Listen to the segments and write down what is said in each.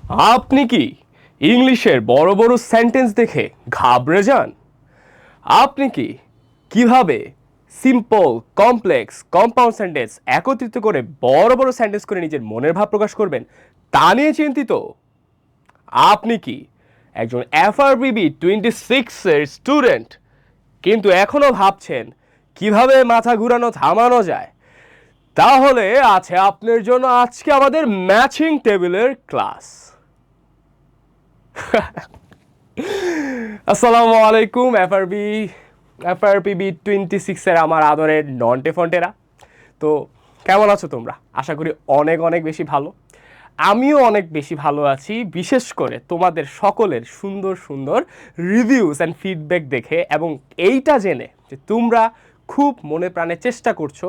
আপনি কি ইংলিশের বড় বড় সেন্টেন্স দেখে ঘাবড়ে যান? আপনি কি কিভাবে সিম্পল, কমপ্লেক্স, কম্পাউন্ড সেন্টেন্স একত্রিত করে বড় বড় সেন্টেন্স করে নিজের মনের ভাব প্রকাশ করবেন তা নিয়ে চিন্তিত? আপনি কি একজন FRBB 26 এর স্টুডেন্ট কিন্তু এখনো ভাবছেন কিভাবে মাথা ঘুরানো থামানো যায়? তাহলে আছে আপনার জন্য আজকে আমাদের ম্যাচিং টেবিলের ক্লাস। আসসালামু আলাইকুম FRPB 26 এর আমার আদরের নন্টে ফন্টেরা। তো কেমন আছো তোমরা? আশা করি অনেক অনেক বেশি ভালো। আমিও অনেক বেশি ভালো আছি, বিশেষ করে তোমাদের সকলের সুন্দর সুন্দর রিভিউস অ্যান্ড ফিডব্যাক দেখে এবং এইটা জেনে যে তোমরা খুব মনে প্রাণে চেষ্টা করছো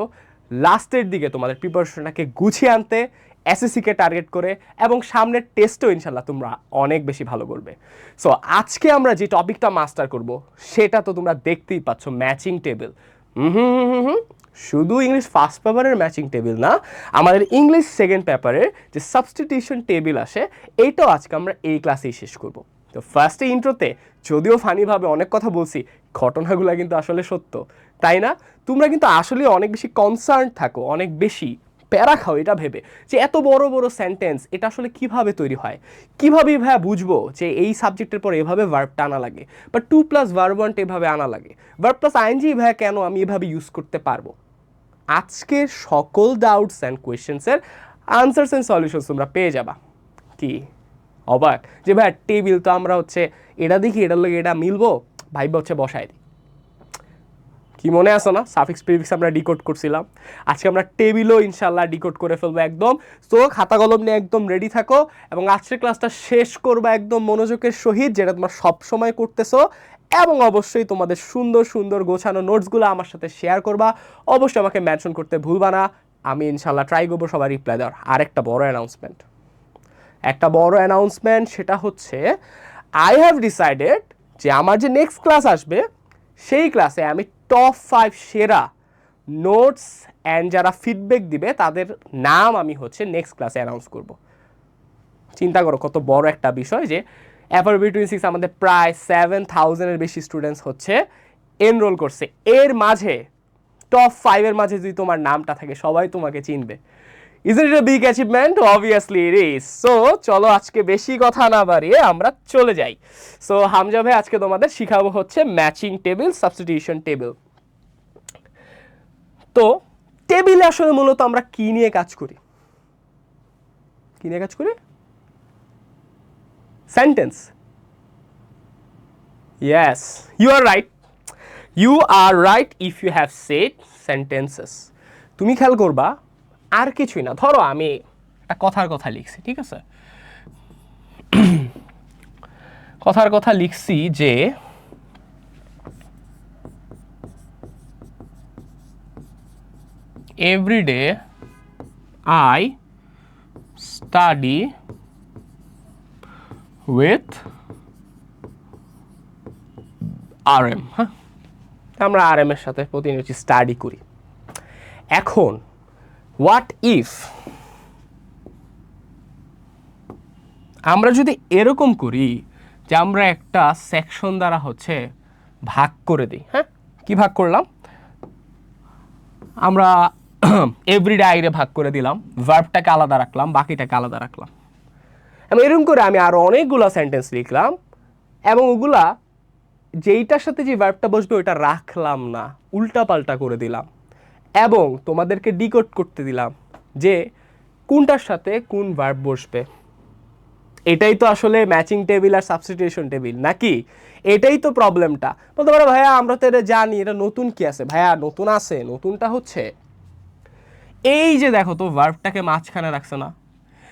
লাস্টের দিকে তোমাদের প্রিপারেশনটাকে গুছিয়ে আনতে, এসএসসিকে টার্গেট করে, এবং সামনের টেস্টও ইনশাল্লাহ তোমরা অনেক বেশি ভালো করবে। সো আজকে আমরা যে টপিকটা মাস্টার করব সেটা তো তোমরা দেখতেই পাচ্ছ, ম্যাচিং টেবিল। শুধু ইংলিশ ফার্স্ট পেপারের ম্যাচিং টেবিল না, আমাদের ইংলিশ সেকেন্ড পেপারের যে সাবস্টিটিউশন টেবিল আসে এইটাও আজকে আমরা এই ক্লাসেই শেষ করব। তো ফার্স্টে ইন্ট্রোতে যদিও ফানিভাবে অনেক কথা বলছি, ঘটনাগুলো কিন্তু আসলে সত্য, তাই না? তোমরা কিন্তু আসলে অনেক বেশি কনসার্ন থাকো, অনেক বেশি প্যারা খাও এটা ভেবে যে এত বড় বড় সেন্টেন্স এটা আসলে কিভাবে তৈরি হয়, কিভাবে ভাইয়া বুঝবো যে এই সাবজেক্টের পর এভাবে ভার্বটা আনা লাগে বা 2+ভার্ব 1 এভাবে আনা লাগে, ভার্ব+ing ভাইয়া কেন আমি এভাবে ইউজ করতে পারবো। আজকের সকল ডাউটস অ্যান্ড কোয়েশ্চেন্সের আনসার্স অ্যান্ড সলিউশনস তোমরা পেয়ে যাবা। কি অবাক যে ভাইয়া টেবিল তো আমরা হচ্ছে এটা দেখি এটার লগে এটা মিলবো, ভাইবা হচ্ছে বসায় দিই। কি মনে আসো না সাফিক্স প্রিফিক্স আমরা ডিকোড করছিলাম, আজকে আমরা টেবিলও ইনশাল্লাহ ডিকোড করে ফেলবো একদম। তো খাতা কলম নিয়ে একদম রেডি থাকো এবং আজকের ক্লাসটা শেষ করবো একদম মনোযোগের সহিত, যেটা তোমরা সবসময় করতেছো, এবং অবশ্যই তোমাদের সুন্দর সুন্দর গোছানো নোটসগুলো আমার সাথে শেয়ার করবা। অবশ্যই আমাকে মেনশন করতে ভুলবা না, আমি ইনশাল্লাহ ট্রাই করবো সবার রিপ্লাই দেওয়ার। আর একটা বড় অ্যানাউন্সমেন্ট, সেটা হচ্ছে আই হ্যাভ ডিসাইডেড যে আমার যে নেক্সট ক্লাস আসবে সেই ক্লাসে আমি টপ 5 সেরা নোটস অ্যান্ড যারা ফিডব্যাক দিবে তাদের নাম আমি হচ্ছে নেক্সট ক্লাসে অ্যানাউন্স করব। চিন্তা করো কত বড় একটা বিষয় যে FRB 26 আমাদের প্রায় 7000-এর বেশি স্টুডেন্টস হচ্ছে এনরোল করছে। এর মাঝে টপ 5-এর মাঝে যদি তোমার নামটা থাকে সবাই তোমাকে চিনবে। Isn't it a big achievement? Obviously it is. So চলো আজকে বেশি কথা না বাড়িয়ে আমরা চলে যাই। সো হামজা ভাই আজকে তোমাদের শিখাবো হচ্ছে ম্যাচিং টেবিল, সাবস্টিটিউশন টেবিল। তো টেবিলে আসলে মূলত আমরা কি নিয়ে কাজ করি? Sentence. Yes, you are right if you have said sentences. তুমি খেয়াল করবা আর কিছুই না। ধরো আমি একটা কথার কথা লিখছি, ঠিক আছে? কথার কথা লিখছি যে every day I study with RM। হ্যাঁ, আমরা RM এর সাথে প্রতিনিয়ত স্টাডি করি। এখন হোয়াট ইফ আমরা যদি এরকম করি যে আমরা একটা সেকশন দ্বারা হচ্ছে ভাগ করে দিই। হ্যাঁ, কি ভাগ করলাম আমরা? এভরিডে আইরে ভাগ করে দিলাম, ভার্বটাকে আলাদা রাখলাম, বাকিটাকে আলাদা রাখলাম, এবং এরকম করে আমি আরো অনেকগুলো সেন্টেন্স লিখলাম এবং ওগুলা যেইটার সাথে যে ভার্বটা বসবে ওইটা রাখলাম না, উল্টা পাল্টা করে দিলাম এবং তোমাদেরকে ডিকোড করতে দিলাম যে কোনটার সাথে কোন ভার্ব বসবে। এটাই তো আসলে ম্যাচিং টেবিল আর সাবস্টিটিউশন টেবিল, নাকি? এটাই তো প্রবলেমটা। বলতে পারো ভাইয়া আমরা তো এটা জানি, এটা নতুন কি আছে? ভাইয়া নতুন আছে, নতুনটা হচ্ছে এই যে দেখো তো ভার্বটাকে মাঝখানে রাখছে না,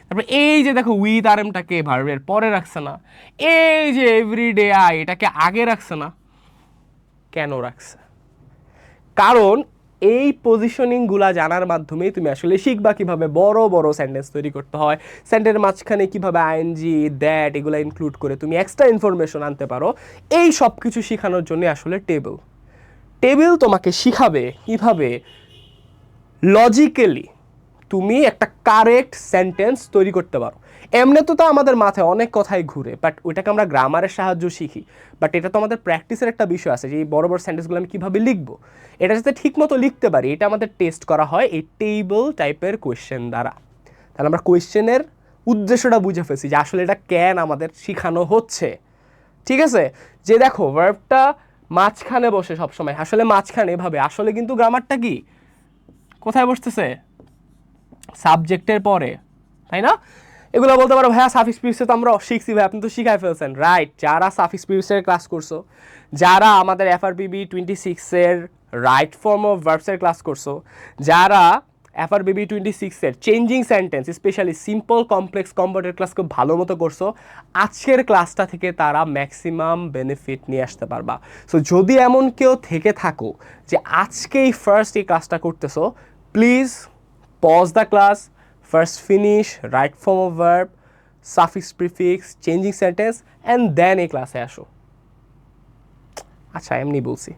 তারপরে এই যে দেখো উইথ RMটাকে ভার্বের পরে রাখছে না, এই যে এভরিডে আই এটাকে আগে রাখছে না। কেন রাখছে? কারণ এই পজিশনিংগুলা জানার মাধ্যমেই তুমি আসলে শিখবা কিভাবে বড় বড় সেন্টেন্স তৈরি করতে হয়, সেন্টেন্সের মাঝখানে কিভাবে আইএনজি, দ্যাট এগুলো ইনক্লুড করে তুমি এক্সট্রা ইনফরমেশন আনতে পারো। এই সব কিছু শেখানোর জন্য আসলে টেবিল তোমাকে শিখাবে কিভাবে লজিক্যালি তুমি একটা কারেক্ট সেন্টেন্স তৈরি করতে পারো। এমনি তো আমাদের মাথায় অনেক কথাই ঘুরে, বাট ওইটাকে আমরা গ্রামারের সাহায্য শিখি, বাট এটা তো আমাদের প্র্যাকটিসের একটা বিষয় আছে যে এই বড় বড় সেন্টেন্সগুলো আমি কীভাবে লিখবো, এটা যাতে ঠিক মতো লিখতে পারি এটা আমাদের টেস্ট করা হয় এই টেবল টাইপের কোয়েশ্চেন দ্বারা। তাহলে আমরা কোয়েশ্চেনের উদ্দেশ্যটা বুঝে ফেলছি যে আসলে এটা কেন আমাদের শেখানো হচ্ছে। ঠিক আছে, যে দেখো ভার্বটা মাঝখানে বসে সবসময়, আসলে মাঝখানে এভাবে, আসলে কিন্তু গ্রামারটা কি কোথায় বসতেছে, সাবজেক্টের পরে, তাই না? এগুলো বলতে পারো ভাইয়া সাফিক্স প্রিফিক্সে তো আমরা শিখছি ভাই, আপনি তো শিখাই ফেলছেন। রাইট, যারা সাফিক্স প্রিফিক্সের ক্লাস করছো, যারা আমাদের FRPB 26-এর রাইট ফর্ম অফ ভার্বসের ক্লাস করছো, যারা FRPB 26-এর changing sentence specially simple complex কম্পাউন্ডের ক্লাস খুব ভালো মতো করছো, আজকের ক্লাসটা থেকে তারা ম্যাক্সিমাম বেনিফিট নিয়ে আসতে পারবা। সো যদি এমন কেউ থেকে থাকো যে আজকেই ফার্স্ট এই ক্লাসটা করতেছো, please pause the class, first finish right form of verb, suffix prefix, changing sentence and then এই ক্লাসে আসো। আচ্ছা এমনি বলছি,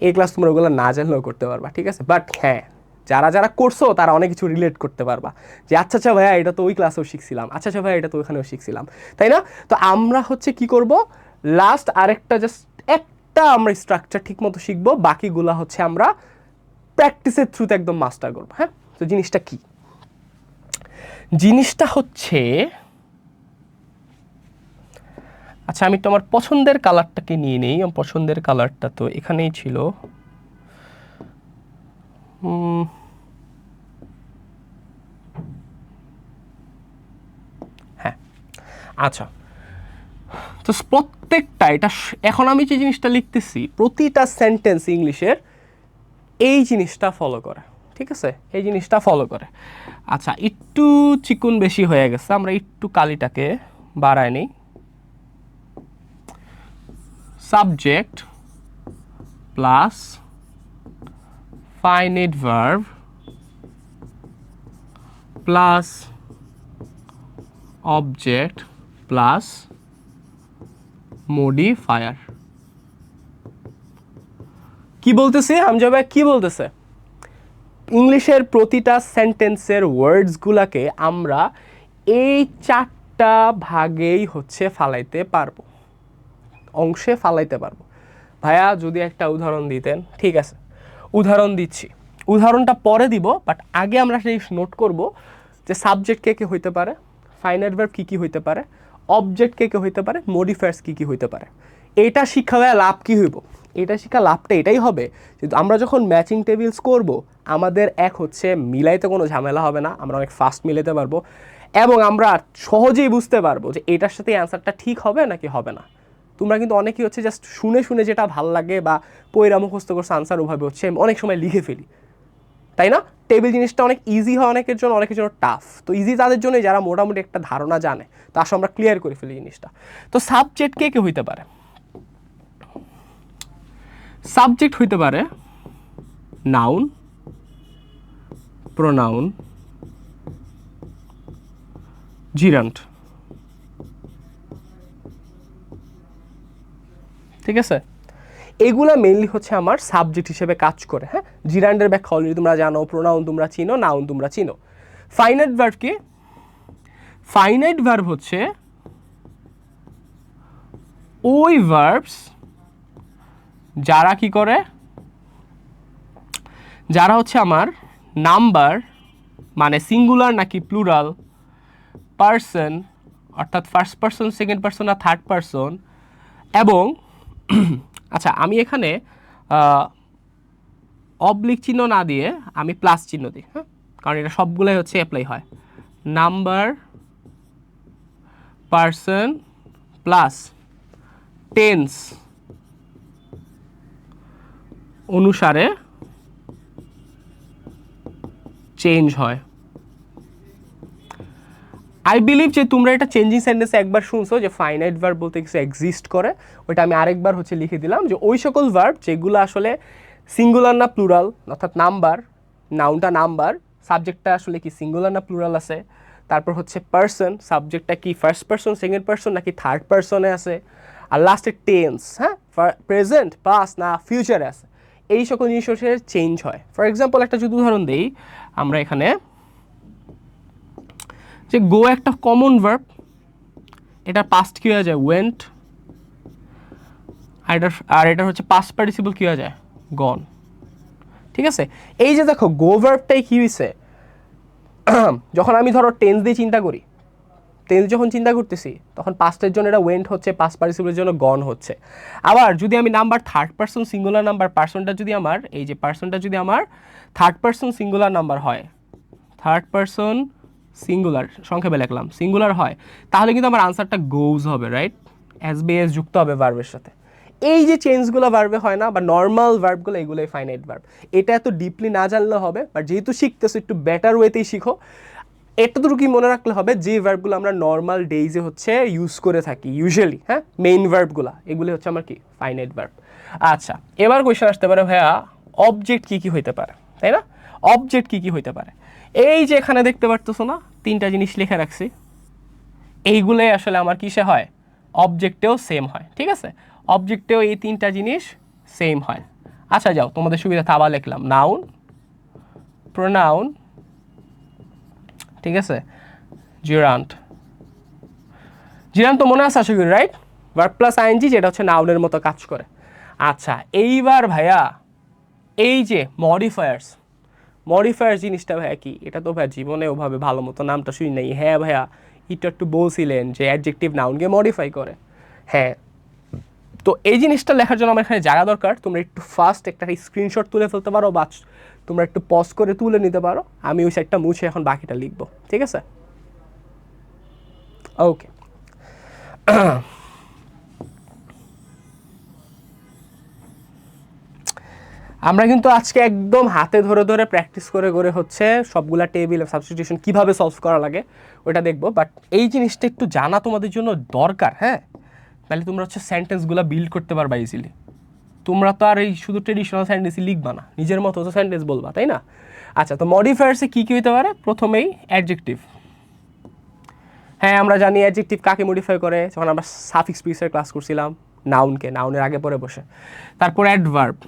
এই ক্লাস তোমরা ওগুলো না জানলেও করতে পারবা, ঠিক আছে? বাট হ্যাঁ, যারা যারা করছো তারা অনেক কিছু রিলেট করতে পারবা যে আচ্ছা আচ্ছা ভাইয়া এটা তো ওই ক্লাসেও শিখছিলাম, আচ্ছা আচ্ছা ভাইয়া এটা তো ওইখানেও শিখছিলাম, তাই না? তো আমরা হচ্ছে কি করব, লাস্ট আরেকটা জাস্ট একটা আমরা স্ট্রাকচার ঠিক মতো শিখবো, বাকিগুলা হচ্ছে আমরা প্র্যাকটিসের থ্রুতে একদম মাস্টার করবো। হ্যাঁ, তো জিনিসটা কি? জিনিসটা হচ্ছে, আচ্ছা আমি তোমার পছন্দের কালারটাকে নিয়ে নেই। আমার পছন্দের কালারটা তো এখানেই ছিল। হ্যাঁ, আচ্ছা, তো প্রত্যেকটা এটা এখন আমি যে জিনিসটা লিখতেছি প্রতিটা সেন্টেন্স ইংলিশের এই জিনিসটা ফলো করে, ঠিক আছে? এই জিনিসটা ফলো করে। আচ্ছা একটু চিকুন বেশি হয়ে গেছে, আমরা একটু কালিটাকে বাড়ায় নিই। Subject plus finite verb plus object plus modifier. কি বলতেছে হামজা ভাই, কি বলতেছে? ইংলিশের প্রতিটা সেন্টেন্সের ওয়ার্ডসগুলোকে আমরা এই চারটা ভাগেই হচ্ছে ফালাইতে পারবো, অংশে ফালাইতে পারবো। ভাইয়া যদি একটা উদাহরণ দিতেন। ঠিক আছে, উদাহরণ দিচ্ছি, উদাহরণটা পরে দিব, বাট আগে আমরা সেই নোট করব যে সাবজেক্ট কে কে হইতে পারে, ফাইনাইট ভার্ব কী কী হইতে পারে, অবজেক্ট কে কে হইতে পারে, মডিফায়ার্স কী কী হইতে পারে। এইটা শিক্ষা ভাইয়া লাভ কী হইব? এটা শিক্ষা লাভটা এটাই হবে যে আমরা যখন ম্যাচিং টেবিলস করব আমাদের এক হচ্ছে মিলাইতে কোনো ঝামেলা হবে না, আমরা অনেক ফাস্ট মিলাতে পারবো এবং আমরা সহজেই বুঝতে পারবো যে এটার সাথে অ্যান্সারটা ঠিক হবে নাকি হবে না। তোমরা কিন্তু অনেকেই হচ্ছে জাস্ট শুনে শুনে যেটা ভাল লাগে বা পয়রা মুখস্থ করছে আনসার ওভাবে হচ্ছে অনেক সময় লিখে ফেলি, তাই না? টেবিল জিনিসটা অনেক ইজি হয় অনেকের জন্য, অনেকের জন্য টাফ। তো ইজি তাদের জন্যই যারা মোটামুটি একটা ধারণা জানে। তো আসলে আমরা ক্লিয়ার করে ফেলি জিনিসটা। তো সাবজেক্ট কে কে হইতে পারে? সাবজেক্ট হইতে পারে নাউন, প্রোনাউন, জিরান্ট, ঠিক আছে? এগুলা মেইনলি হচ্ছে আমার সাবজেক্ট হিসেবে কাজ করে। হ্যাঁ, জিরান্ডের ব্যাখ্যা অলরেডি তোমরা জানো, প্রোনাউন তোমরা চিনো, নাউন তোমরা চিনো। ফাইনাইট ভার্ব কি? ফাইনাইট ভার্ব হচ্ছে ওই ভার্বস যারা কি করে, যারা হচ্ছে আমার নাম্বার মানে সিঙ্গুলার নাকি প্লুরাল, পার্সন অর্থাৎ ফার্স্ট পার্সন, সেকেন্ড পার্সন আর থার্ড পার্সন, এবং আচ্ছা আমি এখানে অবলিক চিহ্ন না দিয়ে আমি প্লাস চিহ্ন দিই, হ্যাঁ, কারণ এটা সবগুলোই হচ্ছে অ্যাপ্লাই হয়। নাম্বার, পার্সন প্লাস টেন্স অনুসারে চেঞ্জ হয়। আই বিলিভ যে তোমরা এটা চেঞ্জিং সেন্টেন্সে একবার শুনছো যে ফাইনাইট ভার্ব বলতে কিছু এক্সিস্ট করে, ওইটা আমি আরেকবার হচ্ছে লিখে দিলাম যে ওই সকল ভার্ব যেগুলো আসলে সিঙ্গুলার না প্লুরাল, অর্থাৎ নাম্বার, নাউনটা নাম্বার, সাবজেক্টটা আসলে কি সিঙ্গুলার না প্লুরাল আছে, তারপর হচ্ছে পার্সন, সাবজেক্টটা কি ফার্স্ট পার্সন, সেকেন্ড পার্সন নাকি থার্ড পার্সনে আছে, আর লাস্টে টেন্স, হ্যাঁ, প্রেজেন্ট, পাস্ট না ফিউচারে আছে, এই সকল জিনিস হচ্ছে চেঞ্জ হয়। ফর এক্সাম্পল একটা যদি উদাহরণ দিই, আমরা এখানে যে গো একটা কমন ভার্ব, এটা পাস্ট কি হয়ে যায় ওয়েন্ট, আর এটা হচ্ছে পাস্ট পার্টিসিপল কি হয়ে যায় গন। ঠিক আছে, এই যে দেখো গো ভার্বটাই কি হয়েছে, যখন আমি ধরো টেন্স দিয়ে চিন্তা করি, টেন্স যখন চিন্তা করতেছি তখন পাস্টের জন্য এটা ওয়েন্ট হচ্ছে, পাস্ট পার্টিসিপলের জন্য গন হচ্ছে। আবার যদি আমি number third person singular number, পার্সনটা যদি আমার এই যে পার্সনটা যদি আমার থার্ড পার্সন সিঙ্গুলার নাম্বার হয়, থার্ড পার্সন সিঙ্গুলার সংক্ষেপে লিখলাম সিঙ্গুলার হয়, তাহলে কিন্তু আমার আনসারটা গোজ হবে, রাইট? এস বি এস যুক্ত হবে ভার্বের সাথে। এই যে চেঞ্জগুলো ভার্বে হয় না বা নর্মাল ভার্বগুলো, এগুলোই ফাইনাইট ভার্ব। এটা এত ডিপলি না জানলে হবে, বাট যেহেতু শিখতেছো একটু বেটার ওয়েতেই শিখো। এতটুকু কি মনে রাখলে হবে, যে ভার্বগুলো আমরা নর্মাল ডেইজে হচ্ছে ইউজ করে থাকি ইউজুয়ালি, হ্যাঁ, মেইন ভার্বগুলো, এগুলো হচ্ছে আমার কি ফাইনাইট ভার্ব। আচ্ছা, এবার কোয়েশ্চেন আসতে পারে ভাইয়া অবজেক্ট কি কি হইতে পারে, তাই না? অবজেক্ট কি কি হইতে পারে? এই যে এখানে দেখতে পারতেছো না তিনটা জিনিস লিখে রাখছি, এইগুলোই আসলে আমার কিসে হয়, অবজেক্টেও সেম হয়। ঠিক আছে, অবজেক্টেও এই তিনটা জিনিস সেম হয়। আচ্ছা যাও, তোমাদের সুবিধাতে আবার লিখলাম নাউন, প্রোনাউন, ঠিক আছে, জিরান্ট। জিরান্ট তো মনে আছে আশা করি, রাইট? ভার্ব প্লাস আইএনজি, যেটা হচ্ছে নাউনের মতো কাজ করে। আচ্ছা, এইবার ভাইয়া এই যে মডিফায়ার্স, মডিফায়ার জিনিসটা ভাইয়া কি? এটা তো ভাইয়া জীবনে ওভাবে ভালো মতো নামটা শুনি নাই। হ্যাঁ ভাইয়া, এটা একটু বলছিলেন যে অ্যাডজেক্টিভ নাউনকে মডিফাই করে। হ্যাঁ, তো এই জিনিসটা লেখার জন্য আমার এখানে জায়গা দরকার। তোমরা একটু ফার্স্ট একটা স্ক্রিনশট তুলে ফেলতে পারো, বা তোমরা একটু পজ করে তুলে নিতে পারো। আমি ওই সাইডটা মুছে এখন বাকিটা লিখবো, ঠিক আছে? ওকে, আমরা কিন্তু আজকে একদম হাতে ধরে ধরে প্র্যাকটিস করে করে হচ্ছে সবগুলা টেবিল সাবস্টিটিউশন কীভাবে সলভ করা লাগে ওটা দেখবো। বাট এই জিনিসটা একটু জানা তোমাদের জন্য দরকার, হ্যাঁ, তাহলে তোমরা হচ্ছে সেন্টেন্সগুলো বিল্ড করতে পারবা ইজিলি। তোমরা তো আর এই শুধু ট্রেডিশনাল সেন্টেন্সই লিখবা না, নিজের মতো তো সেন্টেন্স বলবা, তাই না? আচ্ছা, তো মডিফায়ার্সে কী কী হতে পারে? প্রথমেই অ্যাডজেক্টিভ। হ্যাঁ, আমরা জানি অ্যাডজেক্টিভ কাকে মডিফাই করে, যখন আমরা সাফিক্স প্রিফিক্সের ক্লাস করছিলাম, নাউনকে, নাউনের আগে পরে বসে। তারপর অ্যাডভার্ব,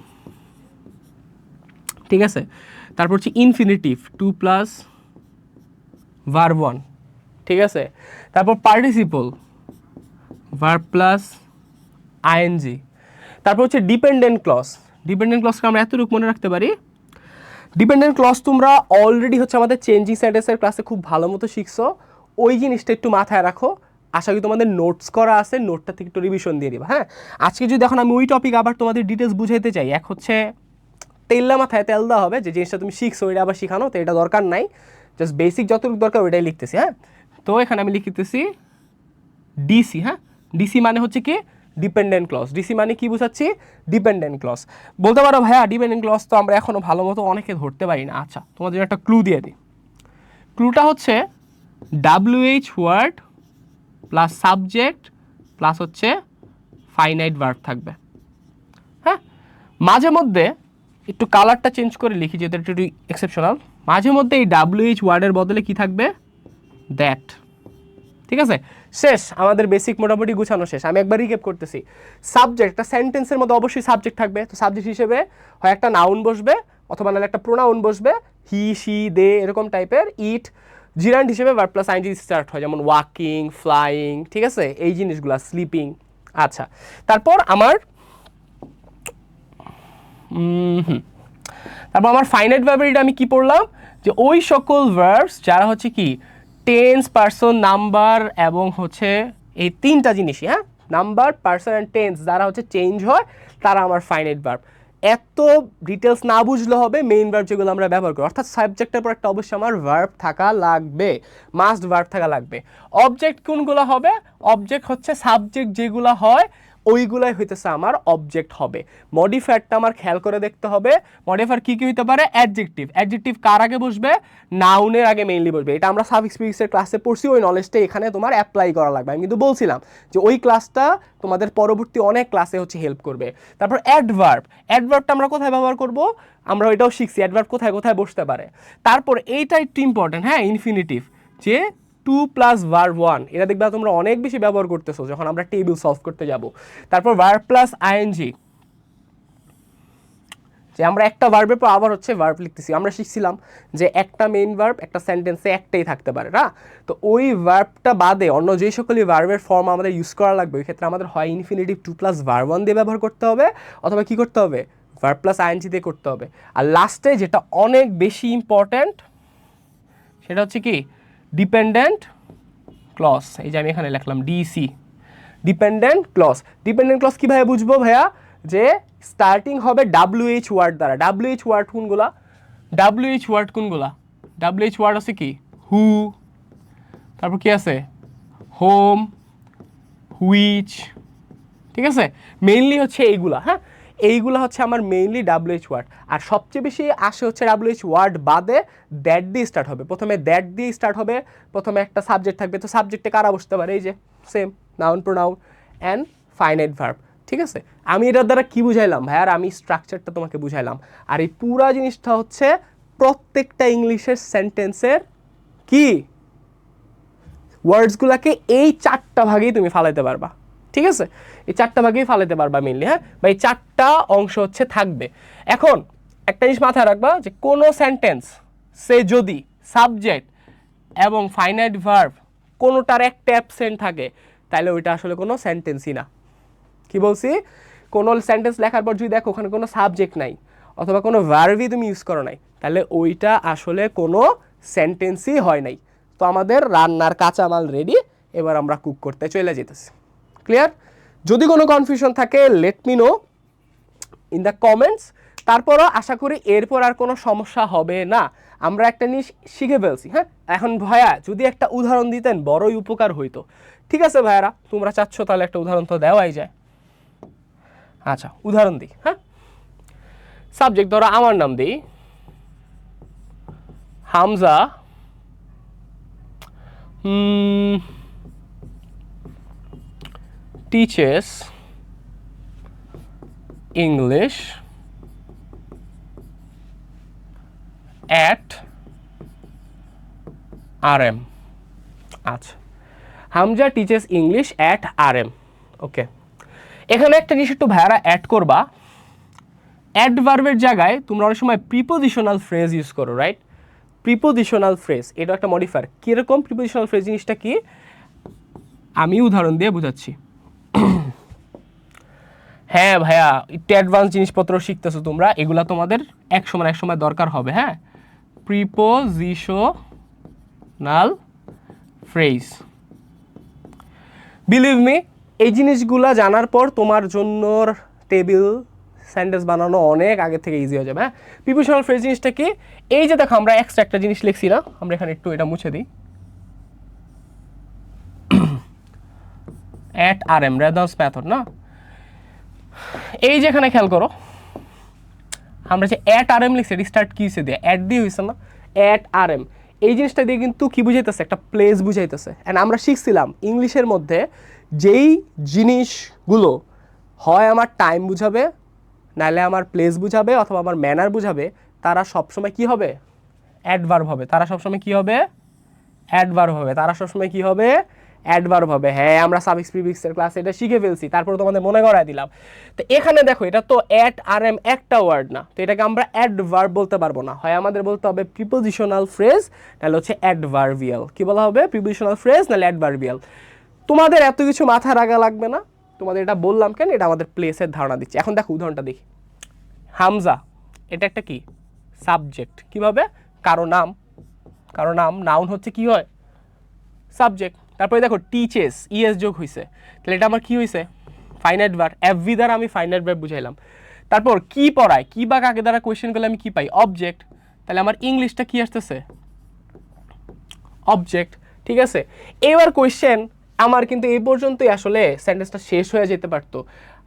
ঠিক আছে। তারপর হচ্ছে infinitive, to plus verb one, ঠিক আছে। তারপর পার্টিসিপল, ভার্ব প্লাস আইএনজি। তারপর হচ্ছে ডিপেন্ডেন্ট ক্লজ। ডিপেন্ডেন্ট ক্লজকে আমরা এতটুকু মনে রাখতে পারি, ডিপেন্ডেন্ট ক্লজ তোমরা অলরেডি হচ্ছে আমাদের চেঞ্জিং সেন্টেন্সের ক্লাসে খুব ভালো মতো শিখছো। ওই জিনিসটা একটু মাথায় রাখো। আশা করি তোমাদের নোটস করা আছে, নোটটা থেকে একটু রিভিশন দিয়ে দিবা। হ্যাঁ, আজকে যদি এখন আমি ওই টপিক আবার তোমাদের ডিটেলস বুঝাইতে চাই, এক হচ্ছে তেলটা মাথায় তেল দেওয়া হবে, যে জিনিসটা তুমি শিখছো ওইটা আবার শিখানো, তো এটা দরকার নাই। জাস্ট বেসিক যতটুকু দরকার ওইটাই লিখতেছি। হ্যাঁ, তো এখানে আমি লিখতেছি ডিসি। হ্যাঁ, ডিসি মানে হচ্ছে কি ডিপেন্ডেন্ট ক্লজ। ডিসি মানে কি বুঝাচ্ছি? Dependent clause. বলতে পারো ভাইয়া ডিপেন্ডেন্ট ক্লজ তো আমরা এখনও ভালো মতো অনেকে ধরতে পারি না। আচ্ছা, তোমাদের জন্য একটা ক্লু দিয়ে দিই। ক্লুটা হচ্ছে WH word plus subject plus হচ্ছে ফাইনাইট ভার্ব থাকবে। হ্যাঁ, মাঝে মধ্যে একটু কালারটা চেঞ্জ করে লিখি, যেহেতু একটু এক্সেপশনাল। মাঝে মধ্যে এই WH ওয়ার্ডের বদলে কি থাকবে? দ্যাট। ঠিক আছে, শেষ, আমাদের বেসিক মোটামুটি গুছানো শেষ। আমি একবার রিক্যাপ করতেছি। সাবজেক্ট, একটা সেন্টেন্সের মধ্যে অবশ্যই সাবজেক্ট থাকবে। তো সাবজেক্ট হিসেবে হয় একটা নাউন বসবে, অথবা নাহলে একটা প্রোনাউন বসবে, হি, শি, দে, এরকম টাইপের। ইট, জিরান্ট হিসেবে ভার্ব প্লাস আইএনজি স্টার্ট হয়, যেমন ওয়াকিং, ফ্লাইং, ঠিক আছে, এই জিনিসগুলো, স্লিপিং। আচ্ছা, তারপর আমার ফাইনাইট ভার্বের আমি কি পড়লাম, যে ওই সকল ভার্বস যারা হচ্ছে কি টেন্স, পার্সন, নাম্বার এবং হচ্ছে এই তিনটা জিনিসই, হ্যাঁ, নাম্বার, পার্সন অ্যান্ড টেন্স, যারা হচ্ছে চেঞ্জ হয় তারা আমার ফাইনাইট ভার্ব। এত ডিটেলস না বুঝলে হবে, মেইন ভার্ব যেগুলো আমরা ব্যবহার করি, অর্থাৎ সাবজেক্টের পর একটা অবশ্যই আমার ভার্ব থাকা লাগবে, মাস্ট ভার্ব থাকা লাগবে। অবজেক্ট কোনগুলো হবে? অবজেক্ট হচ্ছে সাবজেক্ট যেগুলো হয় ওইগুলাই হইতেছে আমার অবজেক্ট হবে। মডিফায়ারটা আমার খেয়াল করে দেখতে হবে। মডিফায়ার কী কী হইতে পারে? অ্যাডজেক্টিভ। অ্যাডজেক্টিভ কার আগে বসবে? নাউনের আগে মেইনলি বসবে। এটা আমরা সাফিক্স প্রিফিক্সের ক্লাসে পড়ছি, ওই নলেজটা এখানে তোমার অ্যাপ্লাই করা লাগবে। আমি কিন্তু বলছিলাম যে ওই ক্লাসটা তোমাদের পরবর্তী অনেক ক্লাসে হচ্ছে হেল্প করবে। তারপর অ্যাডভার্ব। অ্যাডভার্বটা আমরা কোথায় ব্যবহার করব? আমরা ওইটাও শিখছি, অ্যাডভার্ব কোথায় কোথায় বসতে পারে। তারপর এইটা একটু ইম্পর্টেন্ট, হ্যাঁ, ইনফিনিটিভ, যে টু প্লাস ভার্ব ওয়ান, এটা দেখবে তোমরা অনেক বেশি ব্যবহার করতেছো যখন আমরা টেবিল সলভ করতে যাব। তারপর ভার্ব প্লাস আইএনজি, যে আমরা একটা ভার্বের পর আবার হচ্ছে ভার্ব লিখতেছি। আমরা শিখছিলাম যে একটা মেইন ভার্ব একটা সেন্টেন্সে একটাই থাকতে পারে না, তো ওই ভার্বটা বাদে অন্য যে সকলই ভার্বের ফর্ম আমাদের ইউজ করা লাগবে ওই ক্ষেত্রে আমাদের হয় ইনফিনিটিভ 2+var1 দিয়ে ব্যবহার করতে হবে, অথবা কি করতে হবে, ভার্ব প্লাস আইএনজি দিয়ে করতে হবে। আর লাস্টে যেটা অনেক বেশি ইম্পর্ট্যান্ট সেটা হচ্ছে কি ডিপেন্ডেন্ট ক্লজ। এই যে আমি এখানে লিখলাম DC, dependent clause. Dependent clause কীভাবে বুঝবো ভাইয়া, যে স্টার্টিং হবে WH ওয়ার্ড দ্বারা। WH ওয়ার্ড কোনগুলা, WH ওয়ার্ড কোনগুলা, WH ওয়ার্ড আছে কি হু, তারপর কি আছে হোম, হুইচ, ঠিক আছে, মেইনলি হচ্ছে এইগুলা। হ্যাঁ, এইগুলা হচ্ছে আমার মেইনলি WH ওয়ার্ড। আর সবচেয়ে বেশি আসে হচ্ছে WH ওয়ার্ড বাদে দ্যাট দিয়ে স্টার্ট হবে। প্রথমে দ্যাট দিয়ে স্টার্ট হবে, প্রথমে একটা সাবজেক্ট থাকবে, তো সাবজেক্টে কারা বসতে পারে, এই যে same noun pronoun and finite verb. ঠিক আছে, আমি এটার দ্বারা কি বুঝাইলাম ভাই, আর আমি স্ট্রাকচারটা তোমাকে বুঝাইলাম। আর এই পুরা জিনিসটা হচ্ছে প্রত্যেকটা ইংলিশের সেন্টেন্সের কি ওয়ার্ডসগুলোকে এই 4টা ভাগেই তুমি ফালাইতে পারবা। ঠিক আছে, এই 4টা ভাগেই ফালাইতে পারবা মেনলি। হ্যাঁ, বা এই 4টা অংশ হচ্ছে থাকবে। এখন একটা জিনিস মাথায় রাখবা যে কোনো সেন্টেন্স সে যদি সাবজেক্ট এবং ফাইনাইট ভার্ব কোনোটার একটা অ্যাবসেন্ট থাকে তাহলে ওইটা আসলে কোনো সেন্টেন্সই না। কি বলছি, কোনো সেন্টেন্স লেখার পর যদি দেখো ওখানে কোনো সাবজেক্ট নাই অথবা কোনো ভার্বই তুমি ইউজ করো নাই, তাহলে ওইটা আসলে কোনো সেন্টেন্সই হয় নাই। তো আমাদের রান্নার কাঁচামাল রেডি, এবার আমরা কুক করতে চলে যেতেছি। ক্লিয়ার? যদি কোনো কনফিউশন থাকে let me no in the comments. তারপরও আশা করি এরপর আর কোনো সমস্যা হবে না, আমরা একটা জিনিস শিখে ফেলছি। হ্যাঁ, এখন ভাইয়া যদি একটা উদাহরণ দিতেন বড়ই উপকার হইতো। ঠিক আছে ভাইয়ারা, তোমরা চাচ্ছ তাহলে একটা উদাহরণ তো দেওয়াই যায়। আচ্ছা, উদাহরণ দিই। হ্যাঁ, সাবজেক্ট ধরো আমার নাম দিই Hamza, teaches English at RM। আচ্ছা, Hamza teaches English at RM। ওকে, এখানে একটা জিনিস একটু ভাইয়ারা অ্যাড করবা, অ্যাডভার্বের জায়গায় তোমরা অনেক সময় প্রিপোজিশনাল ফ্রেজ ইউজ করো, রাইট? প্রিপোজিশনাল ফ্রেজ এটা একটা মডিফায়ার। কীরকম প্রিপোজিশনাল ফ্রেজ জিনিসটা কি, আমি উদাহরণ দিয়ে বোঝাচ্ছি। হ্যাঁ ভাইয়া, একটু অ্যাডভান্স জিনিসপত্র শিখতেছো তোমরা, এগুলা তোমাদের এক সময় দরকার হবে। হ্যাঁ, প্রিপোজিশনাল ফ্রেজ, বিলিভ মি এই জিনিসগুলা জানার পর তোমার জন্য টেবিল সেন্টেন্স বানানো অনেক আগে থেকে ইজি হয়ে যাবে। হ্যাঁ, প্রিপোজিশনাল ফ্রেজ জিনিসটা কি, এই যে দেখো আমরা এক্সট্রা একটা জিনিস লিখছি না, আমরা এখানে একটু এটা মুছে দিই, অ্যাট RM রেদার্স মেথড না, এই যে এখানে খেয়াল করো আমরা যে অ্যাট RM লিখছি এটি স্টার্ট কি হয়েছে দিয়ে, অ্যাট দিয়ে হয়েছে না, অ্যাট RM। এই জিনিসটা দিয়ে কিন্তু কি বুঝাইতেছে, একটা প্লেস বুঝাইতেছে। অ্যান্ড আমরা শিখছিলাম ইংলিশের মধ্যে যেই জিনিসগুলো হয় আমার টাইম বুঝাবে, নাহলে আমার প্লেস বুঝাবে, অথবা আমার ম্যানার বুঝাবে, তারা সবসময় কি হবে, অ্যাডভার্ব হবে। তারা সবসময় কি হবে, অ্যাডভার্ব হবে। তারা সবসময় কি হবে, অ্যাডভার্ব হবে। হ্যাঁ, আমরা সাফিক্স প্রিফিক্সের ক্লাসে এটা শিখে ফেলছি, তারপর তোমাদের মনে করায় দিলাম। তো এখানে দেখো এটা তো অ্যাট RM একটা ওয়ার্ড না, তো এটাকে আমরা অ্যাডভার্ব বলতে পারবো না, হয় আমাদের বলতে হবে প্রিপোজিশনাল ফ্রেজ, নাহলে হচ্ছে অ্যাডভার্বিয়াল। কি বলা হবে, প্রিপোজিশনাল ফ্রেজ নাহলে অ্যাডভার্বিয়াল। তোমাদের এত কিছু মাথা রাখা লাগবে না, তোমাদের এটা বললাম কেন, এটা আমাদের প্লেসের ধারণা দিচ্ছে। এখন দেখো উদাহরণটা দেখি, হামজা এটা একটা কি সাবজেক্ট, কিভাবে, কারো নাম, কারো নাম নাউন হচ্ছে কি হয় সাবজেক্ট। তারপরে দেখো টিচেস ইএস যোগ হয়েছে, তাহলে এটা আমার কি হয়েছে ফাইনাইট ভার্ব। এভি দ্বারা আমি ফাইনাইট ভার্ব বুঝাইলাম। তারপর কি পড়ায়, কি বা কাকে দ্বারা কোয়েশ্চেন করলে আমি কি পাই, অবজেক্ট। তাহলে আমার ইংলিশটা কি আসতেছে, অবজেক্ট। ঠিক আছে, এবার কোয়েশ্চেন আমার কিন্তু এই পর্যন্তই আসলে সেন্টেন্সটা শেষ হয়ে যেতে পারতো।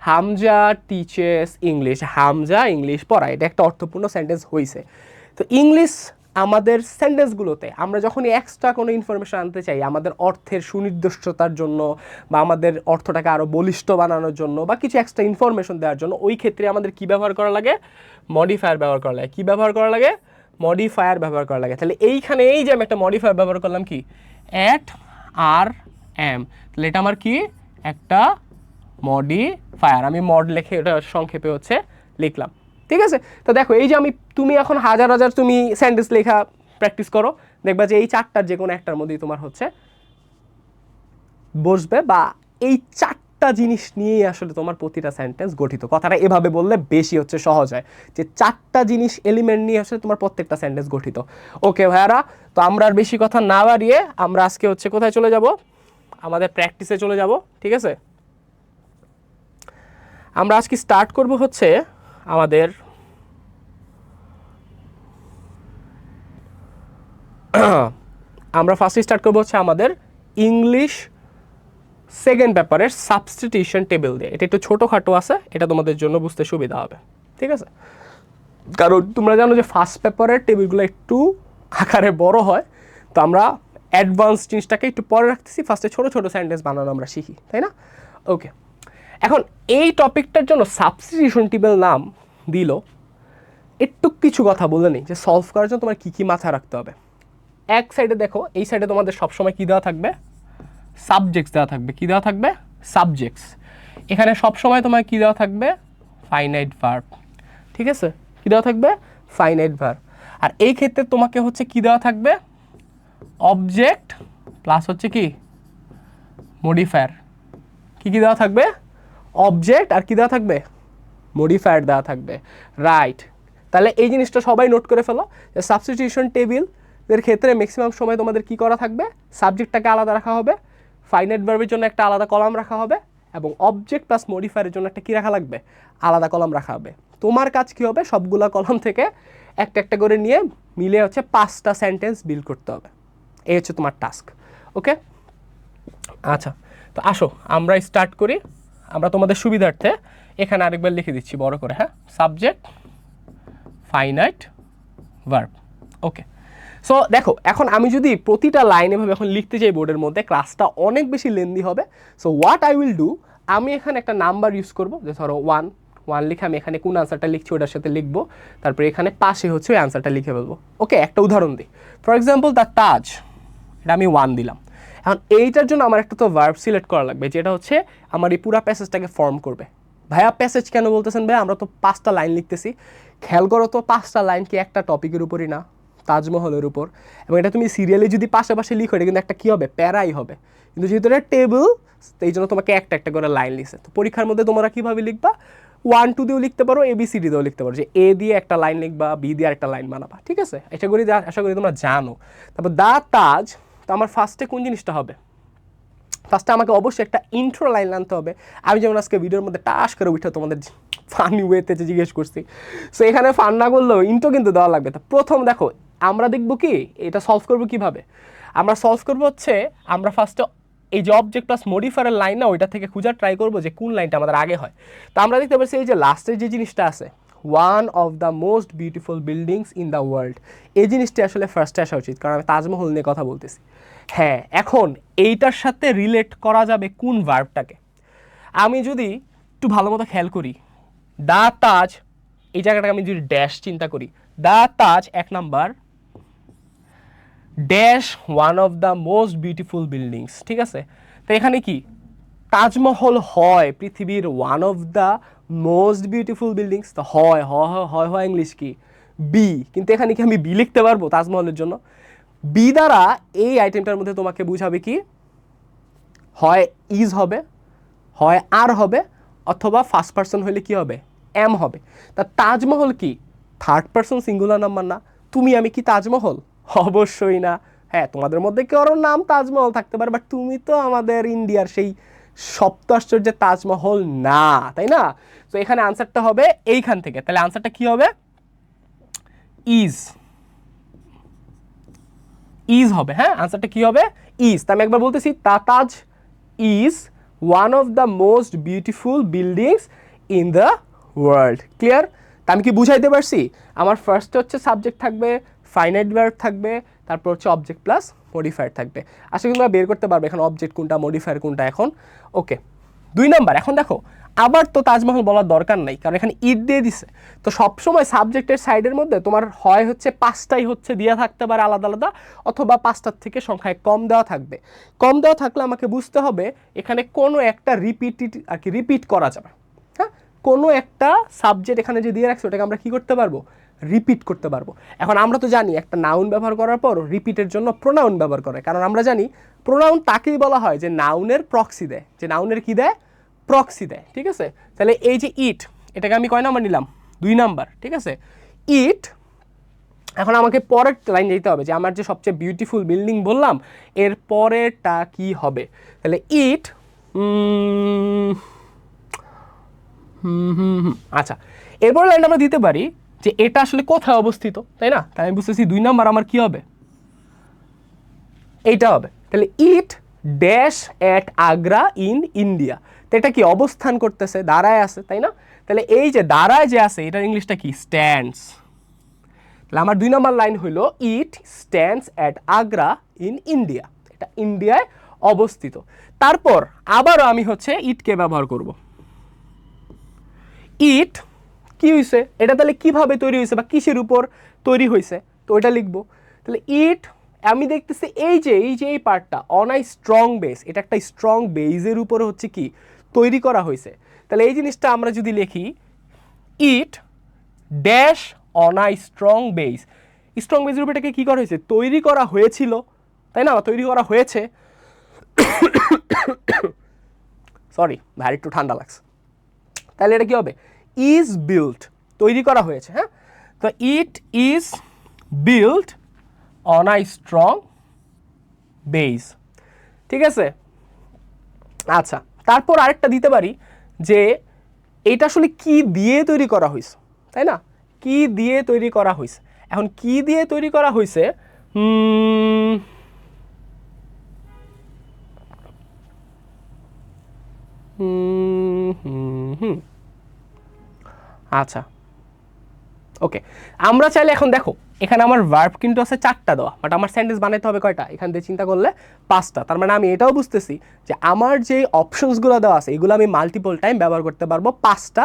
Hamza teaches English, Hamza English পড়ায়, এটা একটা অর্থপূর্ণ সেন্টেন্স হয়েছে। তো ইংলিশ আমাদের সেন্টেন্সগুলোতে আমরা যখনই এক্সট্রা কোনো ইনফরমেশন আনতে চাই আমাদের অর্থের সুনির্দিষ্টতার জন্য, বা আমাদের অর্থটাকে আরও বলিষ্ঠ বানানোর জন্য, বা কিছু এক্সট্রা ইনফরমেশন দেওয়ার জন্য, ওই ক্ষেত্রে আমাদের কী ব্যবহার করা লাগে, মডিফায়ার ব্যবহার করা লাগে। কী ব্যবহার করা লাগে, মডিফায়ার ব্যবহার করা লাগে। তাহলে এইখানে এই যে আমি একটা মডিফায়ার ব্যবহার করলাম কি, অ্যাট RM, তাহলে এটা আমার কি একটা মডিফায়ার। আমি মড লিখে এটা সংক্ষেপে হচ্ছে লিখলাম। ঠিক আছে? তো দেখো এই যে তুমি এখন হাজার হাজার তুমি সেন্টেন্স লেখা প্র্যাকটিস করো, দেখবা যে এই চারটার যে কোনো একটার মধ্যেই তোমার হচ্ছে বসবে, বা এই চারটা জিনিস নিয়েই আসলে তোমার প্রতিটা সেন্টেন্স গঠিত। কথাটা এভাবে বললে বেশি হচ্ছে সহজ হয়, যে চারটা জিনিস এলিমেন্ট নিয়ে আসলে তোমার প্রত্যেকটা সেন্টেন্স গঠিত। ওকে ভাইয়ারা, তো আমরা আর বেশি কথা না বাড়িয়ে আমরা আজকে হচ্ছে কোথায় চলে যাব, আমাদের প্র্যাকটিসে চলে যাব। ঠিক আছে, আমরা আজকে স্টার্ট করব হচ্ছে আমাদের আমরা ফার্স্টে স্টার্ট করবো হচ্ছে আমাদের ইংলিশ সেকেন্ড পেপারের সাবস্টিটিউশন টেবিল দিয়ে। এটা একটু ছোটোখাটো আছে, এটা তোমাদের জন্য বুঝতে সুবিধা হবে। ঠিক আছে, কারণ তোমরা জানো যে ফার্স্ট পেপারের টেবিলগুলো একটু আকারে বড় হয়, তো আমরা অ্যাডভান্স জিনিসটাকে একটু পরে রাখতেছি, ফার্স্টে ছোটো ছোটো সেন্টেন্স বানানো আমরা শিখি, তাই না? ওকে, এখন এই টপিকটার জন্য সাবস্টিটিউশন টেবিল নাম দিল, একটু কিছু কথা বলে নিই যে সলভ করার জন্য তোমার কী কী মাথায় রাখতে হবে। এক সাইডে দেখো, এই সাইডে তোমাদের সবসময় কী দেওয়া থাকবে, সাবজেক্টস দেওয়া থাকবে। কী দেওয়া থাকবে, সাবজেক্টস। এখানে সবসময় তোমার কী দেওয়া থাকবে, ফাইনাইট ভার্ব। ঠিক আছে, কী দেওয়া থাকবে, ফাইনাইট ভার্ব। আর এই ক্ষেত্রে তোমাকে হচ্ছে কী দেওয়া থাকবে, অবজেক্ট প্লাস হচ্ছে কি মডিফায়ার। কী কী দেওয়া থাকবে, অবজেক্ট আর কী দেওয়া থাকবে, মডিফায়ার দেওয়া থাকবে। রাইট, তাহলে এই জিনিসটা সবাই নোট করে ফেলো যে সাবস্টিটিউশন টেবিল এর ক্ষেত্রে ম্যাক্সিমাম সময় তোমাদের কি করা থাকবে, সাবজেক্টটাকে আলাদা রাখা হবে, ফাইনাইট ভার্বের জন্য একটা আলাদা কলাম রাখা হবে, এবং অবজেক্ট প্লাস মডিফায়ারের জন্য একটা কী রাখা লাগবে, আলাদা কলাম রাখা হবে। তোমার কাজ কী হবে, সবগুলা কলাম থেকে একটা একটা করে নিয়ে মিলে হচ্ছে 5টা সেন্টেন্স বিল্ড করতে হবে। এই হচ্ছে তোমার টাস্ক। ওকে, আচ্ছা, তো আসো আমরা স্টার্ট করি। আমরা তোমাদের সুবিধার্থে এখানে আরেকবার লিখে দিচ্ছি বড় করে, হ্যাঁ, সাবজেক্ট ফাইনাইট ভার্ব। ওকে, সো দেখো এখন আমি যদি প্রতিটা লাইন এভাবে এখন লিখতে চাই বোর্ডের মধ্যে, ক্লাসটা অনেক বেশি লেন্দি হবে। So what I will do, আমি এখানে একটা নাম্বার ইউজ করবো, যে ধরো 1 লিখে আমি এখানে কোন আনসারটা লিখছি ওটার সাথে লিখবো, তারপরে এখানে পাশে হচ্ছে ওই আনসারটা লিখে ফেলবো। ওকে, একটা উদাহরণ দিই, ফর এক্সাম্পল দ্য তাজ, এটা আমি 1 দিলাম। এখন এইটার জন্য আমার একটা তো ভার্ব সিলেক্ট করা লাগবে, যেটা হচ্ছে আমার এই পুরো প্যাসেজটাকে ফর্ম করবে। ভাইয়া প্যাসেজ কেন বলতেছেন ভাইয়া, আমরা তো 5টা লাইন লিখতেছি। খেয়াল করো তো 5টা লাইন কি একটা টপিকের উপরই না, তাজমহলের উপর, এবং এটা তুমি সিরিয়ালি যদি পাশাপাশি লিখো এটা কিন্তু একটা কী হবে, প্যারাই হবে। কিন্তু যেহেতু এটা টেবিল, এই জন্য তোমাকে একটা একটা করে লাইন লিখছে। তো পরীক্ষার মধ্যে তোমরা কীভাবে লিখবা, 1 2 দিয়েও লিখতে পারো, ABCD দিয়েও লিখতে পারো, যে এ দিয়ে একটা লাইন লিখবা, বি দিয়ে একটা লাইন বানাবা। ঠিক আছে, আশা করি তোমরা জানো। তারপর দ্য তাজ, তো আমার ফার্স্টে কোন জিনিসটা হবে, ফার্স্টে আমাকে অবশ্যই একটা ইন্ট্রো লাইন আনতে হবে। আমি যেমন আজকে ভিডিওর মধ্যে টাস করে উঠে তোমাদের ফানি ওয়েতে যে জিজ্ঞেস করছি, সো এখানে ফান না করলেও ইন্ট্রো কিন্তু দেওয়া লাগবে। তো প্রথম দেখো আমরা দেখবো কি এটা সলভ করবো কীভাবে, আমরা সলভ করবো হচ্ছে আমরা ফার্স্টে এই যে অবজেক্ট প্লাস মডিফায়ারের লাইন না, ওইটা থেকে খোঁজার ট্রাই করবো যে কোন লাইনটা আমাদের আগে হয়। তো আমরা দেখতে পাচ্ছি এই যে লাস্টের যে জিনিসটা আছে, one of the most beautiful buildings in the world, এই জিনিসটা আসলে ফার্স্টে আসা উচিত, কারণ আমি তাজমহল নিয়ে কথা বলতেছি। হ্যাঁ, এখন এইটার সাথে রিলেট করা যাবে কোন ভার্বটাকে, আমি যদি একটু ভালো মতো খেয়াল করি, দ্য তাজ, এই জায়গাটাকে আমি যদি ড্যাশ চিন্তা করি, the Taj 1 number, dash one of the most beautiful buildings. ঠিক আছে, তো এখানে কি তাজমহল হয় পৃথিবীর one of the most beautiful buildings, তো হয় হয় ইংলিশ কি বি, কিন্তু এখানে কি আমি বি লিখতে পারবো তাজমহলের জন্য, বি দ্বারা এই আইটেমটার মধ্যে তোমাকে বুঝাবে কি, হয় ইজ হবে, হয় আর হবে, অথবা ফার্স্ট পার্সন হলে কি হবে, এম হবে। তা তাজমহল কি থার্ড পার্সন সিঙ্গুলার নাম্বার না, তুমি আমি কি তাজমহল, অবশ্যই না। হ্যাঁ, তোমাদের মধ্যে কারোর নাম তাজমহল থাকতে পারে, বাট তুমি তো আমাদের ইন্ডিয়ার সেই সপ্ত আশ্চর্যের তাজমহল না, তাই না? তো এখানে আনসারটা হবে এইখান থেকে, তাহলে আনসারটা কি হবে, ইজ, ইজ হবে। হ্যাঁ, আনসারটা কি হবে, ইজ। তা আমি একবার বলতেছি, the Taj is one of the most beautiful buildings in the world. Clear? তা আমি কি বুঝাইতে পারছি? আমার ফার্স্টে হচ্ছে সাবজেক্ট থাকবে, ফাইনাইট ভার্ব থাকবে, তারপর হচ্ছে অবজেক্ট প্লাস মডিফায়ার থাকবে। আশা করি তোমরা বের করতে পারবে এখন অবজেক্ট কোনটা, মডিফায়ার কোনটা এখন। ওকে, 2 নাম্বার, এখন দেখো আবার তো তাজমহল বলার দরকার নাই, কারণ এখানে ঈদ দিয়ে দিছে। তো সবসময় সাবজেক্টের সাইডের মধ্যে তোমার হয় হচ্ছে 5টাই হচ্ছে দেওয়া থাকতে পারে আলাদা আলাদা, অথবা 5টার থেকে সংখ্যায় কম দেওয়া থাকবে। কম দেওয়া থাকলে আমাকে বুঝতে হবে এখানে কোনো একটা রিপিট আর কি রিপিট করা যাবে। হ্যাঁ, কোনো একটা সাবজেক্ট এখানে যে দিয়ে রাখছে ওটাকে আমরা কী করতে পারবো, রিপিট করতে পারবো। এখন আমরা তো জানি একটা নাউন ব্যবহার করার পর রিপিটের জন্য প্রোনাউন ব্যবহার করে, কারণ আমরা জানি প্রোনাউন তাকেই বলা হয় যে নাউনের প্রক্সি দেয়, যে নাউনের কী দেয়, প্রক্সি দেয়। ঠিক আছে, তাহলে এই যে ইট, এটাকে আমি কয় নাম্বার নিলাম, 2 নাম্বার। ঠিক আছে, ইট। এখন আমাকে পরের লাইন যেতে হবে যে আমার যে সবচেয়ে বিউটিফুল বিল্ডিং বললাম এর পরেরটা কি হবে। তাহলে ইট, আচ্ছা, এরপর লাইন আমরা দিতে পারি যে এটা আসলে কোথায় অবস্থিত, তাই না? তাই আমি বুঝতেছি 2 নাম্বার আমার কি হবে, এইটা হবে। তাহলে it dash at Agra in India, তো এটা কি অবস্থান করতেছে, দাঁড়ায় আছে, তাই না? তাহলে এই যে দাঁড়ায় যে আছে এটার ইংলিশটা কি, স্ট্যান্ডস। তাহলে আমার 2 নম্বর লাইন হইল it stands at Agra in India, এটা ইন্ডিয়ায় অবস্থিত। তারপর আবারও আমি হচ্ছে ইটকে ব্যবহার করব। ইট কি হয়েছে, এটা তাহলে কিভাবে তৈরি হয়েছে বা কিসের উপর তৈরি হয়েছে, তো এটা লিখবো। তাহলে ইট, আমি দেখতেছি এই পার্টটা অন আই স্ট্রং বেস, এটা একটা স্ট্রং বেসের উপরে হচ্ছে কি তৈরি করা হয়েছে। তাহলে এই জিনিসটা আমরা যদি লিখি it dash on I strong base, strong বেসের উপর এটাকে কী করা হয়েছে, তৈরি করা হয়েছিল, তাই না, তৈরি করা হয়েছে। সরি ভাই, একটু ঠান্ডা লাগছে। তাহলে এটা কি হবে, ইজ বিল্ট, তৈরি করা হয়েছে। হ্যাঁ, তো it is built on I strong base. ঠিক আছে, আচ্ছা, তারপর আরেকটা দিতে পারি যে এইটা আসলে কি দিয়ে তৈরি করা হয়েছে, তাই না, কি দিয়ে তৈরি করা হয়েছে। এখন কি দিয়ে তৈরি করা হয়েছে, আচ্ছা ওকে, আমরা চাইলে এখন দেখো এখানে আমার ভার্ব কিন্তু আছে 4টা দেওয়া, বাট আমার সেন্টেন্স বানাইতে হবে কয়টা, এখান থেকে চিন্তা করলে 5টা। তার মানে আমি এটাও বুঝতেছি যে আমার যে অপশনসগুলো দেওয়া আছে এগুলো আমি মাল্টিপল টাইম ব্যবহার করতে পারবো 5টা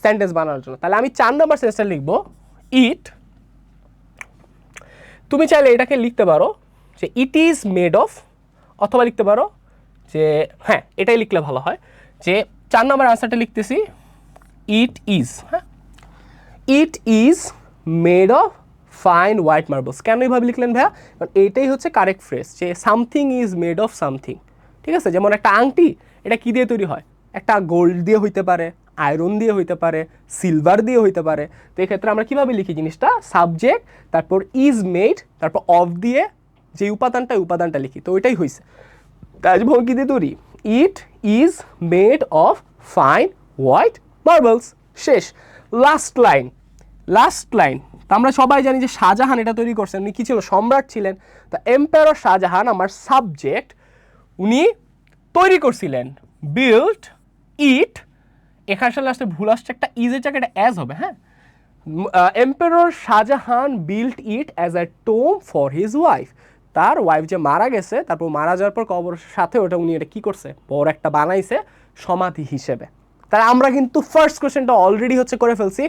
সেন্টেন্স বানানোর জন্য। তাহলে আমি 4 নম্বর সেন্টেন্সটা লিখবো ইট, তুমি চাইলে এটাকে লিখতে পারো যে ইট ইজ মেড অফ, অথবা লিখতে পারো যে, হ্যাঁ এটাই লিখলে ভালো হয়, যে 4 নম্বর আনসারটা লিখতেছি ইট ইজ, হ্যাঁ, it is made of fine white marbles. কেন এইভাবে লিখলেন ভাইয়া, কারণ এইটাই হচ্ছে কারেক্ট ফ্রেজ, যে something is made of something. ঠিক আছে, যেমন একটা আংটি, এটা কি দিয়ে তৈরি হয়, একটা গোল্ড দিয়ে হইতে পারে, আয়রন দিয়ে হইতে পারে, সিলভার দিয়ে হইতে পারে। তো এক্ষেত্রে আমরা কীভাবে লিখি জিনিসটা, সাবজেক্ট তারপর ইজ মেড তারপর অফ দিয়ে যে উপাদানটা লিখি, তো ওইটাই হয়েছে। তাজমহল কি দিয়ে তৈরি, it is made of fine white marbles. শেষ, লাস্ট লাইন। তো আমরা সবাই জানি যে শাহজাহান এটা তৈরি করছেন, উনি কী ছিল, সম্রাট ছিলেন। তো এম্পায়ার শাহজাহান আমার সাবজেক্ট, উনি তৈরি করছিলেন, বিল্ট ইট, এখানে আসলে আসলে ভুল আসছে, একটা ইজের জায়গায় এটা অ্যাজ হবে। হ্যাঁ, empire Shahjahan built it as a Tomé for his wife, তার ওয়াইফ যে মারা গেছে, তারপর মারা যাওয়ার পর কবরের সাথে ওটা উনি এটা কী করছে, বড় একটা বানাইছে সমাধি হিসেবে। তাহলে আমরা কিন্তু ফার্স্ট কোশ্চেনটা অলরেডি হচ্ছে করে ফেলছি।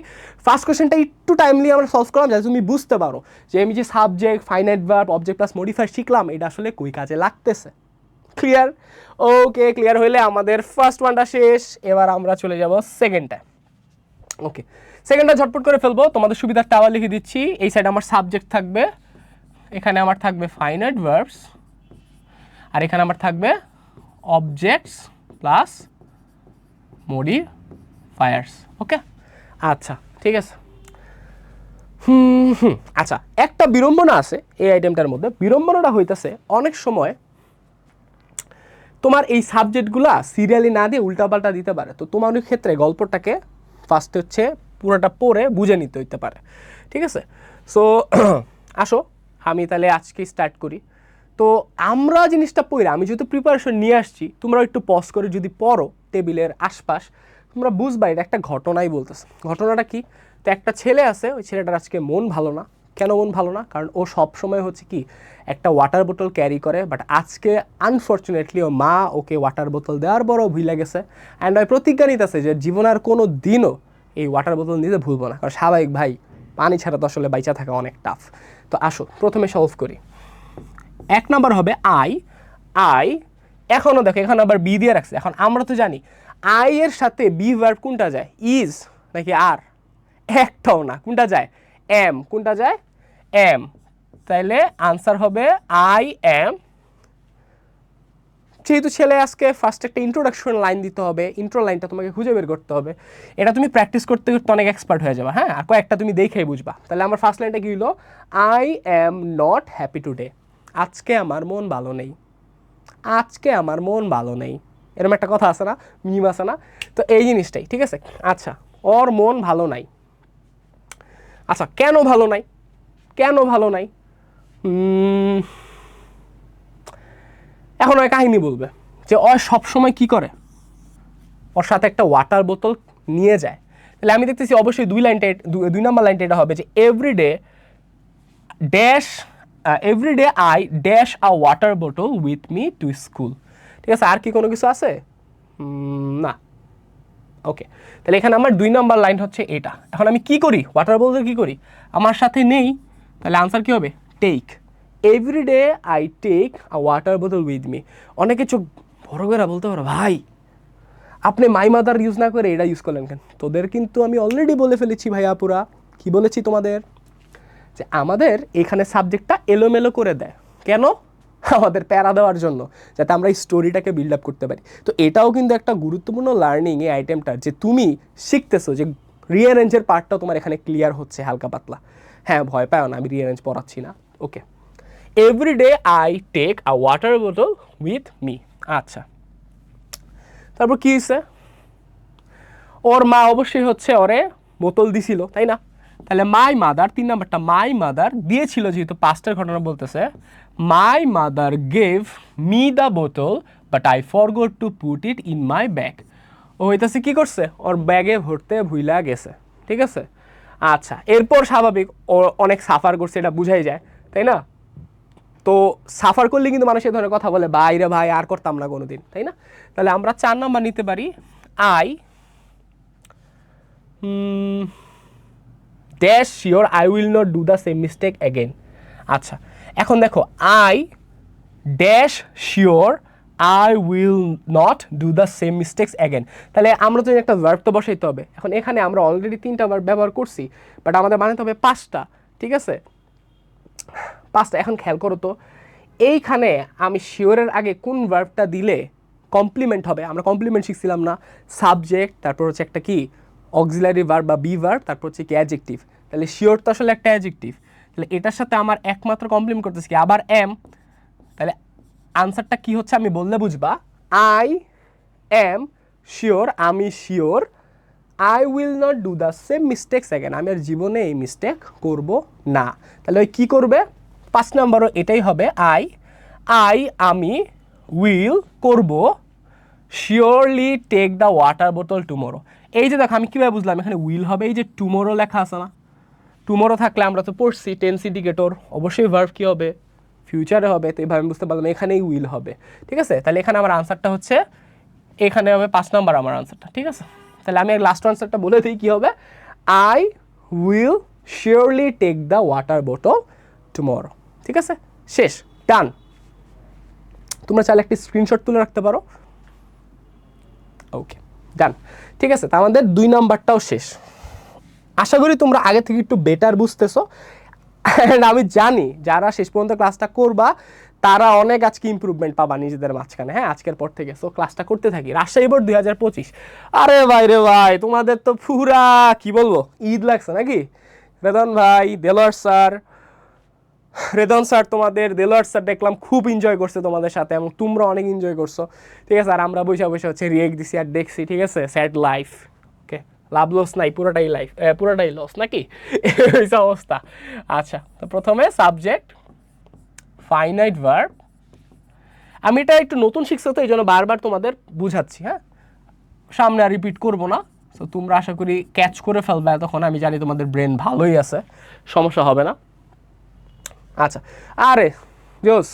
ফার্স্ট কোশ্চেনটা একটু টাইমলি আমরা সলভ করলাম যাতে তুমি বুঝতে পারো যে আমি যে subject, finite verb, object plus modifier শিখলাম এটা আসলে কই কাজে লাগতেছে। ক্লিয়ার? ওকে, ক্লিয়ার হইলে আমাদের ফার্স্ট ওয়ানটা শেষ। এবার আমরা চলে যাব সেকেন্ডটা। ওকে, সেকেন্ডটা ঝটপট করে ফেলবো, তোমাদের সুবিধাটা আবার লিখে দিচ্ছি। এই সাইডে আমার সাবজেক্ট থাকবে, এখানে আমার থাকবে ফাইনাইট ভার্বস, আর এখানে আমার থাকবে অবজেক্টস প্লাস মডিফায়ার্স। ওকে, আচ্ছা ঠিক আছে। আচ্ছা, একটা বিড়ম্বনা আছে এই আইটেমটার মধ্যে। বিড়ম্বনাটা হইতেছে অনেক সময় তোমার এই সাবজেক্টগুলা সিরিয়ালি না দিয়ে উল্টাপাল্টা দিতে পারে। তো তোমার ওই ক্ষেত্রে গল্পটাকে ফার্স্টে হচ্ছে পুরোটা পড়ে বুঝে নিতে হইতে পারে। ঠিক আছে, সো আসো আমি তাহলে আজকে স্টার্ট করি। তো আমরা জিনিসটা পড়ে, আমি যেহেতু প্রিপারেশন নিয়ে আসছি, তোমরা একটু পজ করে যদি পড়ো টেবিলের আশপাশ, তোমরা বুঝবা এটা একটা ঘটনাই বলতেছে। ঘটনাটা কি, তো একটা ছেলে আছে, ওই ছেলেটার আজকে মন ভালো না। কেন মন ভালো না, কারণ ও সব সময় হচ্ছে কি একটা ওয়াটার বোতল ক্যারি করে, বাট আজকে আনফর্চুনেটলি ও মা ওকে ওয়াটার বোতল দেওয়ার পরও ভুলে গেছে। অ্যান্ড ওই প্রতিজ্ঞা নিতেছে যে জীবনে আর কোনো দিনও এই ওয়াটার বোতল নিতে ভুলবো না, কারণ স্বাভাবিক ভাই, পানি ছাড়া তো আসলে বাইচা থাকা অনেক টাফ। তো আসো প্রথমে সলভ করি। 1 নাম্বার হবে আই। এখনও দেখো এখানে আবার বি দিয়ে রাখছে। এখন আমরা তো জানি আই এর সাথে বি ভার্ব কোনটা যায়, ইজ নাকি আর? একটাও না। কোনটা যায়, এম। কোনটা যায়, এম। তাইলে আনসার হবে আই এম। যেহেতু ছেলে, আজকে ফার্স্ট একটা ইন্ট্রোডাকশন লাইন দিতে হবে, ইন্ট্রো লাইনটা তোমাকে খুঁজে বের করতে হবে। এটা তুমি প্র্যাকটিস করতে করতে অনেক এক্সপার্ট হয়ে যাবে। হ্যাঁ, আর কয়েকটা তুমি দেখেই বুঝবা। তাহলে আমার ফার্স্ট লাইনটা কি হলো, I am not happy today. আজকে আমার মন ভালো নেই। আজকে আমার মন ভালো নেই, এরকম একটা কথা আছে না, মিম আছে না? তো এই জিনিসটাই, ঠিক আছে। আচ্ছা, ওর মন ভালো নাই। আচ্ছা, কেন ভালো নাই, কেন ভালো নাই? এখন ওই কাহিনী বলবে যে ও সবসময় কি করে, ওর সাথে একটা ওয়াটার বোতল নিয়ে যায়। তাহলে আমি দেখতেছি অবশ্যই দুই নম্বর লাইনটা এটা হবে যে every day dash, every day I dash a water বোতল উইথ মি টু স্কুল। ঠিক আছে, আর কি কোনো কিছু আছে? না। ওকে, তাহলে এখানে আমার 2 নম্বর লাইন হচ্ছে এটা। এখন আমি কি করি, ওয়াটার বোতল কি করি, আমার সাথে নেই। তাহলে আনসার কি হবে, take. Every day I take a water বোতল উইথ মি। অনেকে চোখ বড় করে বলতে পারো, ভাই আপনি মাই মাদার ইউজ না করে এটা ইউজ করলেন কেন? তোদের কিন্তু আমি অলরেডি বলে ফেলেছি ভাইয়া পুরা। কি বলেছি তোমাদের, যে আমাদের এখানে সাবজেক্টটা এলোমেলো করে দেয়। কেন? আমাদের প্যারা দেওয়ার জন্য, যাতে আমরা এই স্টোরিটাকে বিল্ড আপ করতে পারি। তো এটাও কিন্তু একটা গুরুত্বপূর্ণ লার্নিং এই আইটেমটার, যে তুমি শিখতেছো যে রিঅ্যারেঞ্জের পার্টটাও তোমার এখানে ক্লিয়ার হচ্ছে হালকা পাতলা। হ্যাঁ, ভয় পাও না, আমি রিঅ্যারেঞ্জ পড়াচ্ছি না। Okay, everyday I take a water বোতল উইথ মি। আচ্ছা, তারপর কি হয়েছে, ওর মা অবশ্যই হচ্ছে ওরে বোতল দিছিল, তাই না? তাহলে মাই মাদার, 3 নাম্বারটা মাই মাদার দিয়েছিল, যেহেতু পাস্টের ঘটনা বলতেছে, my mother gave me the বোতল but I forgot to put it in my bag. ও হইতাছে কি করছে, ওর ব্যাগে ভরতে ভুইলা গেছে। ঠিক আছে, আচ্ছা, এরপর স্বাভাবিক ও অনেক সাফার করছে, এটা বুঝাই যায়, তাই না? তো সাফার করলে কিন্তু মানুষ এ ধরনের কথা বলে, বাইরে ভাই আর করতাম না কোনোদিন, তাই না? তাহলে আমরা 4 নাম্বার নিতে পারি, I dash sure I will not do the same mistake again. আচ্ছা, এখন দেখো, I dash sure I will not do the same mistakes again. তাহলে আমরা তো একটা ভার্ব তো বসাইতে হবে। এখন এখানে আমরা অলরেডি 3টা ভার্ব ব্যবহার করছি, বাট আমাদের বানাতে হবে 5টা। ঠিক আছে, 5টা। এখন খেয়াল করো তো, এইখানে আমি শিওরের আগে কোন ভার্বটা দিলে কমপ্লিমেন্ট হবে? আমরা কমপ্লিমেন্ট শিখছিলাম না, সাবজেক্ট, তারপর হচ্ছে একটা কি অক্সিলারি ভার্ব বা বি ভার্ব, তারপর হচ্ছে কি অ্যাডজেক্টিভ। তাহলে শিওর তো আসলে একটা অ্যাডজেক্টিভ, তাহলে এটার সাথে আমার একমাত্র কমপ্লিমেন্ট করতেছি কি, আবার এম। তাহলে আনসারটা কি হচ্ছে আমি বললে বুঝবা, আই এম শিওর, আমি sure, I will not do the same mistakes again, আমি আর জীবনে এই মিস্টেক করব না। তাহলে ওই কী করবে, 5 নম্বরও এটাই হবে, আমি উইল করব শিওরলি টেক দ্য ওয়াটার বোতল টুমোরো। এই যে দেখো, আমি কীভাবে বুঝলাম এখানে উইল হবে, এই যে টুমোরো লেখা আছে না, টুমোরো থাকলে আমরা তো পড়ছি টেন্স ইন্ডিকেটর, অবশ্যই ভার্ব কী হবে, ফিউচারে হবে। তো এইভাবে আমি বুঝতে পারলাম এখানেই উইল হবে। ঠিক আছে, তাহলে এখানে আমার আনসারটা হচ্ছে, এখানে হবে 5 নাম্বার আমার আনসারটা। ঠিক আছে, তাহলে আমি লাস্ট আনসারটা বলে দিই কী হবে, I will surely take the water বোতল টুমোরো। ঠিক আছে, শেষ, ডান। তোমরা চাইলে একটি স্ক্রিনশট তুলে রাখতে পারো। ওকে, ডান। ঠিক আছে, তা আমাদের 2 নাম্বারটাও শেষ। আশা করি তোমরা আগে থেকে একটু বেটার বুঝতেছো। অ্যান্ড আমি জানি যারা শেষ পর্যন্ত ক্লাসটা করবা তারা অনেক আজকে ইমপ্রুভমেন্ট পাবা নিজেদের মাঝখানে। হ্যাঁ, আজকের পর থেকে সো ক্লাসটা করতে থাকি। রাজশাহী বোর্ড 2025, আরে ভাই রে ভাই, তোমাদের তো পুরা কি বলবো ঈদ লাগছে নাকি? রেদন ভাই, দেলোয়ার স্যার, রেদন স্যার, তোমাদের দেলোয়ার স্যার দেখলাম খুব এনজয় করছে তোমাদের সাথে, এবং তোমরা অনেক এনজয় করছো। ঠিক আছে, আর আমরা বসে বসে হচ্ছে রিয়েক্ট দিছি আর দেখছি। ঠিক আছে, স্যাড লাইফ, ওকে, লাভ লস নাই, পুরোটাই লাইফ, পুরোটাই লস নাকি, এই অবস্থা। আচ্ছা, তো প্রথমে সাবজেক্ট, ফাইনাইট ভার্ব। আমি এটা একটু নতুন শিখছি তো এই জন্য বারবার তোমাদের বুঝাচ্ছি। হ্যাঁ, সামনে আর রিপিট করবো না। তো তোমরা আশা করি ক্যাচ করে ফেলবে, তখন আমি জানি তোমাদের ব্রেন ভালোই আছে, সমস্যা হবে না। আচ্ছা, আরে জোস,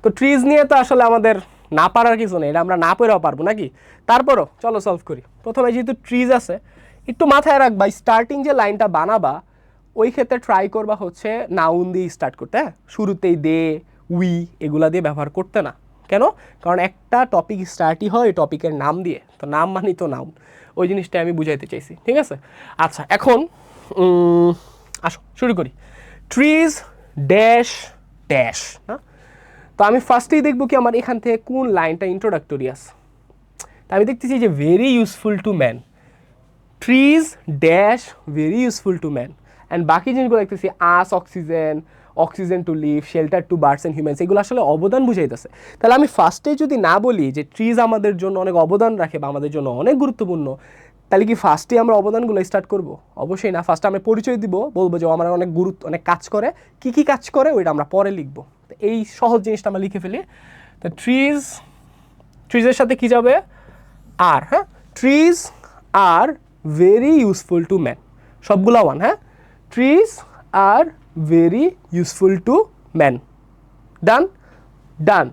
তো ট্রিজ নিয়ে তো আসলে আমাদের না পারার কিছু নেই, এটা আমরা না পড়েও পারবো নাকি। তারপরও চলো সলভ করি। প্রথমে যেহেতু ট্রিজ আছে, একটু মাথায় রাখবা, স্টার্টিং যে লাইনটা বানাবা ওই ক্ষেত্রে ট্রাই করবা হচ্ছে নাউন দিয়ে স্টার্ট করতে। হ্যাঁ, শুরুতেই দে, উই এগুলা দিয়ে ব্যবহার করতে না। কেন? কারণ একটা টপিক স্টার্টই হয় টপিকের নাম দিয়ে, তো নাম মানেই তো নাউন, ওই জিনিসটা আমি বুঝাইতে চাইছি, ঠিক আছে? আচ্ছা, এখন আসো শুরু করি। ট্রিজ ড্যাশ ড্যাশ, হ্যাঁ? তো আমি ফার্স্টেই দেখবো কি আমার এখান থেকে কোন লাইনটা ইন্ট্রোডাক্টরি আছে। তা আমি দেখতেছি যে very useful to man, trees dash very useful to man, and বাকি জিনিসগুলো দেখতেছি as oxygen, oxygen to live, shelter to birds and humans, এগুলো আসলে অবদান বুঝাইতেছে। তাহলে আমি ফার্স্টে যদি না বলি যে ট্রিজ আমাদের জন্য অনেক অবদান রাখে বা আমাদের জন্য অনেক গুরুত্বপূর্ণ, তাহলে কি ফার্স্টে আমরা অবদানগুলো স্টার্ট করব? অবশ্যই না। ফার্স্টে আমরা পরিচয় দিব, বলবো যে আমার অনেক অনেক কাজ করে, কি কাজ করে ওইটা আমরা পরে লিখবো। তো এই সহজ জিনিসটা আমরা লিখে ফেলি। তো ট্রিজের সাথে কি যাবে? আর, হ্যাঁ, trees are very useful to man, সবগুলো ওয়ান, হ্যাঁ? Trees are very useful to man. Done done.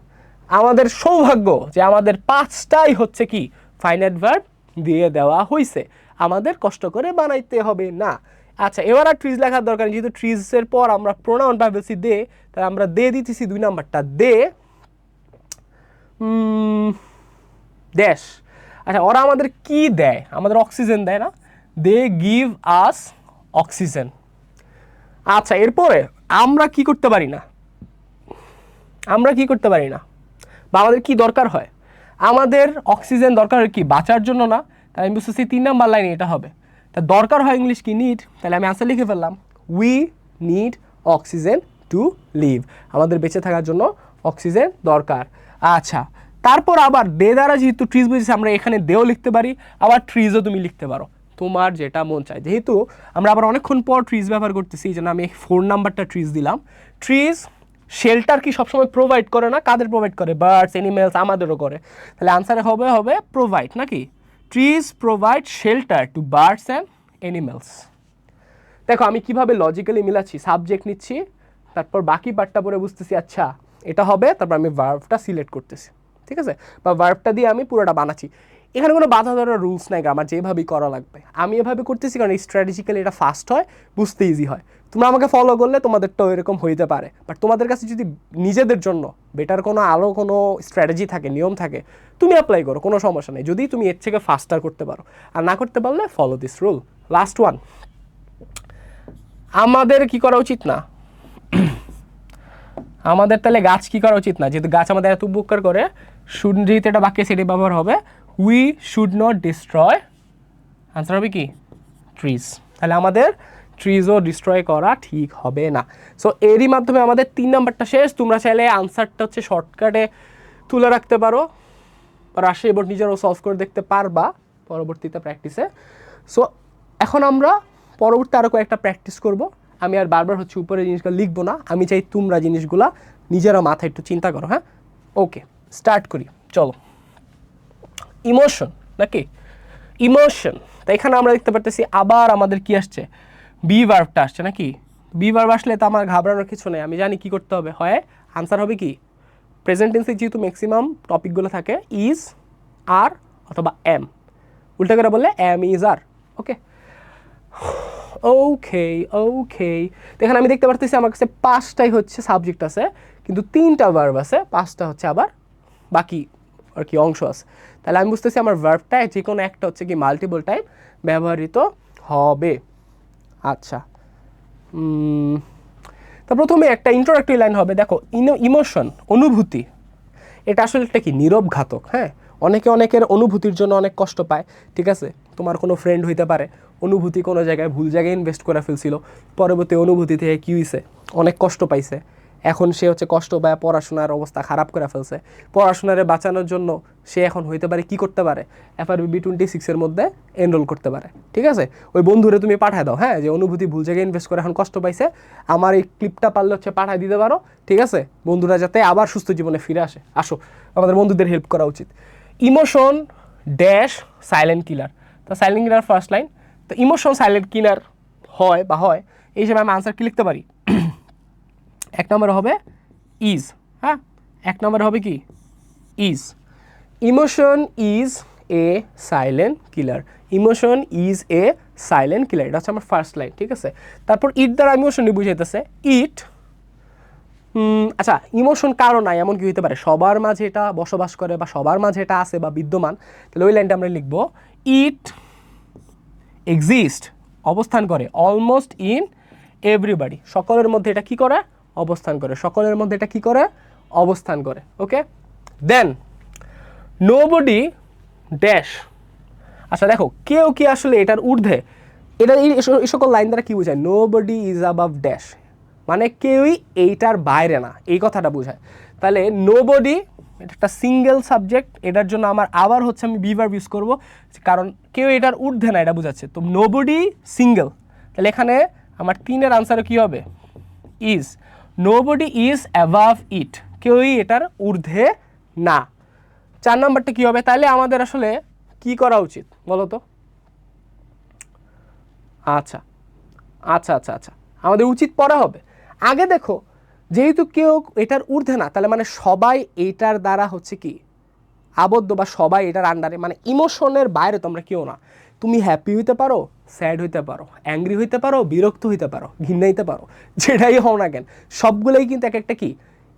আমাদের সৌভাগ্য যে আমাদের 5টাই হচ্ছে কি ফাইনাইট ভার্ব দিয়ে দেওয়া হয়েছে, আমাদের কষ্ট করে বানাইতে হবে না। আচ্ছা, এবার আর ট্রিজ লেখার দরকার নেই, যেহেতু ট্রিজের পর আমরা প্রোনাউন পাইছি দে, তাই আমরা দে দিতেছি 2 নাম্বারটা, দে ড্যাশ। আচ্ছা, ওরা আমাদের কি দেয়? আমাদের অক্সিজেন দেয় না? They give us oxygen. আচ্ছা, এরপরে আমরা কি করতে পারি না? বা আমাদের কি দরকার হয়? আমাদের অক্সিজেন দরকার হয় কি? বাঁচার জন্য না? তাই আমি বুঝতেছি 3 নাম্বার লাইনে এটা হবে। তা দরকার হয় ইংলিশ কি? নিড। তাহলে আমি আনসার লিখে ফেললাম, we need oxygen to live. আমাদের বেঁচে থাকার জন্য অক্সিজেন দরকার। আচ্ছা, তারপর আবার দে দ্বারা যেহেতু ট্রিজ বুঝেছি, আমরা এখানে দেও লিখতে পারি, আবার ট্রিজও তুমি লিখতে পারো, তোমার যেটা মন চায়। যেহেতু আমরা আবার অনেকক্ষণ পর ট্রিজ ব্যবহার করতেছি, এই জন্য আমি 4 নাম্বারটা ট্রিজ দিলাম। ট্রিজ শেল্টার কি সবসময় প্রোভাইড করে না? কাদের প্রোভাইড করে? বার্ডস, অ্যানিমেলস, আমাদেরও করে। তাহলে আনসারে হবে প্রোভাইড, নাকি? Trees provide shelter to birds and animals. দেখো আমি কিভাবে লজিক্যালি মিলাচ্ছি, সাবজেক্ট নিচ্ছি, তারপর বাকি পার্টটা পরে বুঝতেছি আচ্ছা এটা হবে, তারপর আমি ভার্বটা সিলেক্ট করতেছি, ঠিক আছে? বা ভার্বটা দিয়ে আমি পুরোটা বানাচ্ছি। এখানে কোনো বাধা ধরার রুলস নাই, আমার যেভাবেই করা লাগবে আমি এভাবে করতেছি, কারণ স্ট্র্যাটেজিক্যালি এটা ফাস্ট হয়, বুঝতে ইজি হয়। তোমরা আমাকে ফলো করলে তোমাদেরটাও এরকম হইতে পারে, বাট তোমাদের কাছে যদি নিজেদের জন্য বেটার কোনো আরও কোনো স্ট্র্যাটেজি থাকে, নিয়ম থাকে, তুমি অ্যাপ্লাই করো, কোনো সমস্যা নেই, যদি তুমি এর থেকে ফাস্টার করতে পারো। আর না করতে পারলে follow this rule. Last one, আমাদের কি করা উচিত না? আমাদের তাহলে গাছ কি করা উচিত না? যেহেতু গাছ আমাদের এত উপকার করে, শুড, যেহেতু এটা বাক্যে সেটি ব্যবহার হবে, we should not destroy. Answer হবে কি? ট্রিজ। তাহলে আমাদের ট্রিজও ডিস্ট্রয় করা ঠিক হবে না। সো এরই মাধ্যমে আমাদের 3 নাম্বারটা শেষ। তোমরা চাইলে আনসারটা হচ্ছে শর্টকাটে তুলে রাখতে পারো, রাশি বোর্ড নিজেরাও সলভ করে দেখতে পারবা পরবর্তীতে প্র্যাকটিসে। সো এখন আমরা পরবর্তী আরও কয়েকটা প্র্যাকটিস করব। আমি আর বারবার হচ্ছে উপরে জিনিসগুলো লিখবো না, আমি চাই তোমরা জিনিসগুলা নিজেরা মাথায় একটু চিন্তা করো, হ্যাঁ? ওকে, স্টার্ট করি, চলো। ইমোশন, নাকি? ইমোশন। তো এখানে আমরা দেখতে পারতেছি আবার আমাদের কি আসছে? বি ভার্বটা আসছে, নাকি? বি ভার্ব আসলে তো আমার ঘাবড়ানোর কিছু নেই, আমি জানি কি করতে হবে। হয় আনসার হবে কি? প্রেজেন্ট টেন্সে যেহেতু ম্যাক্সিমাম টপিকগুলো থাকে ইজ, আর অথবা এম, উল্টা করে বললে এম, ইজ, আর। ওকে ওকে ওকে। তো এখানে আমি দেখতে পারতেছি আমার কাছে 5টাই হচ্ছে সাবজেক্ট আছে, কিন্তু 3টা ভার্ব আছে, 5টা হচ্ছে আবার বাকি আর কি অংশ আছে। তাহলে আমি বুঝতেছি আমার ভার্বটা যে কোনো একটা হচ্ছে কি মাল্টিপল টাইম ব্যবহৃত হবে। আচ্ছা, তো প্রথমে একটা ইন্ট্রোডাক্টরি লাইন হবে, দেখো ইমোশন, অনুভূতি, এটা আসলে একটা কি নীরব ঘাতক, হ্যাঁ? অনেকের অনুভূতির জন্য অনেক কষ্ট পায়, ঠিক আছে? তোমার কোনো ফ্রেন্ড হইতে পারে, অনুভূতি কোনো জায়গায় ভুল জায়গায় ইনভেস্ট করে ফেলছিল, পরবর্তী অনুভূতি থেকে কী হয়েছে? অনেক কষ্ট পাইছে, এখন সে হচ্ছে কষ্ট পায়, পড়াশোনার অবস্থা খারাপ করে ফেলছে। পড়াশোনারে বাঁচানোর জন্য সে এখন হইতে পারে কি করতে পারে? FRBB 26-এর মধ্যে এনরোল করতে পারে, ঠিক আছে? ওই বন্ধুরে তুমি পাঠায় দাও, হ্যাঁ, যে অনুভূতি ভুল জায়গায় ইনভেস্ট করে এখন কষ্ট পাইছে, আমার এই ক্লিপটা পারলে হচ্ছে পাঠায় দিতে পারো, ঠিক আছে? বন্ধুরা যাতে আবার সুস্থ জীবনে ফিরে আসো, আমাদের বন্ধুদের হেল্প করা উচিত। Emotion dash silent killer. তো সাইলেন্ট কিলার ফার্স্ট লাইন। তো ইমোশন সাইলেন্ট কিলার হয় এই হিসেবে আমি আনসার কি লিখতে পারি? 1 নম্বরে হবে ইজ, হ্যাঁ, 1 নম্বরে হবে কি? Is. Emotion is a silent killer. Emotion is a silent killer, এটা হচ্ছে আমার ফার্স্ট লাইন, ঠিক আছে? তারপর ইট দ্বারা ইমোশনই বুঝাইতেছে, ইট আচ্ছা, ইমোশন কারো নাই এমন কি হতে পারে? সবার মাঝে এটা বসবাস করে বা সবার মাঝে এটা আছে বা বিদ্যমান। তাহলে ওই লাইনটা আমরা লিখবো ইট এক্সিস্ট, অবস্থান করে, অলমোস্ট ইন এভরিবাডি, সকলের মধ্যে এটা কি করে? অবস্থান করে। সকলের মধ্যে এটা কি করে? অবস্থান করে। ওকে, দেন নোবডি ড্যাশ। আচ্ছা দেখো, কেউ কি আসলে এটার ঊর্ধ্বে? এটা এই সকল লাইন দ্বারা কি বোঝায়? নোবডি ইজ অ্যাবাভ ড্যাশ, মানে কেউই এইটার বাইরে না, এই কথাটা বোঝায়। তাহলে নোবডি এটা একটা সিঙ্গেল সাবজেক্ট, এটার জন্য আমার আবার হচ্ছে আমি বি ভার্ব ইউজ করবো, কারণ কেউ এটার ঊর্ধ্বে না এটা বোঝাচ্ছে। তো নোবডি সিঙ্গেল, তাহলে এখানে আমার 3-এর আনসারে কি হবে? ইজ। নোবডি ইজ অ্যাবাভ ইট, কেউই এটার ঊর্ধ্বে না। 4 নাম্বারটা কি হবে? তাহলে আমাদের আসলে কি করা উচিত বলো তো? আচ্ছা আচ্ছা আচ্ছা আচ্ছা, আমাদের উচিত পড়া হবে। আগে দেখো, যেহেতু কেউ এটার ঊর্ধ্বে না, তাহলে মানে সবাই এইটার দ্বারা হচ্ছে কি আবদ্ধ, বা সবাই এটার আন্ডারে, মানে ইমোশনের বাইরে তোমরা কেউ না। তুমি হ্যাপি হইতে পারো, স্যাড হইতে পারো, অ্যাংরি হইতে পারো, বিরক্ত হইতে পারো, ঘৃণা হইতে পারো, যেটাই হও না কেন, সবগুলোই কিন্তু এক একটা কি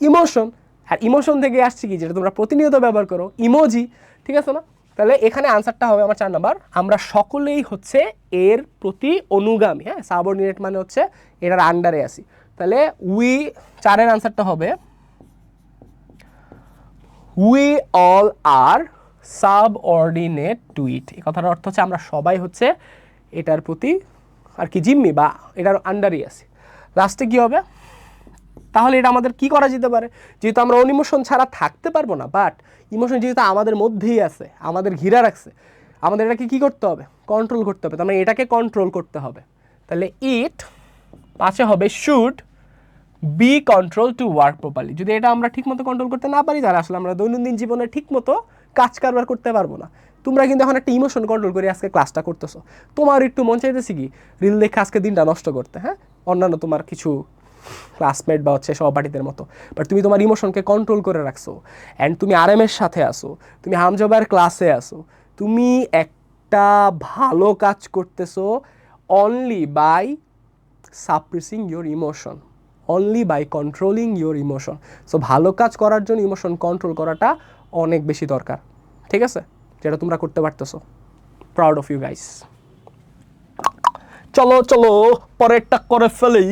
ইমোশন। আর ইমোশন থেকে আসছে কি, যেটা তোমরা প্রতিনিয়ত ব্যবহার করো, ইমোজি। ঠিক আছে না? তাহলে এখানে আনসারটা হবে আমার 4 নাম্বার, আমরা সকলেই হচ্ছে এর প্রতি অনুগামী। হ্যাঁ, সাবঅর্ডিনেট মানে হচ্ছে এটার আন্ডারে আসি। তাহলে উই, 4-এর আনসারটা হবে we all are subordinate to it. এই কথাটার অর্থ হচ্ছে আমরা সবাই হচ্ছে এটার প্রতি আর কি জিম্মি, বা এটার আন্ডারই আছি। লাস্টে কি হবে? তাহলে এটা আমাদের কি করা যেতে পারে? যেহেতু আমরা অনিমোশন ছাড়া থাকতে পারবো না, বাট ইমোশন যেহেতু আমাদের মধ্যেই আছে, আমাদের ঘিরা রাখছে, আমাদের এটাকে কি করতে হবে? কন্ট্রোল করতে হবে। তার মানে এটাকে কন্ট্রোল করতে হবে। তাহলে ইট পাশে হবে should be control to work properly. যদি এটা আমরা ঠিকমতো কন্ট্রোল করতে না পারি, তাহলে আসলে আমরা দৈনন্দিন জীবনে ঠিকমতো কাজ কারবার করতে পারবো না। তোমরা কিন্তু এখন একটা ইমোশন কন্ট্রোল করে আজকে ক্লাসটা করতেছো, তোমার একটু মন চাইতেছি কি রিল দেখে আজকে দিনটা নষ্ট করতে, হ্যাঁ, অন্যান্য তোমার কিছু ক্লাসমেট বা হচ্ছে সহপাঠীদের মতো, বাট তুমি তোমার ইমোশনকে কন্ট্রোল করে রাখছো, অ্যান্ড তুমি আরএমের সাথে আসো, তুমি হামজবার ক্লাসে আসো, তুমি একটা ভালো কাজ করতেছো only by suppressing your emotion, only by controlling your emotion. So ভালো কাজ করার জন্য ইমোশন কন্ট্রোল করাটা অনেক বেশি দরকার। ঠিক আছে, যেটা তোমরা করতে পারতেছো। Proud of you guys. চলো চলো পরেরটা করে ফেলি।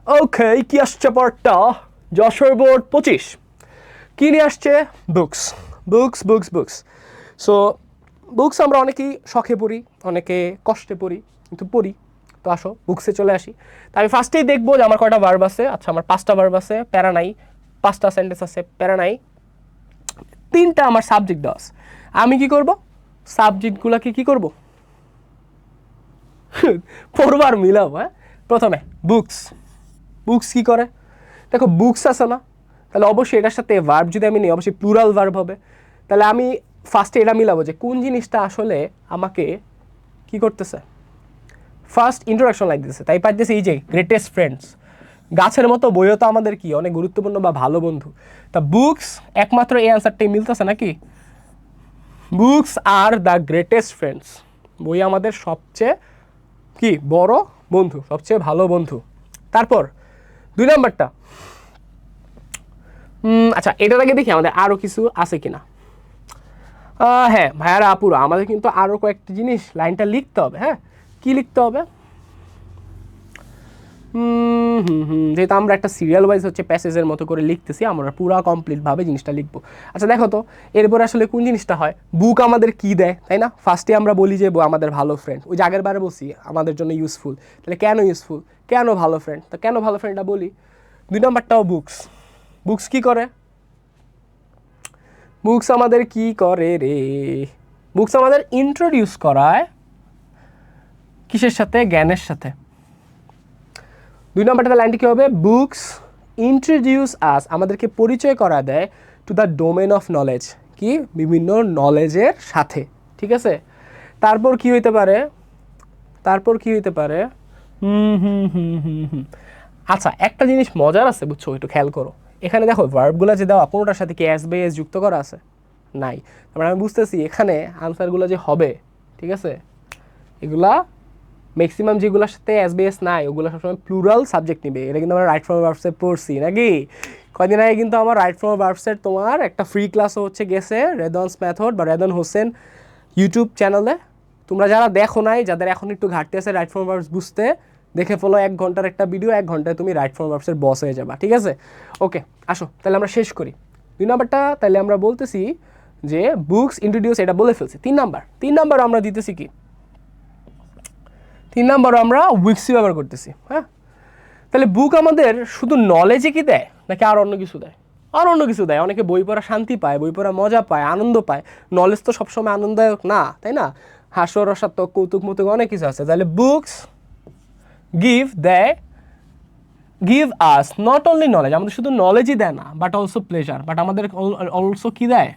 ওকে, কি আসছে পরেরটা? যশোর বোর্ড 25 কি নিয়ে আসছে? Books books books books. So books আমরা অনেকেই শখে পড়ি, অনেকে কষ্টে পড়ি, কিন্তু পড়ি। তো আসো বুকসে চলে আসি। তা আমি ফার্স্টেই দেখবো যে আমার কয়টা ভার্ব আছে। আচ্ছা, আমার 5টা ভার্ব আছে, প্যারা নাই। 5টা সেন্টেন্স আছে, প্যারা নাই। 3টা আমার সাবজেক্ট দেওয়া আছে। আমি কি করব? সাবজেক্টগুলোকে কি করব? পড়বার মিলাবো। হ্যাঁ, প্রথমে বুকস। বুকস কি করে? দেখো, বুকস আছে না, তাহলে অবশ্যই এটার সাথে ভার্ব যদি আমি নিই, অবশ্যই প্লুরাল ভার্ব হবে। তাহলে আমি ফার্স্টে এটা মিলাবো যে কোন জিনিসটা আসলে আমাকে কি করতেছে, ফার্স্ট ইন্ট্রোডাকশন লাইক দিতেছে। তাই পাইতেছে এই যে গ্রেটেস্ট ফ্রেন্ডস, গাছের মতো বইও তো আমাদের কি অনেক গুরুত্বপূর্ণ বা ভালো বন্ধু। তা বুকস একমাত্র এই অ্যান্সারটাই মিলতেছে নাকি? Books are the greatest friends, বই আমাদের সবচেয়ে কি বড় বন্ধু, সবচেয়ে ভালো বন্ধু। তারপর 2 নাম্বারটা, আচ্ছা এটার আগে দেখি আমাদের আরও কিছু আছে কিনা। হ্যাঁ ভাইয়ারা আপুরা, আমাদের কিন্তু আরও কয়েকটি জিনিস লাইনটা লিখতে হবে। হ্যাঁ, কি লিখতে হবে? যেহেতু আমরা একটা সিরিয়াল ওয়াইজ হচ্ছে প্যাসেজের মতো করে লিখতেছি, আমরা পুরা কমপ্লিটভাবে জিনিসটা লিখবো। আচ্ছা দেখো তো, এরপর আসলে কোন জিনিসটা হয়? বুক আমাদের কি দেয়, তাই না? ফার্স্টে আমরা বলি যে আমাদের ভালো ফ্রেন্ড, ওই যে আগের বারে বলছি আমাদের জন্য ইউজফুল। তাহলে কেন ইউজফুল, কেন ভালো ফ্রেন্ড, তো কেন ভালো ফ্রেন্ডটা বলি। 2 নাম্বারটাও বুকস। বুকস কি করে? বুকস আমাদের কি করে রে? বুকস আমাদের ইন্ট্রোডিউস করায় কিসের সাথে? জ্ঞানের সাথে। 2 নম্বরটা লাইনটি কী হবে? বুকস ইন্ট্রোডিউস আস, আমাদেরকে পরিচয় করা দেয় to the domain of knowledge, কি বিভিন্ন নলেজের সাথে। ঠিক আছে, তারপর কি হইতে পারে? তারপর কি হইতে পারে? আচ্ছা, একটা জিনিস মজার আছে বুঝছো, একটু খেয়াল করো। এখানে দেখো ভার্বগুলো যে দেওয়া, কোনোটার সাথে কি এস বাই এস যুক্ত করা আছে? নাই। তারপরে আমি বুঝতেছি এখানে আনসারগুলো যে হবে, ঠিক আছে, এগুলা ম্যাক্সিমাম যেগুলোর সাথে এসবিএস নাই ওগুলো সবসময় প্লুরাল সাবজেক্ট নিবে। এটা কিন্তু আমরা রাইট ফ্রম ভার্বসে পড়ছি নাকি? কয়দিন আগে কিন্তু আমার রাইট ফ্রম ভার্বসের তোমার একটা ফ্রি ক্লাসও হচ্ছে গেছে রেদনস মেথড বা রেদন হোসেন ইউটিউব চ্যানেলে। তোমরা যারা দেখো নাই, যাদের এখন একটু ঘাটতি আছে রাইট ফ্রম ভার্বস বুঝতে, দেখে ফেলো 1 ঘন্টার একটা ভিডিও, 1 ঘন্টায় তুমি রাইট ফ্রম ভার্বসের বস হয়ে যাবা, ঠিক আছে? ওকে, আসো তাহলে আমরা শেষ করি 2 নাম্বারটা। তাহলে আমরা বলতেছি যে বুকস ইন্ট্রোডিউস, এটা বলে ফেলছি। 3 নাম্বার আমরা দিতেছি কি? 3 নাম্বার আমরা উইকসি ব্যবহার করতেছি। হ্যাঁ, তাহলে বুক আমাদের শুধু নলেজে কি দেয় নাকি আর অন্য কিছু দেয়? আর অন্য কিছু দেয়। অনেকে বই পড়া শান্তি পায়, বই পড়া মজা পায়, আনন্দ পায়। নলেজ তো সবসময় আনন্দদায়ক না, তাই না? হাস্যরসাত্মক, কৌতুক মৌতুক অনেক কিছু আছে। তাহলে books give us not only knowledge, আমাদের শুধু নলেজই দেয় না, বাট অলসো প্লেজার, বাট আমাদের অলসো কি দেয়?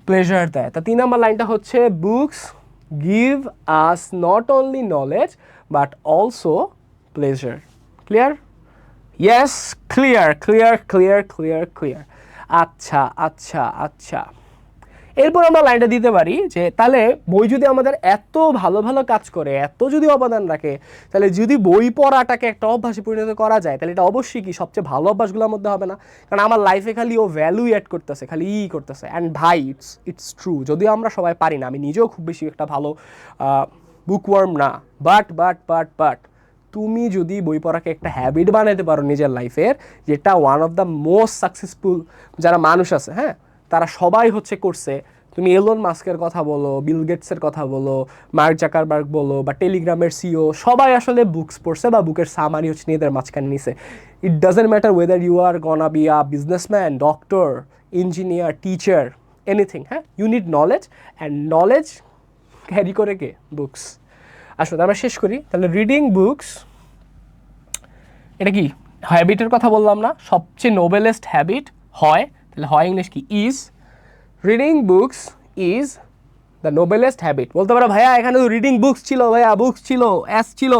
প্লেজার দেয়। তা 3 নম্বর লাইনটা হচ্ছে books give us not only knowledge but also pleasure. Clear? Yes, clear. আচ্ছা। এরপর আমরা লাইনটা দিতে পারি যে তাহলে বই যদি আমাদের এত ভালো ভালো কাজ করে, এত যদি অবদান রাখে, তাহলে যদি বই পড়াটাকে একটা অভ্যাসে পরিণত করা যায়, তাহলে এটা অবশ্যই কি সবচেয়ে ভালো অভ্যাসগুলোর মধ্যে হবে না? কারণ আমার লাইফে খালি ও ভ্যালু অ্যাড করতেছে, খালি করতেছে। অ্যান্ড ভাই, ইটস ট্রু। যদিও আমরা সবাই পারি না, আমি নিজেও খুব বেশি একটা ভালো বুকওয়ার্ম না, বাট তুমি যদি বই পড়াকে একটা হ্যাবিট বানাতে পারো নিজের লাইফের, যেটা one of the most successful যারা মানুষ আছে, হ্যাঁ, তারা সবাই হচ্ছে করছে। তুমি এলন মাস্কের কথা বলো, বিল গেটসের কথা বলো, মার্ক জাকারবার্গ বলো, বা টেলিগ্রামের সিও, সবাই আসলে বুকস পড়ছে বা বুকের সামারি হচ্ছে নিজেদের মাঝখানে নিছে। It doesn't matter whether you are gonna be a businessman, doctor, engineer, teacher, anything. হ্যাঁ, you need knowledge, and knowledge carry করে কে? বুকস। আসলে আমরা শেষ করি। তাহলে রিডিং বুকস, এটা কি হ্যাবিটের কথা বললাম না? সবচেয়ে নোবেলেস্ট হ্যাবিট হয়, তাহলে হয় ইংলিশ কি? Is. Reading books is the noblest habit. বলতে পারো ভাইয়া এখানে তো রিডিং বুকস ছিল, ভাইয়া বুকস ছিল, অ্যাস ছিল,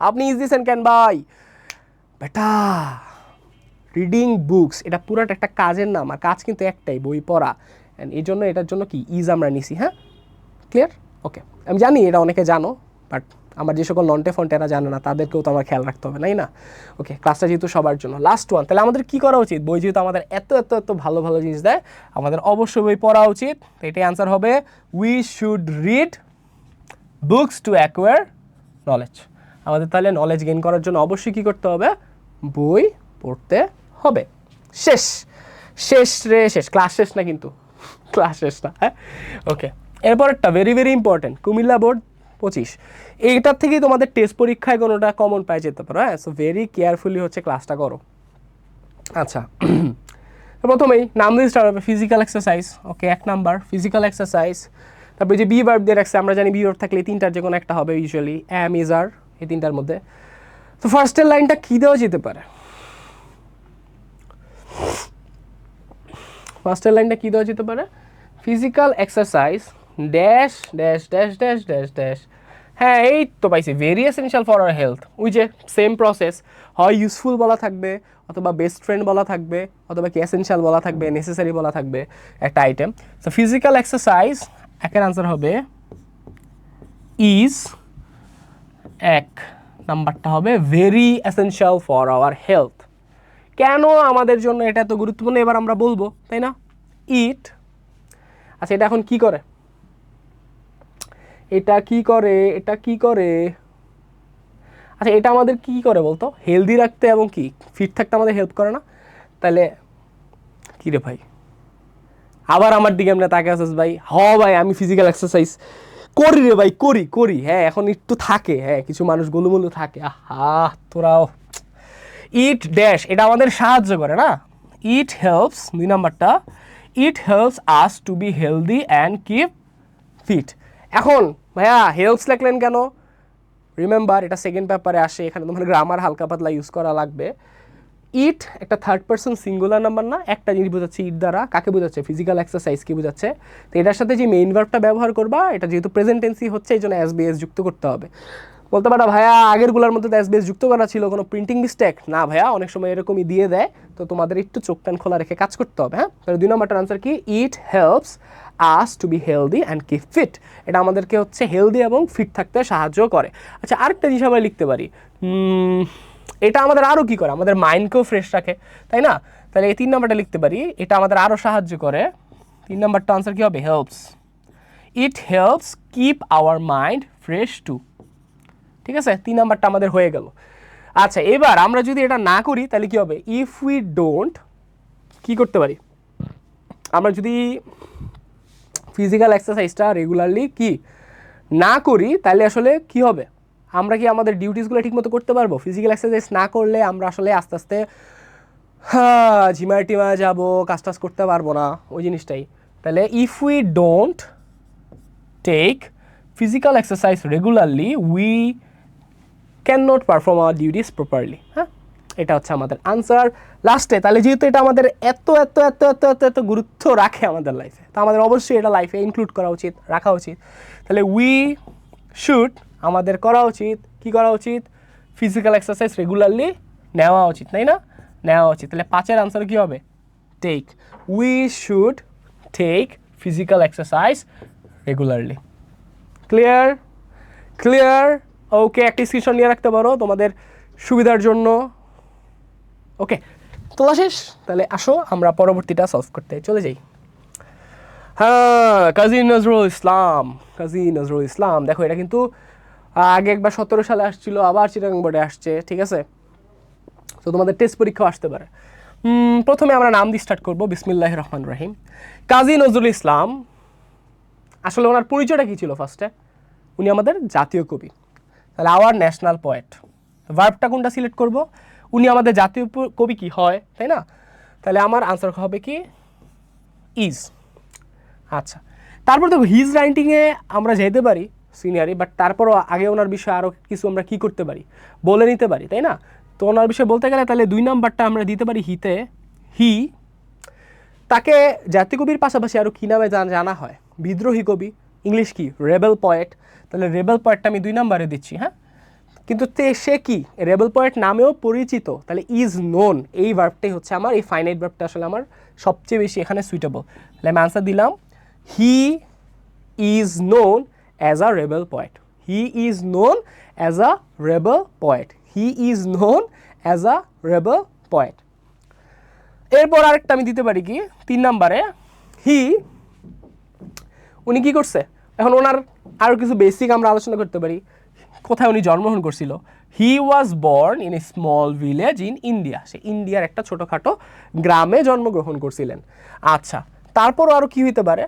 আপনি ইজ দিয়েছেন কেন ভাই? বেটা, রিডিং বুকস এটা পুরাটা একটা কাজের নাম, আর কাজ কিন্তু একটাই, বই পড়া। অ্যান্ড এই জন্য এটার জন্য কি ইজ আমরা নিছি। হ্যাঁ, ক্লিয়ার? ওকে, আমি জানি এটা অনেকে জানো, বাট আমার যে সকল নন্টে ফন্ট এরা জানে না, তাদেরকেও তো আমার খেয়াল রাখতে হবে, নাই না? ওকে, ক্লাসটা যেহেতু সবার জন্য লাস্ট ওয়ান, তাহলে আমাদের কি করা উচিত? বই যেহেতু আমাদের এত ভালো ভালো জিনিস দেয়, আমাদের অবশ্যই বই পড়া উচিত। তো এটাই আনসার হবে, we should read books to acquire knowledge. আমাদের তাহলে নলেজ গেইন করার জন্য অবশ্যই কী করতে হবে? বই পড়তে হবে। শেষ। ক্লাস শেষ না কিন্তু, ক্লাস শেষ না। হ্যাঁ, ওকে। এরপরেরটা ভেরি ইম্পর্টেন্ট, কুমিল্লা বোর্ড 25। এইটার থেকেই তোমাদের টেস্ট পরীক্ষায় কোনোটা কমন পাই যেতে পারো। হ্যাঁ, সো ভেরি কেয়ারফুলি হচ্ছে ক্লাসটা করো। আচ্ছা, প্রথমেই নাম দিয়ে স্টার্ট হবে ফিজিক্যাল এক্সারসাইজ। ওকে, 1 নাম্বার ফিজিক্যাল এক্সারসাইজ। তারপরে যে বি ভার্ব দিয়ে রাখছে, আমরা জানি বি ভার্ব থাকলে 3টার যে কোনো একটা হবে ইউজুয়ালি, অ্যাম, ইজ, আর, এই 3টার মধ্যে। তো ফার্স্টের লাইনটা কী দেওয়া যেতে পারে? Physical exercise dash. হ্যাঁ, এই তো পাইছি, very essential for our health. ওই যে সেম প্রসেস, হয় ইউজফুল বলা থাকবে, অথবা বেস্ট ফ্রেন্ড বলা থাকবে, অথবা কি এসেনশিয়াল বলা থাকবে, নেসেসারি বলা থাকবে একটা আইটেম। তো ফিজিক্যাল এক্সারসাইজ একের আনসার হবে ইজ, 1 নাম্বারটা হবে very essential for our health. কেন আমাদের জন্য এটা এত গুরুত্বপূর্ণ এবার আমরা বলবো, তাই না? ইট। আচ্ছা, এটা এখন কি করে? এটা কি করে? আচ্ছা, এটা আমাদের কি করে বলতো? হেলদি রাখতে এবং কি ফিট থাকতে আমাদের হেল্প করে না? তাহলে কি রে ভাই, আবার আমার দিকে আমরা তাকে আসিস ভাই? ভাই, আমি ফিজিক্যাল এক্সারসাইজ করি রে ভাই, করি। হ্যাঁ, এখন একটু থাকে, হ্যাঁ, কিছু মানুষ গোলুমুলু থাকে। তোরাও। ইট ড্যাশ, এটা আমাদের সাহায্য করে না? ইট হেল্পস, 2 নাম্বারটা, it helps us to be healthy and keep fit. এখন ভাইয়া হেল্পস লিখলেন কেন? রিমেম্বার, এটা সেকেন্ড পেপারে আসে, এখানে তোমার গ্রামার হালকা পাতলা ইউজ করা লাগবে। ইট একটা থার্ড পারসন সিঙ্গুলার নাম্বার না? একটা জিনিস বোঝাচ্ছে ইট দ্বারা, কাকে বোঝাচ্ছে? ফিজিক্যাল এক্সারসাইজ কি বোঝাচ্ছে? তো এটার সাথে যে মেইন ভার্বটা ব্যবহার করবা, এটা যেহেতু প্রেজেন্ট টেন্সই হচ্ছে, এই জন্য এসবিএস যুক্ত করতে হবে। বলতে পারো ভাইয়া আগেরগুলোর মধ্যে তো এসবিএস যুক্ত করা ছিল, কোনো প্রিন্টিং মিস্টেক না? ভাইয়া অনেক সময় এরকমই দিয়ে দেয়, তো তোমাদের একটু চোখ কান খোলা রেখে কাজ করতে হবে। হ্যাঁ, তাহলে 2 নম্বরটার আনসার কি? It helps us to be healthy and keep fit. এটা আমাদেরকে হচ্ছে হেলদি এবং ফিট থাকতে সাহায্য করে। আচ্ছা, আরেকটা জিনিস আমরা লিখতে পারি, এটা আমাদের আরও কী করে, আমাদের মাইন্ডকেও ফ্রেশ রাখে, তাই না? তাহলে এই 3 নাম্বারটা লিখতে পারি, এটা আমাদের আরও সাহায্য করে। 3 নাম্বারটা আনসার কী হবে? Helps. It helps keep our mind fresh too. ঠিক আছে, 3 নাম্বারটা আমাদের হয়ে গেল। আচ্ছা, এবার আমরা যদি এটা না করি তাহলে কি হবে? ইফ উই ডোন্ট, কি করতে পারি, আমরা যদি ফিজিক্যাল এক্সারসাইজটা রেগুলারলি কি না করি তাহলে আসলে কি হবে? আমরা কি আমাদের ডিউটিসগুলো ঠিকমতো করতে পারবো? ফিজিক্যাল এক্সারসাইজ না করলে আমরা আসলে আস্তে আস্তে ঝিমায় টিমায় যাবো, কাজ টাজ করতে পারবো না, ওই জিনিসটাই। তাহলে if we don't take physical exercise regularly we can not perform our duties properly. হ্যাঁ, এটা হচ্ছে আমাদের আনসার লাস্টে। তাহলে যেহেতু এটা আমাদের এত এত এত এত এত এত গুরুত্ব রাখে আমাদের লাইফে, তো আমাদের অবশ্যই এটা লাইফে ইনক্লুড করা উচিত, রাখা উচিত। তাহলে উই শুড, আমাদের করা উচিত, কি করা উচিত? ফিজিক্যাল এক্সারসাইজ রেগুলারলি নেওয়া উচিত, তাই না? নেওয়া উচিত। তাহলে 5-এর আনসার কী হবে? Take. We should take physical exercise regularly. Clear? Clear? Okay, একটা স্ক্রিনশট নিয়ে রাখতে পারো তোমাদের সুবিধার জন্য। ওকে, তোলা শেষ? তাহলে আসো আমরা পরবর্তীটা সলভ করতে চলে যাই। হ্যাঁ, কাজী নজরুল ইসলাম, কাজী নজরুল ইসলাম। দেখো, এটা কিন্তু আগে একবার 17 সালে আসছিল, আবার চিটাগাং বোর্ডে আসছে, ঠিক আছে? তো তোমাদের টেস্ট পরীক্ষাও আসতে পারে। প্রথমে আমরা নাম দিয়ে স্টার্ট করবো, বিসমিল্লাহির রহমানির রহিম। কাজী নজরুল ইসলাম, আসলে ওনার পরিচয়টা কী ছিল ফার্স্টে? উনি আমাদের জাতীয় কবি। তাহলে আওয়ার ন্যাশনাল পোয়েট, ভার্বটা কোনটা সিলেক্ট করব? উনি আমাদের জাতীয় কবি কি হয়, তাই না? তাহলে আমার আনসার হবে কি? ইজ। আচ্ছা, তারপর দেখো হিজ রাইটিংয়ে আমরা যেতে পারি সিনিয়রি, বাট তারপরও আগে ওনার বিষয়ে আরও কিছু আমরা কি করতে পারি, বলে নিতে পারি, তাই না? তো ওনার বিষয়ে বলতে গেলে তাহলে 2 নাম্বারটা আমরা দিতে পারি হিতে। হি, তাকে জাতীয় কবির পাশাপাশি আরও কী নামে জানা হয়? বিদ্রোহী কবি, ইংলিশ কি? Rebel poet. তাহলে রেবেল পয়েটটা আমি 2 নাম্বারে দিচ্ছি। হ্যাঁ, কিন্তু সে কি রেবেল পয়েট নামেও পরিচিত। তাহলে ইজ নোন, এই ভার্বটাই হচ্ছে আমার, এই ফাইনাইট ভার্বটা আসলে আমার সবচেয়ে বেশি এখানে সুইটেবল। তাহলে আমি আনসার দিলাম he is known as a rebel poet. He is known as a rebel poet. He is known as a rebel poet. এরপর আরেকটা আমি দিতে পারি কি 3 নাম্বারে, হি, উনি কি করছে? এখন ওনার আরও কিছু বেসিক আমরা আলোচনা করতে পারি। কোথায় উনি জন্মগ্রহণ করছিল? He was born in a small village in India. সে ইন্ডিয়ার একটা ছোটোখাটো গ্রামে জন্মগ্রহণ করছিলেন। আচ্ছা, তারপরও আরও কী হইতে পারে?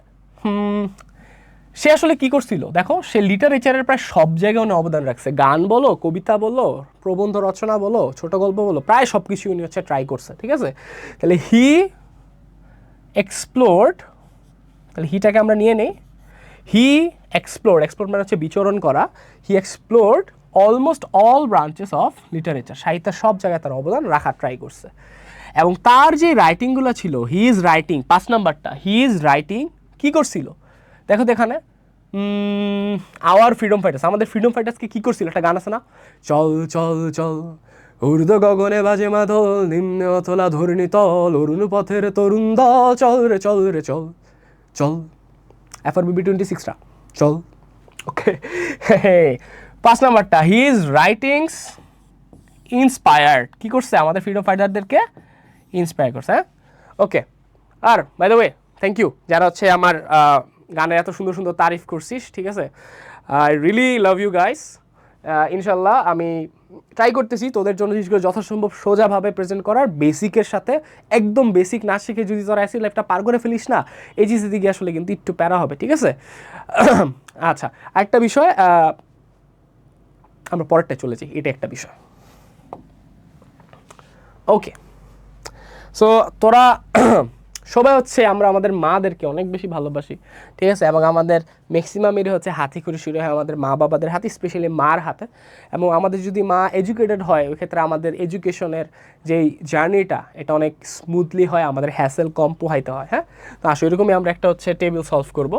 সে আসলে কি করছিল? দেখো, সে লিটারেচারের প্রায় সব জায়গায় উনি অবদান রাখছে। গান বলো, কবিতা বলো, প্রবন্ধ রচনা বলো, ছোট গল্প বলো, প্রায় সব কিছু উনি হচ্ছে ট্রাই করছে, ঠিক আছে? তাহলে হি এক্সপ্লোরড, তাহলে হিটাকে আমরা নিয়ে নেই। হি এক্সপ্লোর মানে হচ্ছে বিচরণ করা। He explored almost all branches of literature. সাহিত্যের সব জায়গায় তার অবদান রাখার ট্রাই করছে। এবং তার যে রাইটিংগুলো ছিল, হি ইজ রাইটিং, 5 নাম্বারটা, হি ইজ রাইটিং কী করছিল? দেখো তো এখানে, আওয়ার ফ্রিডম ফাইটার্স, আমাদের ফ্রিডম ফাইটার্সকে কী করছিল? একটা গান আছে না, চল চল চল ঊর্ধ্ব গগনে বাজে মাদল, নিম্নে অতলা ধরণী তল, অরুণ পথের তরুণ দল, চল রে চল রে চল চল। FRBB 26টা চল। ওকে, 5 নাম্বারটা, হি ইজ রাইটিংস ইন্সপায়ার্ড, কী করছে? আমাদের ফ্রিডম ফাইটারদেরকে ইন্সপায়ার করছে। হ্যাঁ, ওকে। আর by the way, thank you যারা হচ্ছে আমার গানের এত সুন্দর সুন্দর তারিফ করছিস, ঠিক আছে? I really love you guys. ইনশাল্লাহ আমি ট্রাই করতেছি তোদের জন্য জিনিসগুলো যথাসম্ভব সোজাভাবে প্রেজেন্ট করার, বেসিকের সাথে। একদম বেসিক না শিখে যদি তোরা অ্যাসি লাইফটা পার করে ফেলিস না, এই জিনিসের দিকে আসলে কিন্তু একটু প্যারা হবে, ঠিক আছে? আচ্ছা, আরেকটা বিষয়, আমরা পরেরটা চলে যাই, এটা একটা বিষয়। ওকে, সো তোরা সবাই হচ্ছে আমরা আমাদের মাদেরকে অনেক বেশি ভালোবাসি, ঠিক আছে? এবং আমাদের ম্যাক্সিমামেরই হচ্ছে হাতে খড়ি শুরু হয় আমাদের মা বাবাদের হাতে, স্পেশালি মার হাতে। এবং আমাদের যদি মা এডুকেটেড হয়, ওই ক্ষেত্রে আমাদের এডুকেশনের যেই জার্নিটা এটা অনেক স্মুথলি হয়, আমাদের হ্যাসেল কম পোহাইতে হয়। হ্যাঁ, তো আসলে এরকমই আমরা একটা হচ্ছে টেবিল সলভ করব।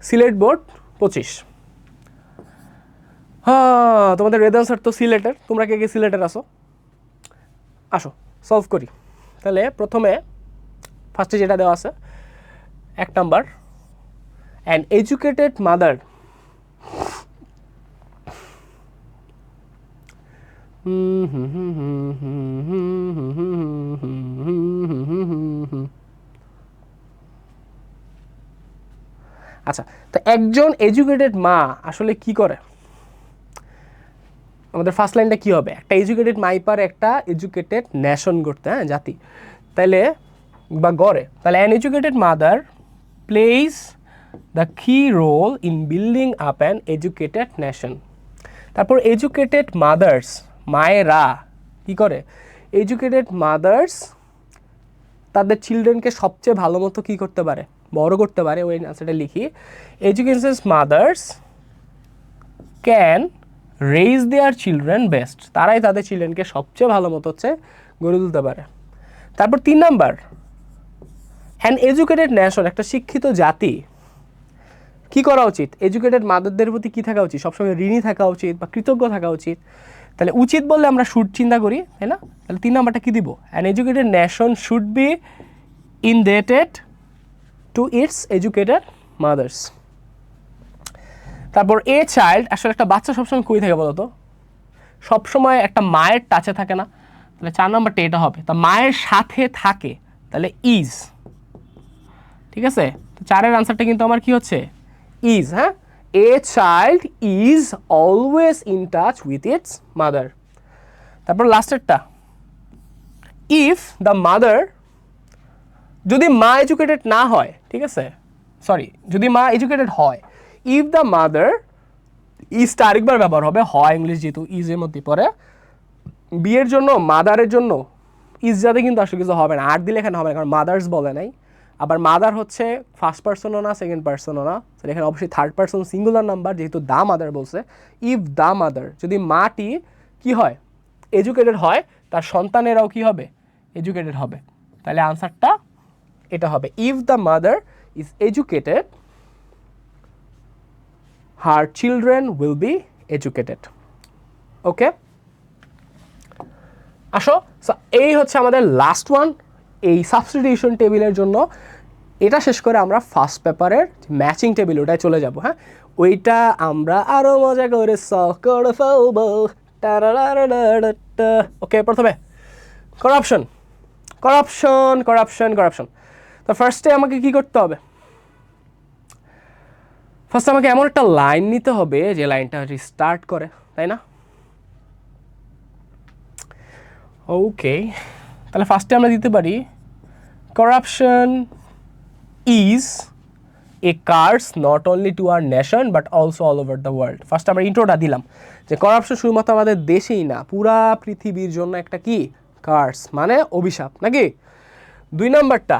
সিলেট বোর্ড 25। হ্যাঁ, তোমাদের রেজাল্ট স্যার তো সিলেটের, তোমরা কে কে সিলেটের আসো? আসো সলভ করি। তাহলে প্রথমে ফার্স্টে যেটা দেওয়া আছে, এক নাম্বার, অ্যান এডুকেটেড মাদার আচ্ছা, তো একজন এডুকেটেড মা আসলে কি করে? আমাদের ফার্স্ট লাইনটা কি হবে? একটা এডুকেটেড মাই পারে একটা এডুকেটেড নেশন করতে, হ্যাঁ, জাতি, তাহলে বা গড়ে, তাহলে an educated mother plays the key role in building up an educated nation. তারপর এডুকেটেড মাদার্স, মায়েরা কি করে? এডুকেটেড মাদার্স তাদের চিলড্রেনকে সবচেয়ে ভালো মতো কী করতে পারে? বড় করতে পারে। ওই আনসারটা লিখি, educated mother's can raise their children best. তারাই তাদের চিলড্রেনকে সবচেয়ে ভালো মতো হচ্ছে গড়ে তুলতে পারে। তারপর 3 নাম্বার, অ্যান এডুকেটেড নেশন, একটা শিক্ষিত জাতি কি করা উচিত? এডুকেটেড মাদারদের প্রতি কী থাকা উচিত? সবসময় ঋণী থাকা উচিত বা কৃতজ্ঞ থাকা উচিত। তাহলে উচিত বললে আমরা শুড চিন্তা করি, তাই না? তাহলে 3 নাম্বারটা কী দিব? An educated nation should be indebted to its educated mothers. তারপর এ চাইল্ড, আসলে একটা বাচ্চা সবসময় কই থাকে বলতো? সবসময় একটা মায়ের টাচে থাকে না? তাহলে 4 নাম্বারটা এটা হবে, তা মায়ের সাথে থাকে, তাহলে ইজ। ঠিক আছে, তো 4-এর আনসারটা কিন্তু আমার কি হচ্ছে? ইজ। হ্যাঁ, a child is always in touch with its mother. তারপর লাস্টেরটা, ইফ দ্য মাদার, যদি মা এডুকেটেড না হয়, ঠিক আছে, সরি, যদি মা এডুকেটেড হয়, ইফ দ্য মাদার, ইজটা আরেকবার ব্যবহার হবে, হয় ইংলিশ যেহেতু ইজের মধ্যে পড়ে, বিয়ের জন্য মাদারের জন্য ইজ যাতে কিন্তু আসলে কিছু হবে না, আর দিলে এখানে হবে না, কারণ মাদার্স বলে নাই। আবার মাদার হচ্ছে ফার্স্ট পার্সনও না, সেকেন্ড পার্সনও না, এখানে অবশ্যই থার্ড পার্সন সিঙ্গুলার নাম্বার, যেহেতু দ্য মাদার বলছে। ইফ দ্য মাদার, যদি মাটি কি হয়? এডুকেটেড হয়, তার সন্তানেরাও কি হবে? এডুকেটেড হবে। তাহলে আনসারটা এটা হবে, if the mother is educated her children will be educated. Okay, আসো, এই হচ্ছে আমাদের লাস্ট ওয়ান এই সাবস্টিটিউশন টেবিলের জন্য। এটা শেষ করে আমরা ফার্স্ট পেপারের ম্যাচিং টেবিল ওটাই চলে যাব। হ্যাঁ, ওইটা আমরা আরও মজা করে করে ফেলবো। ওকে, প্রথমে করাপশন করাপশন করাপশন করাপশন। তো ফার্স্টে আমাকে কি করতে হবে? ফার্স্ট আমাকে এমন একটা লাইন নিতে হবে যে লাইনটা রিস্টার্ট করে, তাই না? ওকে, তাহলে ফার্স্টে আমরা দিতে পারি corruption is a curse not only to our nation but also all over the world. First আমরা ইন্ট্রোটা দিলাম যে করাপশন শুধুমাত্র আমাদের দেশেই না, পুরা পৃথিবীর জন্য একটা কি কার্স, মানে অভিশাপ নাকি? 2 নাম্বারটা,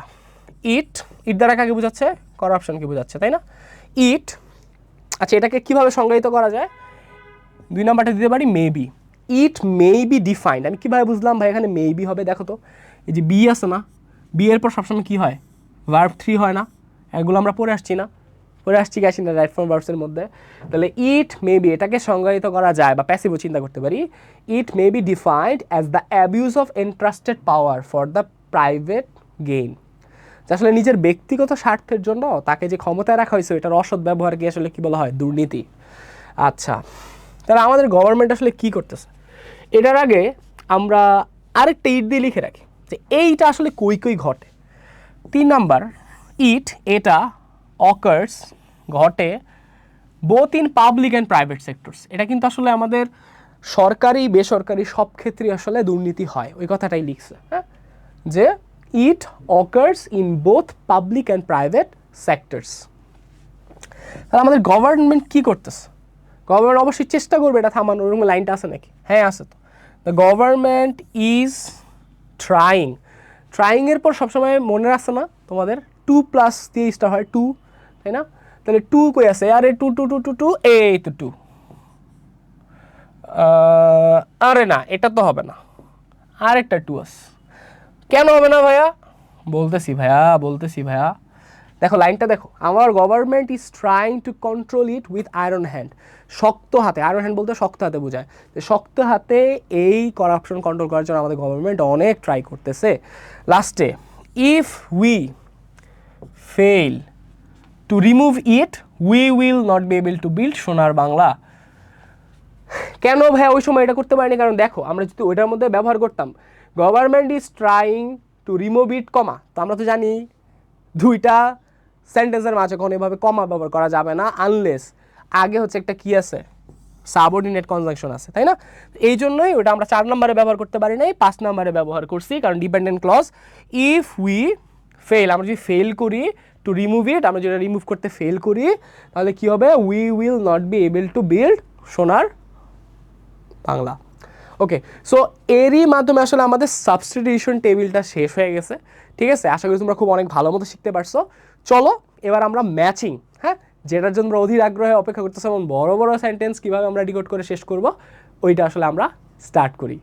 ইট, ইট দ্বারা কাকে বোঝাচ্ছে? করাপশনকে বোঝাচ্ছে, তাই না? ইট, আচ্ছা, এটাকে কিভাবে সংজ্ঞায়িত করা যায়? 2 নাম্বারটা দিতে পারি maybe. It may be defined. আমি কীভাবে বুঝলাম ভাই এখানে মেবি হবে? দেখো তো, এই যে বি আছে না, বি এর পর সবসময় কী হয়? ভার্ব 3 হয় না? এগুলো আমরা পড়ে আসছি না? পড়ে আসছি কি আসি না রাইট ফর্ম ভার্বসের মধ্যে? তাহলে ইট মে বি, এটাকে সংজ্ঞায়িত করা যায় বা প্যাসিভও চিন্তা করতে পারি। It may be defined as the abuse of entrusted power for the private gain. আসলে নিজের ব্যক্তিগত স্বার্থের জন্য তাকে যে ক্ষমতায় রাখা হয়েছে এটার অসৎ ব্যবহারকে আসলে কি বলা হয়? দুর্নীতি। আচ্ছা, তাহলে আমাদের গভর্নমেন্ট আসলে কি করতেছে? এটার আগে আমরা আরেকটা ইট দিয়ে লিখে রাখি যে এইটা আসলে কই কই ঘটে। 3 নাম্বার, ইট, এটা অকার্স, ঘটে both in public and private sectors. এটা কিন্তু আসলে আমাদের সরকারি বেসরকারি সব ক্ষেত্রেই আসলে দুর্নীতি হয়, ওই কথাটাই লিখছে। হ্যাঁ, যে ইট occurs in both public and private sectors. তাহলে আমাদের গভর্নমেন্ট কী করতেছে? গভর্নমেন্ট অবশ্যই চেষ্টা করবে এটা থামানোর। ওরকম লাইনটা আছে নাকি? হ্যাঁ আছে তো। The government is trying. ট্রাইংয়ের পর সবসময় মনে রাখছে না তোমাদের 2+ দিয়ে স্টার্ট হয়, 2, তাই না? তাহলে 2 কই আছে? আরে 2 2 2 2 2, এই তো 2। আরে না, এটা তো হবে না, আরেকটা 2 আছে। কেন হবে না ভাইয়া? বলতেছি ভাইয়া, দেখো লাইনটা দেখো, আমার government is trying to control it with iron hand. শক্ত হাতে, আয়রন হ্যান্ড বলতে শক্ত হাতে বোঝায়। শক্ত হাতে এই করাপশন কন্ট্রোল করার জন্য আমাদের গভর্নমেন্ট অনেক ট্রাই করতেছে। লাস্টে, if we fail to remove it we will not be able to build সোনার বাংলা। কেন ভাইয়া ওই সময় এটা করতে পারিনি? কারণ দেখো আমরা যদি ওইটার মধ্যে ব্যবহার করতাম government is trying to remove it comma, তো আমরা তো জানি দুইটা সেন্টেন্সের মাঝে কোনো এভাবে কমা ব্যবহার করা যাবে না আনলেস আগে হচ্ছে একটা কি আছে, সাবঅর্ডিনেট কনজাংশন আছে, তাই না? এই জন্যই ওটা আমরা 4 নম্বরে ব্যবহার করতে পারি নাই, 5 নম্বরে ব্যবহার করছি, কারণ dependent clause. If we fail, আমরা যদি ফেল করি টু রিমুভ ইট, আমরা যদি রিমুভ করতে ফেল করি তাহলে কি হবে? We will not be able to build সোনার বাংলা। ওকে, সো এরই মাধ্যমে আসলে আমাদের সাবস্টিটিউশন টেবিলটা শেষ হয়ে গেছে। ঠিক আছে, আশা করি তোমরা খুব অনেক ভালো মতো শিখতে পারছো। চলো এবার আমরা ম্যাচিং, হ্যাঁ, যেটার জন্য আমরা অধীর আগ্রহে অপেক্ষা করতেছি, এবং বড় বড় সেন্টেন্স কীভাবে আমরা ডিকোড করে শেষ করব ওইটা আসলে আমরা স্টার্ট করি।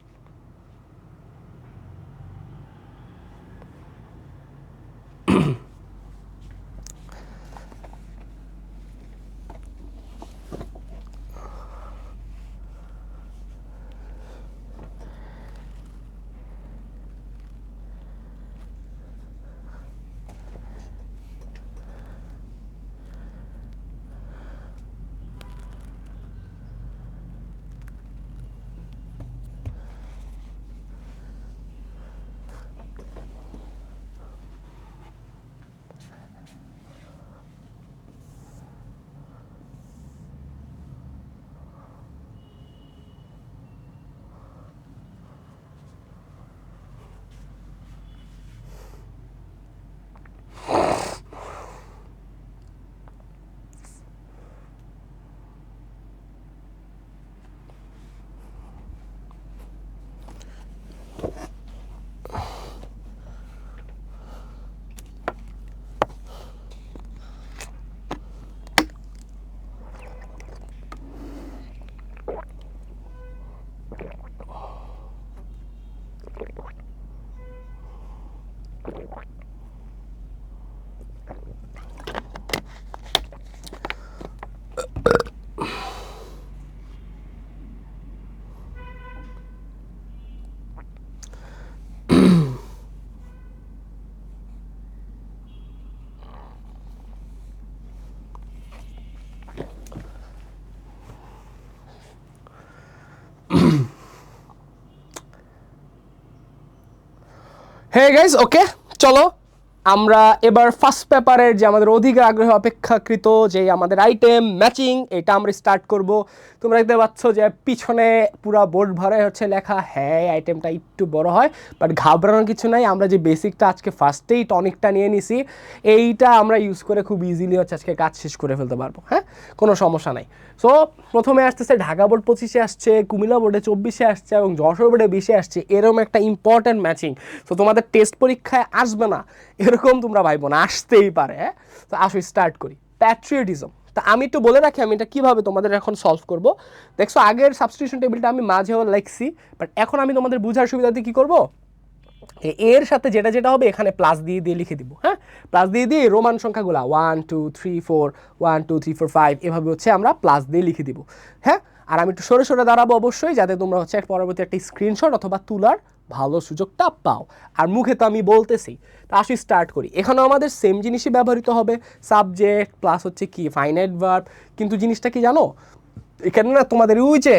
হে গাইস, ওকে চলো আমরা এবার ফার্স্ট পেপারের যে আমাদের অধিক আগ্রহ অপেক্ষাকৃত যে আমাদের আইটেম ম্যাচিং, এটা আমরা স্টার্ট করব। তোমরা দেখতে পাচ্ছ যে পিছনে পুরো বোর্ড ভরে হচ্ছে লেখা। হ্যাঁ, আইটেমটা একটু বড় হয়, বাট ঘাবড়ানোর কিছু নাই। আমরা যে বেসিকটা আজকে ফার্স্টেই টনিকটা নিয়ে নিছি, এইটা আমরা ইউজ করে খুব ইজিলি হচ্ছে আজকে কাজ শেষ করে ফেলতে পারবো। হ্যাঁ, কোনো সমস্যা নাই। সো প্রথমে আসতেছে ঢাকা বোর্ড 25-এ আসছে, কুমিল্লা বোর্ডে 24-এ আসছে, এবং যশোর বোর্ডে 20-এ আসছে। এরকম একটা ইম্পর্ট্যান্ট ম্যাচিং, তো তোমাদের টেস্ট পরীক্ষায় আসবে না এরকম তোমরা ভাইবো না, আসতেই পারে। হ্যাঁ, তো আসো স্টার্ট করি। প্যাট্রিয়টিজম, তা আমি একটু বলে রাখি আমি এটা কীভাবে তোমাদের এখন সলভ করব। দেখছো আগের সাবস্টিটিউশন টেবিলটা আমি মাঝেও লিখছি, বাট এখন আমি তোমাদের বোঝার সুবিধাতে কী করব, এর সাথে যেটা যেটা হবে এখানে প্লাস দিয়ে দিয়ে লিখে দিব। হ্যাঁ, প্লাস দিয়ে দিয়ে রোমান সংখ্যাগুলো 1 2 3 4 1 2 3 4 5 এভাবে হচ্ছে আমরা প্লাস দিয়ে লিখে দিব। হ্যাঁ, আর আমি একটু সরে সরে দাঁড়াবো অবশ্যই, যাতে তোমরা হচ্ছে পরবর্তী একটা স্ক্রিনশট অথবা তুলার ভালো সুযোগটা পাও। আর মুখে তো আমি বলতেছি, তা আসি স্টার্ট করি। এখানেও আমাদের সেম জিনিসই ব্যবহৃত হবে, সাবজেক্ট প্লাস হচ্ছে কি ফাইনাইট ভার্ব। কিন্তু জিনিসটা কি জানো, এখানে না তোমাদের ওই যে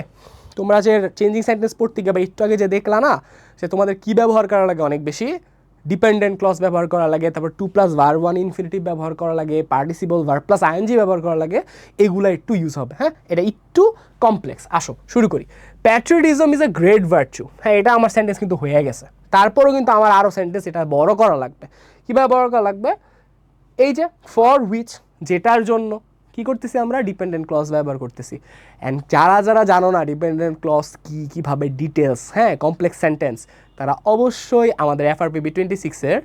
তোমরা যে চেঞ্জিং সেন্টেন্স পড়তে গেবে একটু আগে যে দেখলা না, সে তোমাদের কি ব্যবহার করা লাগে, অনেক বেশি ডিপেন্ডেন্ট ক্লজ ব্যবহার করা লাগে, তারপর 2+var1 ইনফিনিটিভ ব্যবহার করা লাগে, পার্টিসিপল ভার্ব প্লাস আইএনজি ব্যবহার করা লাগে, এগুলো একটু ইউজ হবে। হ্যাঁ, এটা একটু কমপ্লেক্স। আসো শুরু করি। Patriotism is a great virtue. হ্যাঁ, এটা আমার সেন্টেন্স কিন্তু হয়ে গেছে, তারপরেও কিন্তু আমার আরও সেন্টেন্স এটা বড় করা লাগবে। কীভাবে বড় করা লাগবে? এই যে ফর হুইচ, যেটার জন্য কি করতেছি আমরা, ডিপেন্ডেন্ট ক্লজ ব্যবহার করতেছি। অ্যান্ড যারা যারা জানো না ডিপেন্ডেন্ট ক্লজ কী কীভাবে ডিটেলস, হ্যাঁ, কমপ্লেক্স সেন্টেন্স, তারা অবশ্যই আমাদের FRPB 26-এর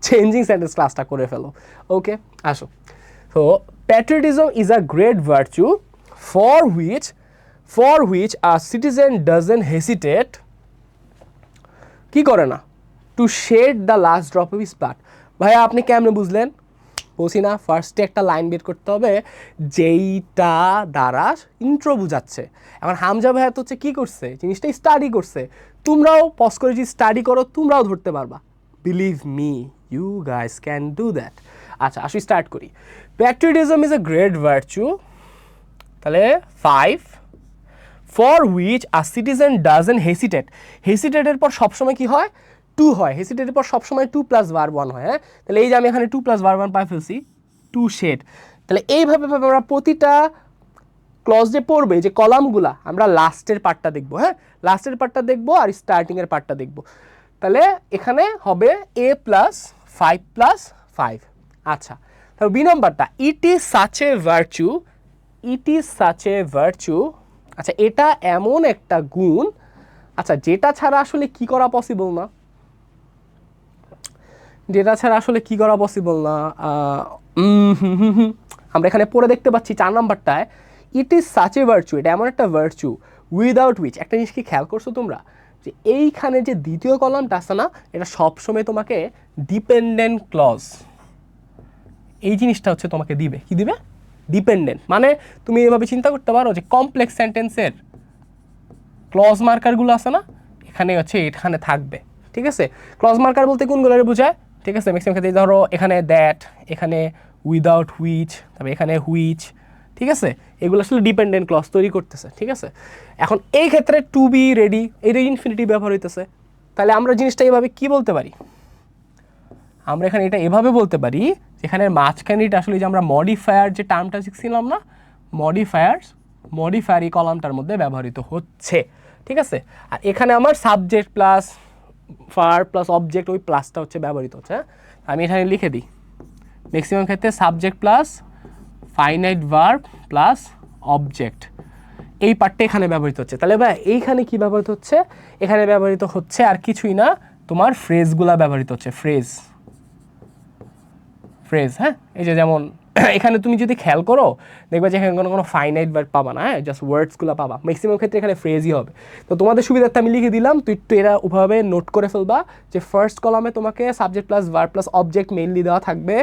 চেঞ্জিং সেন্টেন্স ক্লাসটা করে ফেলো। ওকে, আসো। তো patriotism is a great virtue for which a citizen doesn't hesitate, কি করে না, to shed the last drop of his blood. ভাইয়া আপনি কেমনে বুঝলেন? বলছি না, ফার্স্টে একটা লাইন বের করতে হবে যেইটা দ্বারা ইন্ট্রো বুঝাচ্ছে। এখন হামজা ভাইয়া তো হচ্ছে কী করছে, জিনিসটা স্টাডি করছে। তোমরাও পজ করে যদি স্টাডি করো তোমরাও ধরতে পারবা। Believe me, you guys can do that. আচ্ছা আসি স্টার্ট করি। Patriotism is a great virtue, তাহলে 5 for which a citizen doesn't hesitate. হেসিটেটের পর সবসময় কি হয়? টু হয়। হেসিটেটের পর সবসময় 2 + ভার্ব 1 হয়। হ্যাঁ, তাহলে এই যে আমি এখানে 2 + ভার্ব 1 পাই ফেলছি, টু শেড। তাহলে এইভাবে আমরা প্রতিটা ক্লজ যে পড়বে, যে কলামগুলা আমরা লাস্টের পার্টটা দেখবো। হ্যাঁ, লাস্টের পার্টটা দেখবো আর স্টার্টিংয়ের পার্টটা দেখবো। তাহলে এখানে হবে a + 5 + 5। আচ্ছা, তাহলে বি নম্বরটা, ইট is such a virtue, it is such a virtue. আচ্ছা, এটা এমন একটা গুণ, আচ্ছা যেটা ছাড়া আসলে কি করা পসিবল না, যেটা ছাড়া আসলে কি করা পসিবল না। আমরা এখানে পড়ে দেখতে পাচ্ছি 4 নাম্বারটায়, it is such a virtue, এটা এমন একটা ভার্চু উইদাউট হুইচ। একটা জিনিস কি খেয়াল করছো তোমরা, যে এইখানে যে দ্বিতীয় কলামটা আছে না, এটা সবসময় তোমাকে ডিপেন্ডেন্ট ক্লজ, এই জিনিসটা হচ্ছে তোমাকে দিবে। কি দিবে? ডিপেন্ডেন্ট। মানে তুমি এভাবে চিন্তা করতে পারো যে কমপ্লেক্স সেন্টেন্সের ক্লজ মার্কারগুলো আছে না, এখানে হচ্ছে এখানে থাকবে। ঠিক আছে, ক্লজ মার্কার বলতে কোনগুলো বোঝায়? ঠিক আছে, ম্যাক্সিমাম ক্ষেত্রে ধরো এখানে দ্যাট, এখানে উইদাউট হুইচ, তারপরে এখানে হুইচ। ঠিক আছে, এগুলো আসলে ডিপেন্ডেন্ট ক্লজ তৈরি করতেছে। ঠিক আছে, এখন এই ক্ষেত্রে টু বি রেডি, এটা ইনফিনিটিভ ব্যবহার হইতেছে। তাহলে আমরা জিনিসটা এইভাবে কি বলতে পারি, আমরা এখানে এটা এভাবে বলতে পারি, এখানে মাঝখানে এটা আসলে যে আমরা মডিফায়ার যে টার্মটা শিখছিলাম না, মডিফায়ার এই কলামটার মধ্যে ব্যবহৃত হচ্ছে। ঠিক আছে, আর এখানে আমার subject plus verb plus object, ওই প্লাসটা হচ্ছে ব্যবহৃত হচ্ছে। হ্যাঁ, আমি এখানে লিখে দিই, ম্যাক্সিমাম ক্ষেত্রে subject plus finite verb plus object, এই পার্টটা এখানে ব্যবহৃত হচ্ছে। তাহলে ভাই এইখানে কি ব্যবহৃত হচ্ছে? এখানে ব্যবহৃত হচ্ছে আর কিছুই না, তোমার ফ্রেজগুলা ব্যবহৃত হচ্ছে। ফ্রেজ, হ্যাঁ, এই যে যেমন এখানে তুমি যদি খেয়াল করো দেখবে যে এখানে কোনো ফাইনাইট ভার্ব পাবা না, হ্যাঁ, জাস্ট ওয়ার্ডসগুলো পাবা। ম্যাক্সিমাম ক্ষেত্রে এখানে ফ্রেজই হবে। তো তোমাদের সুবিধার্থে আমি লিখে দিলাম, তুই একটু এরা ওভাবে নোট করে ফেলবা যে ফার্স্ট কলামে তোমাকে subject plus verb plus object mainly দেওয়া থাকবে,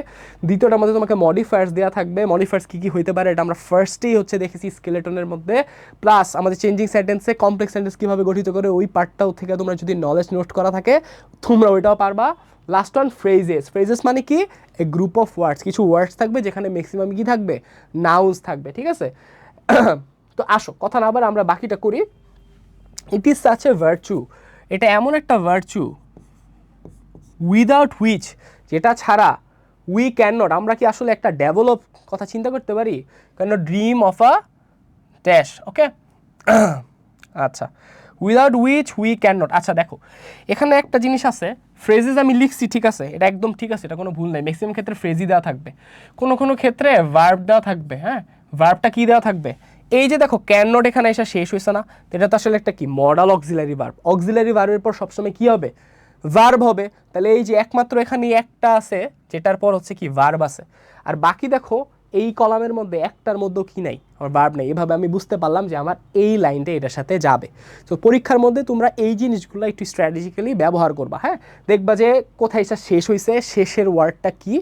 দ্বিতীয়টার মধ্যে তোমাকে মডিফায়ার্স দেওয়া থাকবে। মডিফায়ার্স কী কী হইতে পারে এটা আমরা ফার্স্টেই হচ্ছে দেখেছি স্কেলেটনের মধ্যে, প্লাস আমাদের চেঞ্জিং সেন্টেন্সে কমপ্লেক্স সেন্টেন্স কীভাবে গঠিত করে ওই পার্টটাও থেকে তোমরা যদি নলেজ নোট করা থাকে তোমরা ওইটাও পারবা। Last one phrases. ফ্রেজেস মানে কি? এ গ্রুপ অফ ওয়ার্ডস, কিছু ওয়ার্ডস থাকবে যেখানে ম্যাক্সিমাম কি থাকবে? নাউন্স থাকবে। ঠিক আছে, তো আসো কথা না আবার আমরা বাকিটা করি। ইট ইজ সাচ এ ভার্চু, এটা এমন একটা ভার্চু উইদাউট হুইচ, যেটা ছাড়া উই ক্যান নট, আমরা কি আসলে একটা ডেভেলপ কথা চিন্তা করতে পারি? কেন ড্রিম অফ আ ড্যাশ। ওকে, আচ্ছা, without which we can not. আচ্ছা দেখো এখানে একটা জিনিস আছে, ফ্রেজেস আমি লিখছি, ঠিক আছে, এটা একদম ঠিক আছে, এটা কোনো ভুল নাই। ম্যাক্সিমাম ক্ষেত্রে ফ্রেজই দেওয়া থাকবে, কোনো কোনো ক্ষেত্রে ভার্ব দেওয়া থাকবে। হ্যাঁ, ভার্বটা কী দেওয়া থাকবে? এই যে দেখো ক্যান নট এখানে এসে শেষ হয়েছে না, এটা তো আসলে একটা কি মডাল অক্সিলারি ভার্ব। অক্সিলারি ভার্বের পর সবসময় কী হবে? ভার্ব হবে। তাহলে এই যে একমাত্র এখানে একটা আছে যেটার পর হচ্ছে কি ভার্ব আছে, আর বাকি দেখো এই কলামের মধ্যে একটার মধ্যেও কি নাই, আমার ভার্ব নেই। এভাবে আমি বুঝতে পারলাম যে আমার এই লাইনটা এটার সাথে যাবে। তো পরীক্ষার মধ্যে তোমরা এই জিনিসগুলো একটু স্ট্র্যাটেজিক্যালি ব্যবহার করবা। হ্যাঁ, দেখবা যে কোথায় এটা শেষ হয়েছে, শেষের ওয়ার্ডটা কি,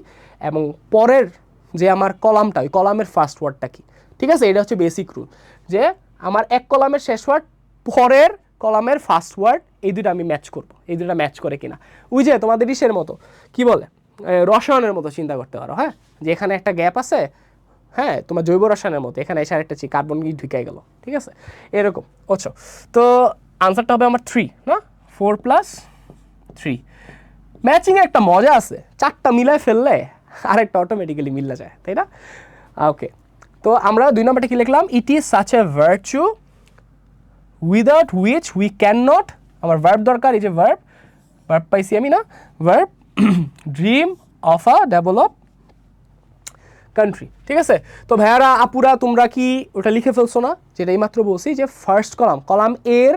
এবং পরের যে আমার কলামটা, ওই কলামের ফার্স্ট ওয়ার্ডটা কি। ঠিক আছে, এটা হচ্ছে বেসিক রুল, যে আমার এক কলামের শেষ ওয়ার্ড পরের কলামের ফার্স্ট ওয়ার্ড, এই দুটো আমি ম্যাচ করবো, এই দুটো ম্যাচ করে কিনা। ওই যে তোমাদের ইসের মতো কি বলে, রসায়নের মতো চিন্তা করতে পারো। হ্যাঁ, যে এখানে একটা গ্যাপ আছে, হ্যাঁ, তোমার জৈব রসায়নের মতো এখানে এসে আরেকটা কার্বন গিয়ে ঢুকে গেল। ঠিক আছে, এরকম। আচ্ছা, তো আনসারটা হবে আমার 3 না, 4 + 3। ম্যাচিংয়ে একটা মজা আছে, 4টা মিলায় ফেললে আরেকটা অটোমেটিক্যালি মিলে যায়, তাই না? ওকে, তো আমরা 2 নম্বরটা কি লিখলাম? ইট is such a virtue without which we can not, আমার ভার্ব দরকার, এই যে ভার্ব পাইছি আমি না, verb dream of a develop country. ঠিক আছে, তো ভাইয়ারা আপুরা তোমরা কি ওটা লিখে ফেলছো না, যেটা এইমাত্র বলছি যে ফার্স্ট কলাম এর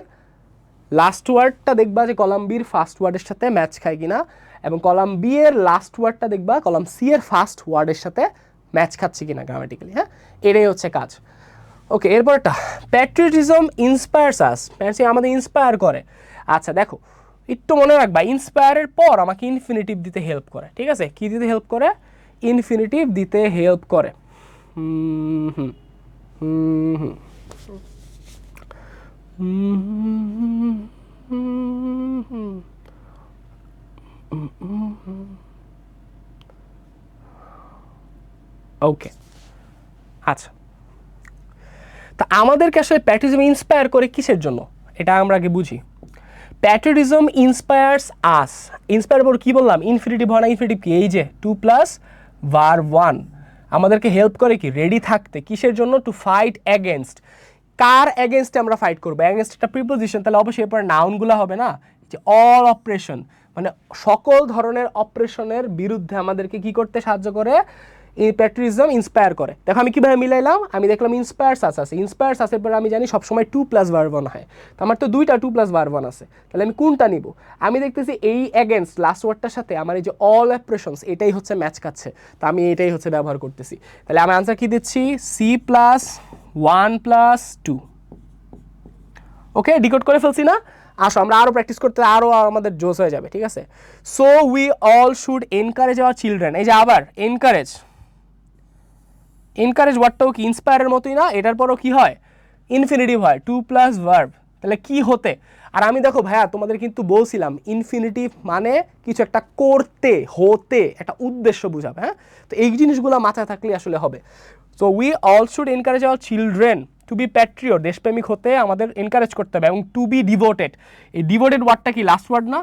লাস্ট ওয়ার্ডটা দেখবা যে কলাম বির ফার্স্ট ওয়ার্ডের সাথে ম্যাচ খায় কিনা, এবং কলাম বি এর লাস্ট ওয়ার্ডটা দেখবা কলাম সি এর ফার্স্ট ওয়ার্ডের সাথে ম্যাচ খাচ্ছে কিনা গ্রামাটিক্যালি। হ্যাঁ, এটাই হচ্ছে কাজ। ওকে, এরপরটা, প্যাট্রিয়টিজম ইন্সপায়ার্স আস, আমাদের ইন্সপায়ার করে। আচ্ছা দেখো একটু মনে রাখবা, ইন্সপায়ারের পর আমাকে ইনফিনিটিভ দিতে হেল্প করে। ঠিক আছে, কি দিতে হেল্প করে? ইনফিনিটিভ দিতে হেল্প করে। ওকে, আচ্ছা, তা আমাদেরকে আসলে প্যাট্রিয়টিজম ইন্সপায়ার করে কিসের জন্য এটা আমরা আগে বুঝি। প্যাট্রিয়টিজম ইন্সপায়ার্স আস, ইন্সপায়ার বল কি বললাম, ইনফিনিটিভ হয় না, ইনফিনিটিভ কি, এই যে 2 প্লাস ভার্ব 1 আমাদেরকে হেল্প করে কি রেডি থাকতে, কিসের জন্য, টু ফাইট অ্যাগেনস্ট, কার অ্যাগেনস্টে আমরা ফাইট করবো, অ্যাগেনস্ট একটা প্রিপোজিশন, তাহলে অবশ্যই এরপর নাউনগুলো হবে না, যে অল অপারেশন মানে সকল ধরনের অপারেশনের বিরুদ্ধে আমাদেরকে কি করতে সাহায্য করে, প্যাট্রিয়টিজম ইন্সপায়ার করে। দেখো আমি কীভাবে মিলাইলাম, আমি দেখলাম ইন্সপায়ার্স আছে, ইন্সপায়ার্স আছে পরে আমি জানি সবসময় 2 প্লাস ভার্ব 1 হয়, তো আমার তো দুইটা 2 প্লাস ভার্ব 1 আছে, তাহলে আমি কোনটা নিব, আমি দেখতেছি এই অ্যাগেনস্ট লাস্ট ওয়ার্ডটার সাথে আমার এই যে অল অপারেশনস এটাই হচ্ছে ম্যাচ খাচ্ছে, তো আমি এটাই হচ্ছে ব্যবহার করতেছি, তাহলে আমি আনসার কি দিচ্ছি, সি প্লাস 1 প্লাস 2। ওকে, ডিকোড করে ফেলছি না, আসো আমরা আরও প্র্যাকটিস করতে আরও আমাদের জোস হয়ে যাবে, ঠিক আছে। So we all should encourage our children, এই যে আবার এনকারেজ, এনকারেজ ওয়ার্ডটাও কি ইন্সপায়ারের মতোই না, এটার পরও কি হয়, ইনফিনিটিভ হয়, 2 প্লাস ভার্ব, তাহলে কি হতে, আর আমি দেখো ভাইয়া তোমাদের কিন্তু বলছিলাম ইনফিনিটিভ মানে কিছু একটা করতে হতে একটা উদ্দেশ্য বুঝাবে, হ্যাঁ, তো এই জিনিসগুলো মাথায় থাকলে আসলে হবে। So we all should encourage our children to be patriot, দেশপ্রেমিক হতে আমাদের এনকারেজ করতে হবে, এবং টু বি ডিভোটেড, এই ডিভোটেড ওয়ার্ডটা কি লাস্ট ওয়ার্ড না,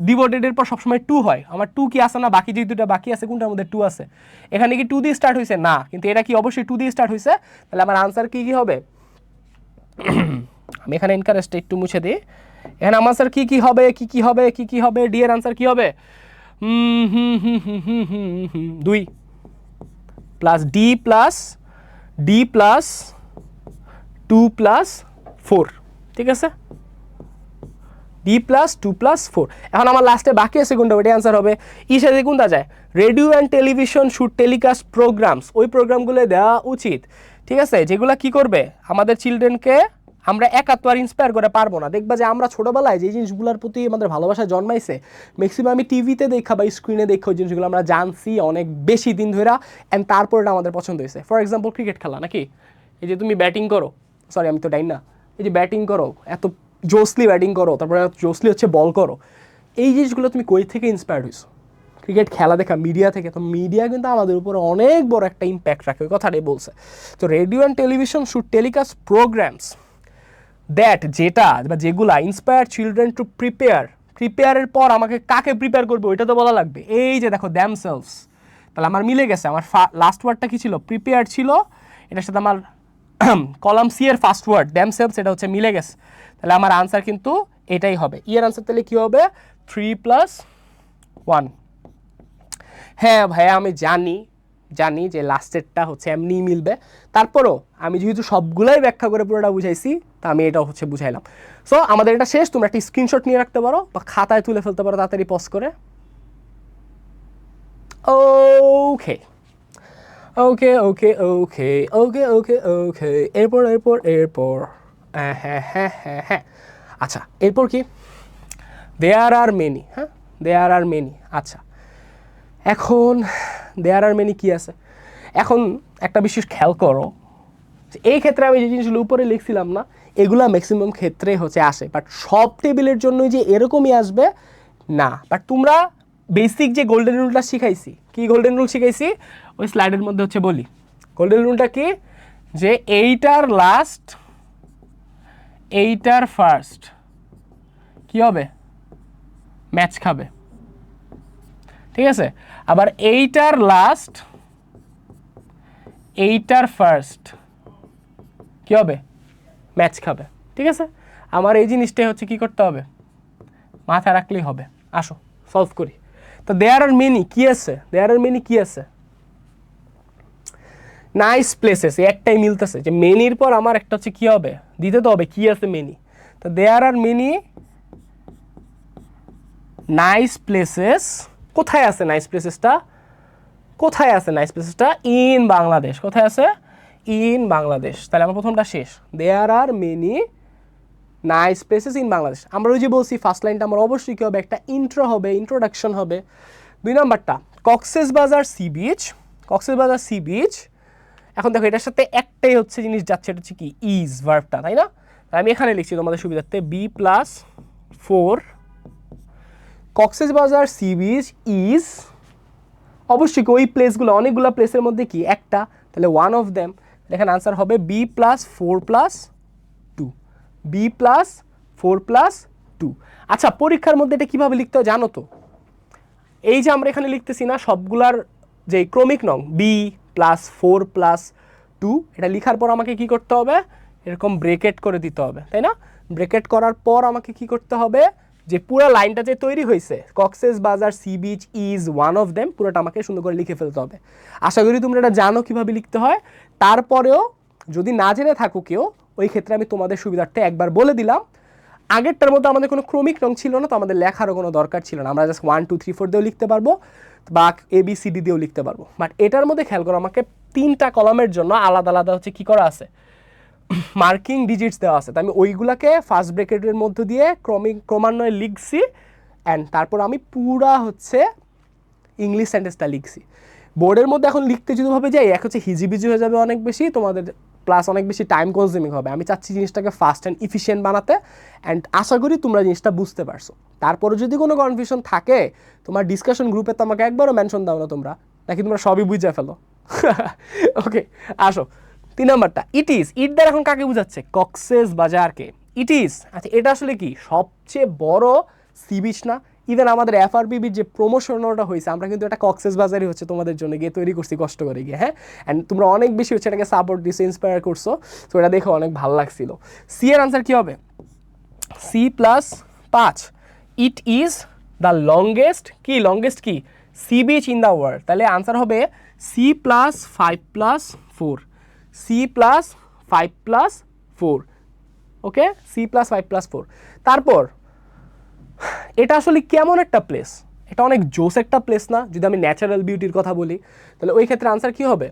ডিভোটেডের পর সবসময় 2 হয়, আমার 2 কি আসে না, বাকি যে দুটো বাকি আছে কোনটার মধ্যে 2 আছে, এখানে কি 2 দিয়ে স্টার্ট হয়েছে না, কিন্তু এটা কি অবশ্যই 2 দিয়ে স্টার্ট হয়েছে, তাহলে আমার আনসার কি কি হবে, আমি এখানে এনকারেজটা একটু মুছে দিই, এখানে আমার আনসার কি কি হবে, কি কি হবে, কি কি হবে, ডি এর আনসার কি হবে, 2 প্লাস ডি প্লাস 2 প্লাস 4, ঠিক আছে, ডি প্লাস 2 প্লাস 4। এখন আমার লাস্টে বাকি আছে কোনটা, ওইটা অ্যান্সার হবে ই সাথে কোনটা যায়, radio and television should telecast programs, ওই প্রোগ্রামগুলো দেওয়া উচিত, ঠিক আছে, যেগুলো কি করবে আমাদের চিলড্রেনকে, আমরা একা তো আর ইন্সপায়ার করে পারবো না, দেখবা যে আমরা ছোটোবেলায় যে জিনিসগুলোর প্রতি আমাদের ভালোবাসা জন্মাইছে, ম্যাক্সিমাম আমি টিভিতে দেখা বা স্ক্রিনে দেখা ওই জিনিসগুলো আমরা জানছি অনেক বেশি দিন ধরে, অ্যান্ড তারপর এটা আমাদের পছন্দ হয়েছে। ফর এক্সাম্পল ক্রিকেট খেলা নাকি, এই যে তুমি ব্যাটিং করো, সরি আমি তো ডাইন না, এই যে ব্যাটিং করো, এত জোসলি ব্যাটিং করো, তারপরে জোসলি হচ্ছে বল করো, এই জিনিসগুলো তুমি কই থেকে ইন্সপায়ার্ড হয়েছো, ক্রিকেট খেলা দেখা, মিডিয়া থেকে, তো মিডিয়া কিন্তু আমাদের উপরে অনেক বড় একটা ইম্প্যাক্ট রাখে, ওই কথাটাই বলছে। তো radio and television should telecast programs that, যেটা বা যেগুলা ইন্সপায়ার চিলড্রেন টু প্রিপেয়ারের পর আমাকে কাকে প্রিপেয়ার করবে ওইটা তো বলা লাগবে, এই যে দেখো দ্যামসেলভস, তাহলে আমার মিলে গেছে, আমার লাস্ট ওয়ার্ডটা কি ছিল, প্রিপেয়ার ছিল, এটার সাথে আমার কলাম সি এর ফার্স্ট ওয়ার্ড দ্যামসেলভস, এটা হচ্ছে মিলে গেছে, তাহলে আমার আনসার কিন্তু এটাই হবে, ই এর আনসার তাহলে কি হবে, 3 প্লাস 1। হ্যাঁ ভাইয়া আমি জানি যে লাস্টেরটা হচ্ছে এমনিই মিলবে, তারপরও আমি যেহেতু সবগুলাই ব্যাখ্যা করে পুরোটা বুঝাইছি, তা আমি এটা হচ্ছে বুঝাইলাম। সো আমাদের এটা শেষ, তোমরা একটা স্ক্রিনশট নিয়ে রাখতে পারো বা খাতায় তুলে ফেলতে পারো তাড়াতাড়ি পজ করে। ওকে ওকে ওকে ওকে ওকে ওকে ওকে, এরপর হ্যাঁ হ্যাঁ হ্যাঁ হ্যাঁ হ্যাঁ, আচ্ছা এরপর কি, দেয়ার আর মেনি, হ্যাঁ দেয়ার আর মেনি, আচ্ছা এখন দেয়ার আর মেনি কি আছে, এখন একটা বিশেষ খেয়াল করো, এই ক্ষেত্রে আমি যে জিনিসগুলো উপরে লিখছিলাম না, এগুলা ম্যাক্সিমাম ক্ষেত্রে হচ্ছে আসে, বাট সব টেবিলের জন্যই যে এরকমই আসবে না, বাট তোমরা বেসিক যে গোল্ডেন রুলটা শিখাইছি, কি গোল্ডেন রুল শিখাইছি ওই স্লাইডের মধ্যে হচ্ছে বলি, গোল্ডেন রুলটা কি, যে এইটার লাস্ট এইটার ফার্স্ট কি হবে, ম্যাচ খাবে, ঠিক আছে, আবার এইটার লাস্ট এইটার ফার্স্ট কি হবে, ম্যাচ খাবে, ঠিক আছে, আমার এই জিনিসটাই হচ্ছে কি করতে হবে, মাথায় রাখলেই হবে। আসো সলভ করি। তো দেয়ার আর মেনি কি আছে, দেয়ার আর মেনি কি আছে, নাইস প্লেসেস, একটাই মিলতেছে, যে মেনির পর আমার একটা হচ্ছে কি হবে, দিতে তো হবে কি আছে মেনি, তো দেয়ার আর মেনি নাইস প্লেসেস, কোথায় আছে নাইস প্লেসেসটা, কোথায় আছে নাইস প্লেসেসটা, ইন বাংলাদেশ, কোথায় আছে, ইন বাংলাদেশ, তাহলে আমার প্রথমটা শেষ, there are many nice places in Bangladesh. আমরা ওই যে বলছি ফার্স্ট লাইনটা আমার অবশ্যই কী হবে, একটা ইন্ট্রো হবে, ইন্ট্রোডাকশন হবে। 2 নাম্বারটা Cox's Bazar sea beach, Cox's Bazar sea beach, এখন দেখো এটার সাথে একটাই হচ্ছে জিনিস যাচ্ছে, এটা হচ্ছে কি ইজ ভার্বটা, তাই না, আমি এখানে লিখছি তোমাদের সুবিধার্থে B+4 Cox's Bazar sea beach is অবশ্যই ওই প্লেসগুলো, অনেকগুলো প্লেসের মধ্যে কি একটা, তাহলে ওয়ান অফ দেম। এখানে আনসার হবে বি প্লাস 4+2, বি প্লাস 4+2। আচ্ছা, পরীক্ষার মধ্যে এটা কীভাবে লিখতে হয় জানো তো? এই যে আমরা এখানে লিখতেছি না সবগুলার যে ক্রমিক নং B+4+2, এটা লেখার পর আমাকে কি করতে হবে, এরকম ব্রেকেট করে দিতে হবে, তাই না? ব্রেকেট করার পর আমাকে কি করতে হবে, যে পুরো লাইনটা যে তৈরি হয়েছে কক্সেস বাজার sea beach is one of them, পুরোটা আমাকে সুন্দর করে লিখে ফেলতে হবে। আশা করি তোমরা এটা জানো কীভাবে লিখতে হয়। তারপরেও যদি না জেনে থাকো কেউ, ওই ক্ষেত্রে আমি তোমাদের সুবিধার্থে একবার বলে দিলাম। আগেরটার মধ্যে আমাদের কোনো ক্রমিক রং ছিল না, তো আমাদের লেখারও কোনো দরকার ছিল না, আমরা জাস্ট 1 2 3 4 দিয়েও লিখতে পারবো বা ABCD দিয়েও লিখতে পারবো। বাট এটার মধ্যে খেয়াল করো, আমাকে 3টা কলামের জন্য আলাদা আলাদা হচ্ছে কি করা আছে, মার্কিং ডিজিটস দেওয়া আছে। তো আমি ওইগুলাকে ফার্স্ট ব্র্যাকেটের মধ্য দিয়ে ক্রমান্বয়ে লিখছি, অ্যান্ড তারপর আমি পুরা হচ্ছে ইংলিশ সেন্টেন্সটা লিখছি। বোর্ডের মধ্যে এখন লিখতে যদি ভাবে যাই, এক হচ্ছে হিজিবিজি হয়ে যাবে অনেক বেশি তোমাদের, প্লাস অনেক বেশি টাইম কনজিউমিং হবে। আমি চাচ্ছি জিনিসটাকে ফাস্ট অ্যান্ড ইফিশিয়েন্ট বানাতে, অ্যান্ড আশা করি তোমরা জিনিসটা বুঝতে পারছো। তারপরে যদি কোনো কনফিউশন থাকে, তোমার ডিসকাশন গ্রুপে তো আমাকে একবারও মেনশন দাও না তোমরা, নাকি তোমরা সবই বুঝে ফেলো? ওকে, আসো 3 নাম্বারটা, ইট ইজ। ইট দ্বারা এখন কাকে বুঝাচ্ছে? কক্সেস বাজারকে। ইট ইজ, আচ্ছা এটা আসলে কি সবচেয়ে বড় সি বিচ না? ইভেন আমাদের FRPBর যে প্রমোশনটা হয়েছে, আমরা কিন্তু এটা কক্সেস বাজারই হচ্ছে তোমাদের জন্য গিয়ে তৈরি করছি কষ্ট করে গিয়ে, হ্যাঁ। অ্যান্ড তোমরা অনেক বেশি হচ্ছে এটাকে সাপোর্ট দিছো, ইন্সপায়ার করছো, তো এটা দেখে অনেক ভালো লাগছিল। সি এর আনসার কি হবে? C+5। It is the longest, কি লংগেস্ট কি sea beach in the world. তাহলে আনসার হবে C+5+4, C+5+4। ওকে, C+5+4। তারপর এটা আসলে কেমন একটা প্লেস? এটা অনেক জোস একটা প্লেস না? যদি আমি ন্যাচারাল বিউটির কথা বলি, তাহলে ওই ক্ষেত্রে আনসার কি হবে?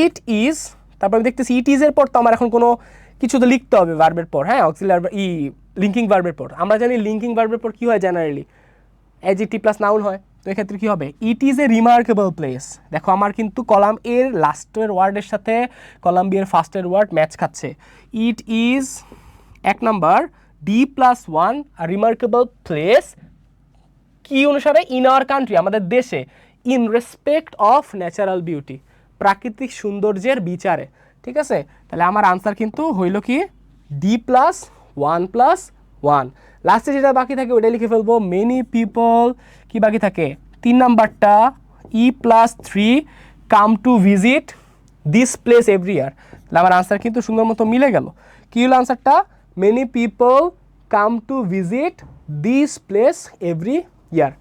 It is. তারপর আমি দেখতেছি ইট ইজের পর তো আমার এখন কোনো কিছু তো লিখতে হবে ভার্বের পর, হ্যাঁ, অক্সিলারি লিঙ্কিং ভার্বের পর। আমরা জানি লিঙ্কিং ভার্বের পর কি হয় জেনারেলি, অ্যাডজেক্টিভ প্লাস নাউন হয়। তো এক্ষেত্রে কি হবে? It is a remarkable place. দেখো আমার কিন্তু কলাম এর লাস্টের ওয়ার্ডের সাথে কলাম বি এর ফার্স্টের ওয়ার্ড ম্যাচ খাচ্ছে। It is 1 number D+1 remarkable place, কি অনুসারে? ইন আওয়ার কান্ট্রি, আমাদের দেশে, in respect of natural beauty, প্রাকৃতিক সৌন্দর্যের বিচারে। ঠিক আছে, তাহলে আমার আনসার কিন্তু হইল কি D+1+1। লাস্টে যেটা বাকি থাকে ওইটা লিখে ফেলবো। মেনি পিপল, কি বাকি থাকে? 3 নাম্বারটা E+3 come to visit this place every year. তাহলে আমার আনসার কিন্তু সুন্দর মতো মিলে গেল। কি হলো আনসারটা? Many people come to visit this place every year.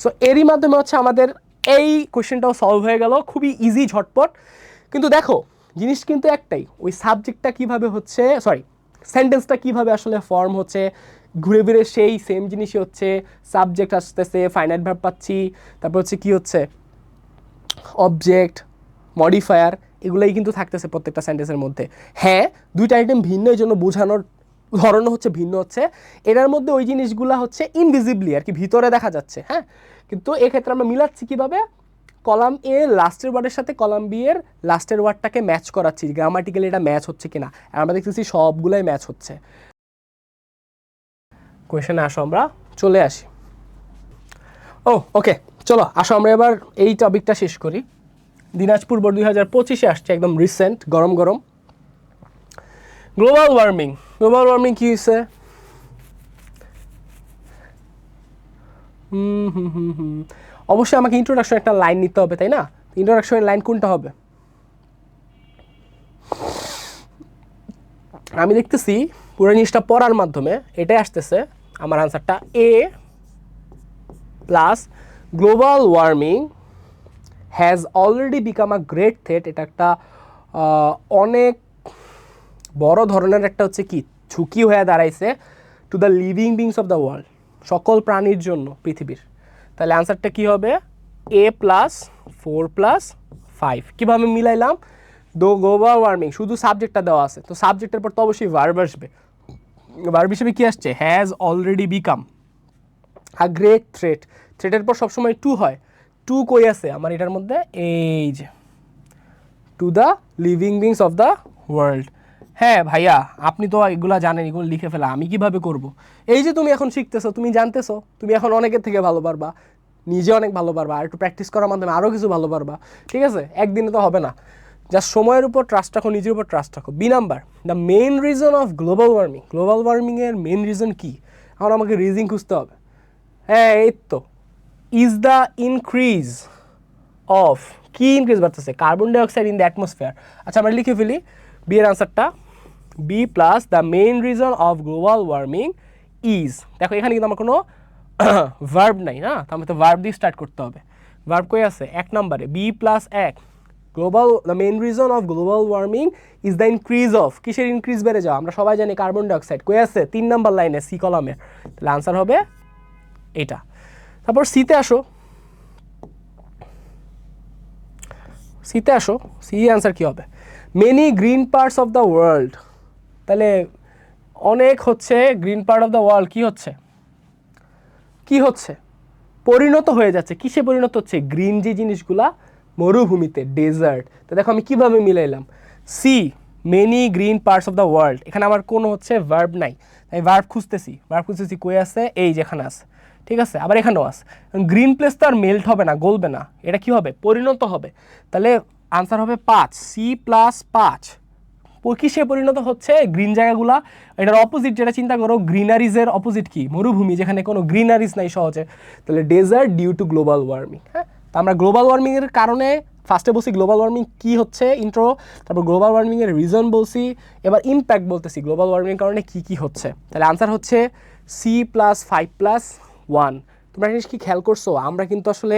So এরই মাধ্যমে হচ্ছে আমাদের এই কোয়েশ্চেনটাও সলভ হয়ে গেল, খুবই ইজি, ঝটপট। কিন্তু দেখো জিনিস কিন্তু একটাই, ওই সাবজেক্টটা কীভাবে হচ্ছে, সরি সেন্টেন্সটা কীভাবে আসলে ফর্ম হচ্ছে, ঘুরে ফিরে সেই সেম জিনিসই হচ্ছে। সাবজেক্ট আসতেছে, ফাইনাইট ভার্ব পাচ্ছি, তারপর হচ্ছে কি হচ্ছে অবজেক্ট, মডিফায়ার, এগুলোই কিন্তু থাকতেছে প্রত্যেকটা সেন্টেন্সের মধ্যে। হ্যাঁ, দুইটা আইটেম ভিন্ন, এই জন্য বোঝানোর ধরন হচ্ছে ভিন্ন হচ্ছে। এটার মধ্যে ওই জিনিসগুলো হচ্ছে ইনভিজিবলি আর কি, ভিতরে দেখা যাচ্ছে, হ্যাঁ। কিন্তু এক্ষেত্রে আমরা মিলাচ্ছি কীভাবে? কলাম এ লাস্টের ওয়ার্ডের সাথে কলাম বি এর লাস্টের ওয়ার্ডটাকে ম্যাচ করাচ্ছি, গ্রামাটিক্যালি এটা ম্যাচ হচ্ছে কিনা। আর আমরা দেখতেছি সবগুলোই ম্যাচ হচ্ছে। কোয়েশনে আসো, আমরা চলে আসি। ওকে, চলো আসো আমরা এবার এই টপিকটা শেষ করি। দিনাজপুর বোর্ড 2025-এ আসছে, একদম রিসেন্ট, গরম গরম। Global warming. গ্লোবাল ওয়ার্মিং কী হয়েছে? অবশ্যই আমাকে ইন্ট্রোডাকশন একটা লাইন নিতে হবে, তাই না? ইন্ট্রোডাকশনের লাইন কোনটা হবে? আমি দেখতেছি পুরো জিনিসটা পড়ার মাধ্যমে এটাই আসতেছে আমার আনসারটা, A plus global warming has already become a great threat. এটা একটা অনেক বড় ধরনের একটা হচ্ছে কি ঝুঁকি হয়ে দাঁড়াইছে to the living beings of the world, সকল প্রাণীর জন্য পৃথিবীর। তাহলে আনসারটা কি হবে? A+4+5। কীভাবে মিলাইলাম? গ্লোবাল ওয়ার্মিং, শুধু সাবজেক্টটা দেওয়া আছে, তো সাবজেক্টের পর তো অবশ্যই ভার্ব আসবে। ভার্ব হিসেবে কী আসছে? Has already become a great threat. থ্রেটের পর সবসময় টু হয়। টু কই আছে আমার এটার মধ্যে? এই যে to the living beings of the world. হ্যাঁ ভাইয়া, আপনি তো এগুলো জানেন, এগুলো লিখে ফেলা আমি কিভাবে করব? এই যে তুমি এখন শিখতেছো, তুমি জানতেছো, তুমি এখন অনেকের থেকে ভালো পারবা। নিজে অনেক ভালো পারবা, আর একটু প্র্যাকটিস করার মাধ্যমে আরও কিছু ভালো পারবা, ঠিক আছে? একদিনে তো হবে না। জাস্ট সময়ের উপর ট্রাস্ট রাখো, নিজের উপর ট্রাস্ট রাখো। B number, the main reason of global warming. Global ওয়ার্মিংয়ের মেইন রিজন কী? এখন আমাকে রিজন খুঁজতে হবে। হ্যাঁ, এই তো, ইজ দ্য ইনক্রিজ অফ, কি ইনক্রিজ বাড়তেছে? Carbon dioxide in the atmosphere. আচ্ছা, আমরা লিখে ফেলি বি এর আনসারটা। B plus the main reason of global warming is, দেখো এখানে কিন্তু আমার কোনো ভার্ব নাই না, তো আমাকে তো ভার্ব দিয়ে স্টার্ট করতে হবে। ভার্ব কই আছে? 1 নম্বরে, B plus 1, global, the main reason of global warming is the increase of, কিসের ইনক্রিজ বেড়ে যাওয়া? আমরা সবাই জানি কার্বন ডাইঅক্সাইড। কই আছে? 3 নম্বর লাইনে, সি কলামে। তাহলে আনসার হবে এটা। তারপর সিতে আসো, সিতে আসো, সি অ্যান্সার কী হবে? Many green parts of the world. তাহলে অনেক হচ্ছে green part of the world, কী হচ্ছে? কি হচ্ছে? পরিণত হয়ে যাচ্ছে। কিসে পরিণত হচ্ছে? গ্রিন যে জিনিসগুলা, মরুভূমিতে, ডেজার্ট। তো দেখো আমি কীভাবে মিলাইলাম, C many green parts of the world, এখানে আমার কোনো হচ্ছে ভার্ব নাই, আমি ভার্ব খুঁজতেছি। ভার্ব খুঁজতেছি, কই আছে? এই যেখানে আছে, ঠিক আছে? আবার এখানেও আছে। গ্রিন প্লেস তো আর মেল্ট হবে না, গলবে না, এটা কি হবে? পরিণত হবে। তাহলে আনসার হবে 5, সি প্লাস 5। কিসে পরিণত হচ্ছে? গ্রিন জায়গাগুলা। এটার অপোজিট যেটা চিন্তা করো, গ্রিনারিজের অপোজিট কি? মরুভূমি, যেখানে কোনো গ্রিনারিজ নাই সহজে। তাহলে desert due to global warming. হ্যাঁ, তো আমরা গ্লোবাল ওয়ার্মিংয়ের কারণে ফার্স্টে বলছি গ্লোবাল ওয়ার্মিং কী হচ্ছে, ইন্ট্রো, তারপর গ্লোবাল ওয়ার্মিংয়ের রিজন বলছি, এবার ইম্প্যাক্ট বলতেছি গ্লোবাল ওয়ার্মিংয়ের কারণে কী কী হচ্ছে। তাহলে আনসার হচ্ছে সি প্লাস 5 প্লাস 1। তোমরা জিনিস কি খেয়াল করছো? আমরা কিন্তু আসলে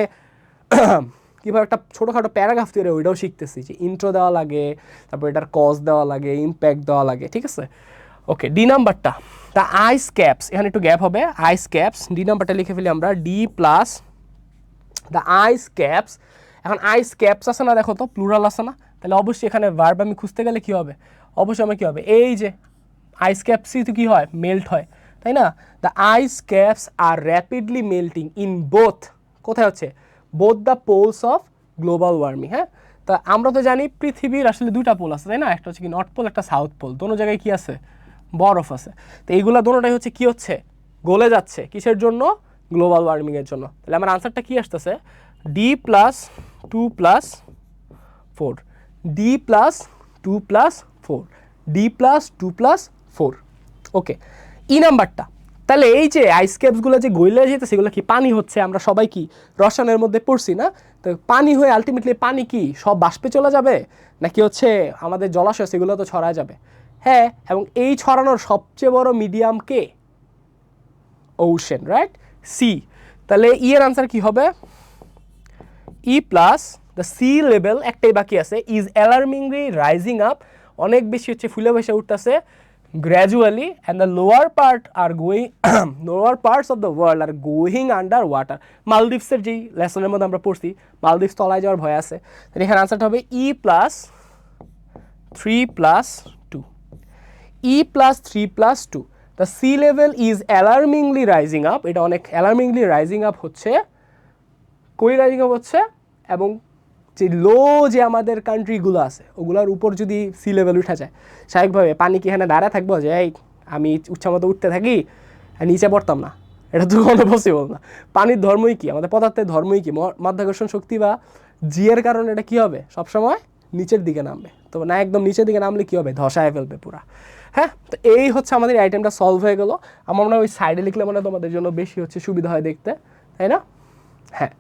কীভাবে একটা ছোটোখাটো প্যারাগ্রাফ তৈরি, ওইটাও শিখতেছি, যে ইন্ট্রো দেওয়া লাগে, তারপর এটার কজ দেওয়া লাগে, ইম্প্যাক্ট দেওয়া লাগে, ঠিক আছে? ওকে, ডি নাম্বারটা, দ্য আইস ক্যাপস, এখানে একটু গ্যাপ হবে, আইস ক্যাপস, ডি নাম্বারটা লিখে ফেলি আমরা, D plus the ice caps. এখন আইস ক্যাপস আছে না, দেখো তো প্লুরাল আছে না, তাহলে অবশ্যই এখানে ভার্ব আমি খুঁজতে গেলে কী হবে? অবশ্যই আমার কী হবে? এই যে আইস ক্যাপসই তো কী হয়? মেল্ট হয়, তাই না? The ice caps are rapidly melting in both, কোথায় হচ্ছে? Both the poles of global warming. হ্যাঁ, তা আমরা তো জানি পৃথিবীর আসলে 2টা পোল আছে, তাই না? একটা হচ্ছে কি নর্থ পোল, একটা সাউথ পোল। দোনো জায়গায় কি আছে? বরফ আছে। তো এইগুলা দোনোটাই হচ্ছে কি হচ্ছে? গলে যাচ্ছে। কিসের জন্য? গ্লোবাল ওয়ার্মিংয়ের জন্য। তাহলে আমার আনসারটা কি আসতেছে? D plus 2 plus 4, D plus 2 plus 4, D plus 2 plus 4। ওকে, ই নাম্বারটা, তাহলে এই যে আইস ক্যাপসগুলো যে গইলে যেতে, সেগুলো কি পানি হচ্ছে? আমরা সবাই কি রসায়নের মধ্যে পড়ছি না? তো পানি হয়ে আলটিমেটলি পানি কি সব বাষ্পে চলে যাবে, নাকি হচ্ছে আমাদের জলাশয় সেগুলো তো ছড়ায় যাবে? হ্যাঁ, এবং এই ছড়ানোর সবচেয়ে বড় মিডিয়াম কে? Ocean, right? সি। তাহলে ই এর আনসার কি হবে? E plus the C level, একটাই বাকি আছে, ইজ অ্যালার্মিংলি রাইজিং আপ, অনেক বেশি হচ্ছে ফুলে ভেসে উঠতেছে, gradually, and the lower part are going lower parts of the world are going under water. মালদ্বীপসের যেই লেসনের মধ্যে আমরা পড়ছি, মালদ্বীপস তলায় যাওয়ার ভয় আছে। তাহলে এখানে আনসারটা হবে E plus 3 plus 2, E plus 3 plus 2। The C level is alarmingly rising up, এটা অনেক অ্যালার্মিংলি রাইজিং আপ হচ্ছে, কই রাইজিং আপ হচ্ছে? এবং যে লো যে আমাদের কান্ট্রিগুলো আছে, ওগুলোর উপর যদি সি লেভেল উঠা যায়, স্বাভাবিকভাবে পানি কি এখানে দাঁড়ায় থাকবো যে এই আমি উচ্চমতো উঠতে থাকি আর নিচে পড়তাম না? এটা তো কোনো পসিবল না। পানির ধর্মই কি? আমাদের পদার্থের ধর্মই কি? মাধ্যাকর্ষণ শক্তি বা জি এর কারণে এটা কী হবে? সবসময় নিচের দিকে নামবে। তো না, একদম নিচের দিকে নামলে কী হবে? ধসায় ফেলবে পুরা। হ্যাঁ, তো এই হচ্ছে আমাদের আইটেমটা সলভ হয়ে গেল। আমার মনে হয় ওই সাইডে লিখলে মানে তোমাদের জন্য বেশি হচ্ছে সুবিধা হয় দেখতে, তাই না? হ্যাঁ,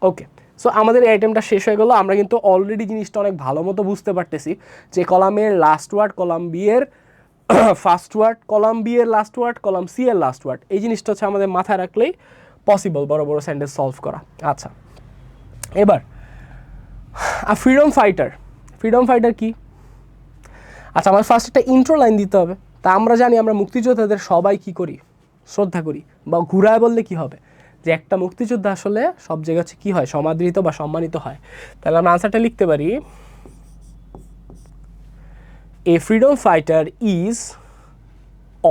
ওকে। সো আমাদের এই আইটেমটা শেষ হয়ে গেলো। আমরা কিন্তু অলরেডি জিনিসটা অনেক ভালো মতো বুঝতে পারতেছি যে কলামের লাস্ট ওয়ার্ড, কলাম বি এর ফার্স্ট ওয়ার্ড, কলাম বি এর লাস্ট ওয়ার্ড, কলাম সি এর লাস্ট ওয়ার্ড, এই জিনিসটা হচ্ছে আমাদের মাথায় রাখলেই পসিবল বড় বড় সেন্টেন্স সলভ করা। আচ্ছা, এবার ফ্রিডম ফাইটার। ফ্রিডম ফাইটার কি? আচ্ছা, আমার ফার্স্ট একটা ইন্ট্রো লাইন দিতে হবে। তা আমরা জানি আমরা মুক্তিযোদ্ধাদের সবাই কি করি? শ্রদ্ধা করি। বা ঘুরায় বললে কি হবে? যে একটা মুক্তিযোদ্ধা আসলে সব জায়গায় হচ্ছে কী হয়? সমাদৃত বা সম্মানিত হয়। তাহলে আমরা আনসারটা লিখতে পারি, এ freedom fighter is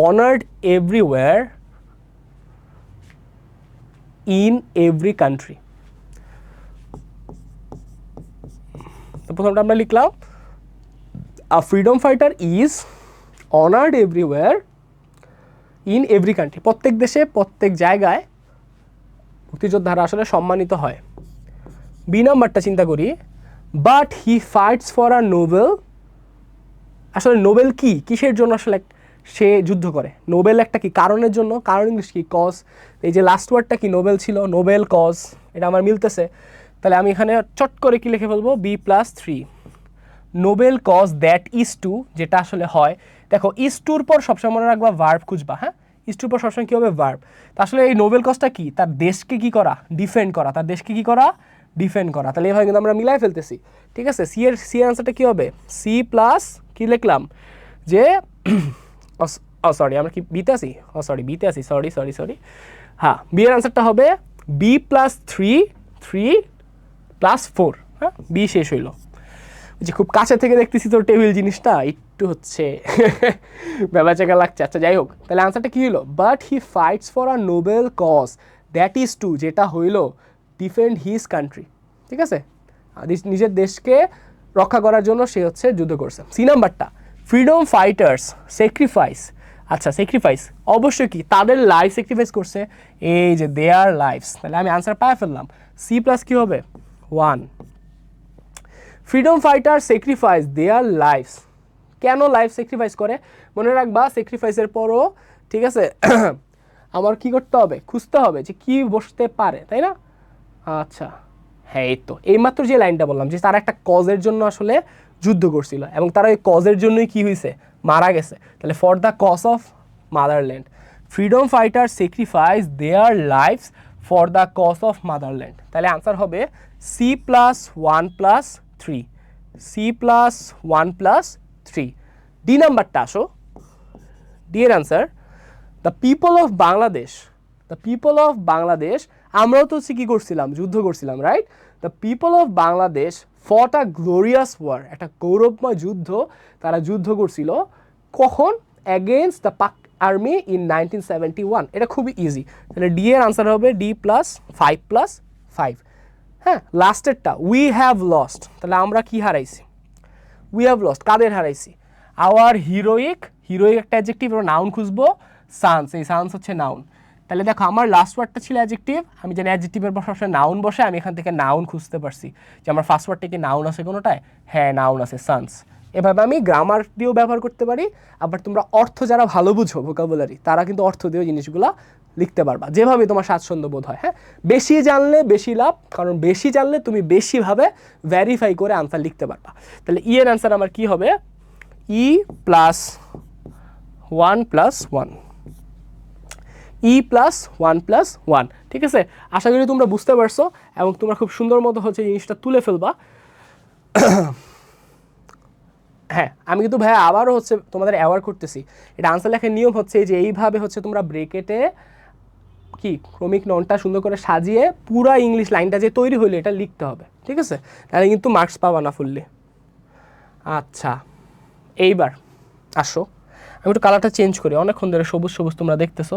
honoured everywhere in every country. তো প্রথমটা আমরা লিখলাম, আ freedom fighter is honoured everywhere in every country. প্রত্যেক দেশে, প্রত্যেক জায়গায় মুক্তিযোদ্ধারা আসলে সম্মানিত হয়। বি নাম্বারটা চিন্তা করি, but he fights for a Nobel. আসলে নোবেল কি, কিসের জন্য আসলে সে যুদ্ধ করে? নোবেল একটা কি কারণের জন্য, কারণ ইংলিশ কি কজ, এই যে লাস্ট ওয়ার্ডটা কি নোবেল ছিল, নোবেল কজ, এটা আমার মিলতেছে। তাহলে আমি এখানে চট করে কি লিখে ফেলবো, B+3 noble cause that is too, যেটা আসলে হয়। দেখো ইজ টুর পর সবসময় মনে রাখবা ভার্ব খুঁজবা, হ্যাঁ ইজ টুর পর সবসময় কী হবে, ভার্ব। তা আসলে এই নোবেল কজটা কি, তার দেশকে কি করা, ডিফেন্ড করা, তার দেশকে কি করা, ডিফেন্ড করা। তাহলে এভাবে কিন্তু আমরা মিলাই ফেলতেছি, ঠিক আছে। সি এর আনসারটা কী হবে, সি প্লাস কি লিখলাম যে সরি আমরা কি বিতে আসি, বিতে আসি, সরি হ্যাঁ, বি এর আনসারটা হবে B+3 হ্যাঁ, বি শেষ হইল। যে খুব কাছে থেকে দেখতেছি তোর টেবিল জিনিসটা একটু হচ্ছে ব্যাপাচাকা লাগছে। আচ্ছা যাই হোক, তাহলে আনসারটা কী হলো, but he fights for a noble cause that is too, যেটা হইল ডিফেন্ড হিজ কান্ট্রি, ঠিক আছে, নিজের দেশকে রক্ষা করার জন্য সে হচ্ছে যুদ্ধ করছে। সি নাম্বারটা, ফ্রিডম ফাইটার্স স্যাক্রিফাইস। আচ্ছা স্যাক্রিফাইস অবশ্যই কি তাদের লাইফ স্যাক্রিফাইস করছে, এই যে দেয়ার লাইফস। তাহলে আমি আনসার পাই ফেললাম, সি প্লাস কী হবে 1। Freedom fighter sacrifice their lives. কেন লাইফ স্যাক্রিফাইস করে মনে রাখবা, স্যাক্রিফাইসের পরও ঠিক আছে আমার কি করতে হবে, খুঁজতে হবে যে কি বসতে পারে, তাই না? আচ্ছা হ্যাঁ, এই তো এইমাত্র যে লাইনটা বললাম যে তারা একটা কজের জন্য আসলে যুদ্ধ করছিল এবং তারা ওই কজের জন্যই কি হয়েছে, মারা গেছে। তাহলে for the cause of motherland, freedom fighter sacrifice their lives for the cause of motherland. তাহলে আনসার হবে C+1+3, C+1+3। ডি নাম্বারটা আসো, ডি এর answer, the people of Bangladesh, the people of Bangladesh, আমরাও তো হচ্ছে কী করছিলাম, যুদ্ধ করছিলাম, right? The people of Bangladesh fought a glorious war, একটা গৌরবময় যুদ্ধ তারা যুদ্ধ করছিল, কখন? অ্যাগেনস্ট দ্য পাক আর্মি ইন 1971। এটা খুবই ইজি। তাহলে ডি এর আনসার হবে D+5+5। হ্যাঁ, লাস্টেরটা উই হ্যাভ লস্ট, তাহলে আমরা কি হারাইছি, উই হ্যাভ লস্ট, কাদের হারাইছি, আওয়ার হিরোইক, হিরোইক একটা অ্যাডজেক্টিভ, আমরা নাউন খুঁজবো, সানস, এই সানস হচ্ছে নাউন। তাহলে দেখো আমার লাস্ট ওয়ার্ডটা ছিল অ্যাডজেক্টিভ, আমি জানি অ্যাডজেক্টিভের পর সবসময় নাউন বসে, আমি এখান থেকে নাউন খুঁজতে পারছি যে আমার ফার্স্ট ওয়ার্ডটা কি নাউন আছে কোনোটায়, হ্যাঁ নাউন আছে, সানস। এভাবে আমি গ্রামার দিয়েও ব্যবহার করতে পারি, আবার তোমরা অর্থ যারা ভালো বুঝো ভোকাবুলারি তারা কিন্তু অর্থ দিয়েও জিনিসগুলো লিখতে পারবা, যেভাবে তোমার স্বাচ্ছন্দ্য বোধ হয়। হ্যাঁ, বেশি জানলে বেশি লাভ, কারণ বেশি জানলে তুমি বেশিভাবে ভ্যারিফাই করে আনসার লিখতে পারবা। তাহলে ই এর আনসার আমার কি হবে, E+1+1, E+1+1, ঠিক আছে। আশা করি তোমরা বুঝতে পারছো এবং তোমরা খুব সুন্দর মতো হচ্ছে জিনিসটা তুলে ফেলবা। হ্যাঁ, আমি কিন্তু ভাইয়া আবারও হচ্ছে তোমাদের অ্যাওয়ার করতেছি, এটা আনসার লেখার নিয়ম হচ্ছে যে এইভাবে হচ্ছে তোমরা ব্রেকেটে কি ক্রমিক ননটা সুন্দর করে সাজিয়ে পুরা ইংলিশ লাইনটা যে তৈরি হইলো এটা লিখতে হবে, ঠিক আছে, তাহলে কিন্তু মার্কস পাবা না ফুললি। আচ্ছা এইবার আসো, আমি একটু কালারটা চেঞ্জ করি, অনেকক্ষণ ধরে সবুজ সবুজ তোমরা দেখতেছো,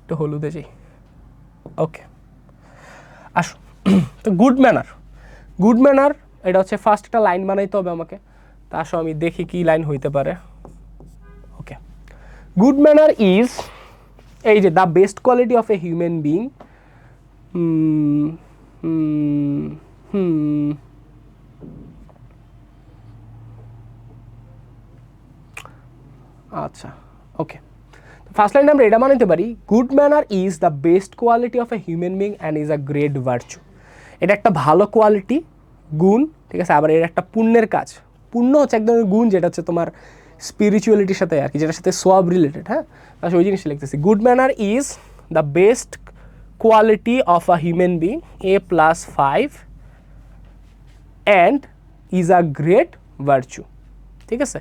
একটু হলুদে যাই, ওকে আসো। তো গুড ম্যানার, গুড ম্যানার এটা হচ্ছে ফার্স্ট একটা লাইন বানাইতে হবে আমাকে, তা আসো আমি দেখি কি লাইন হইতে পারে। ওকে, গুড ম্যানার ইজ, এই যে the best quality of a human being. আচ্ছা ওকে, ফার্স্ট লাইন আমরা এটা বানাইতে পারি, good manner is the best quality of a human being and is a great virtue. এটা একটা ভালো কোয়ালিটি, গুণ, ঠিক আছে, আবার এর একটা পুণ্যের কাজ। পুণ্য হচ্ছে এক ধরনের গুণ যেটা হচ্ছে তোমার স্পিরিচুয়ালিটির সাথে আর কি, যেটার সাথে সোয়াব রিলেটেড। হ্যাঁ, তাহলে ওই জিনিসটা লিখতেছি, good manner is the best quality of a human being, A+5 and is a great virtue, ঠিক আছে,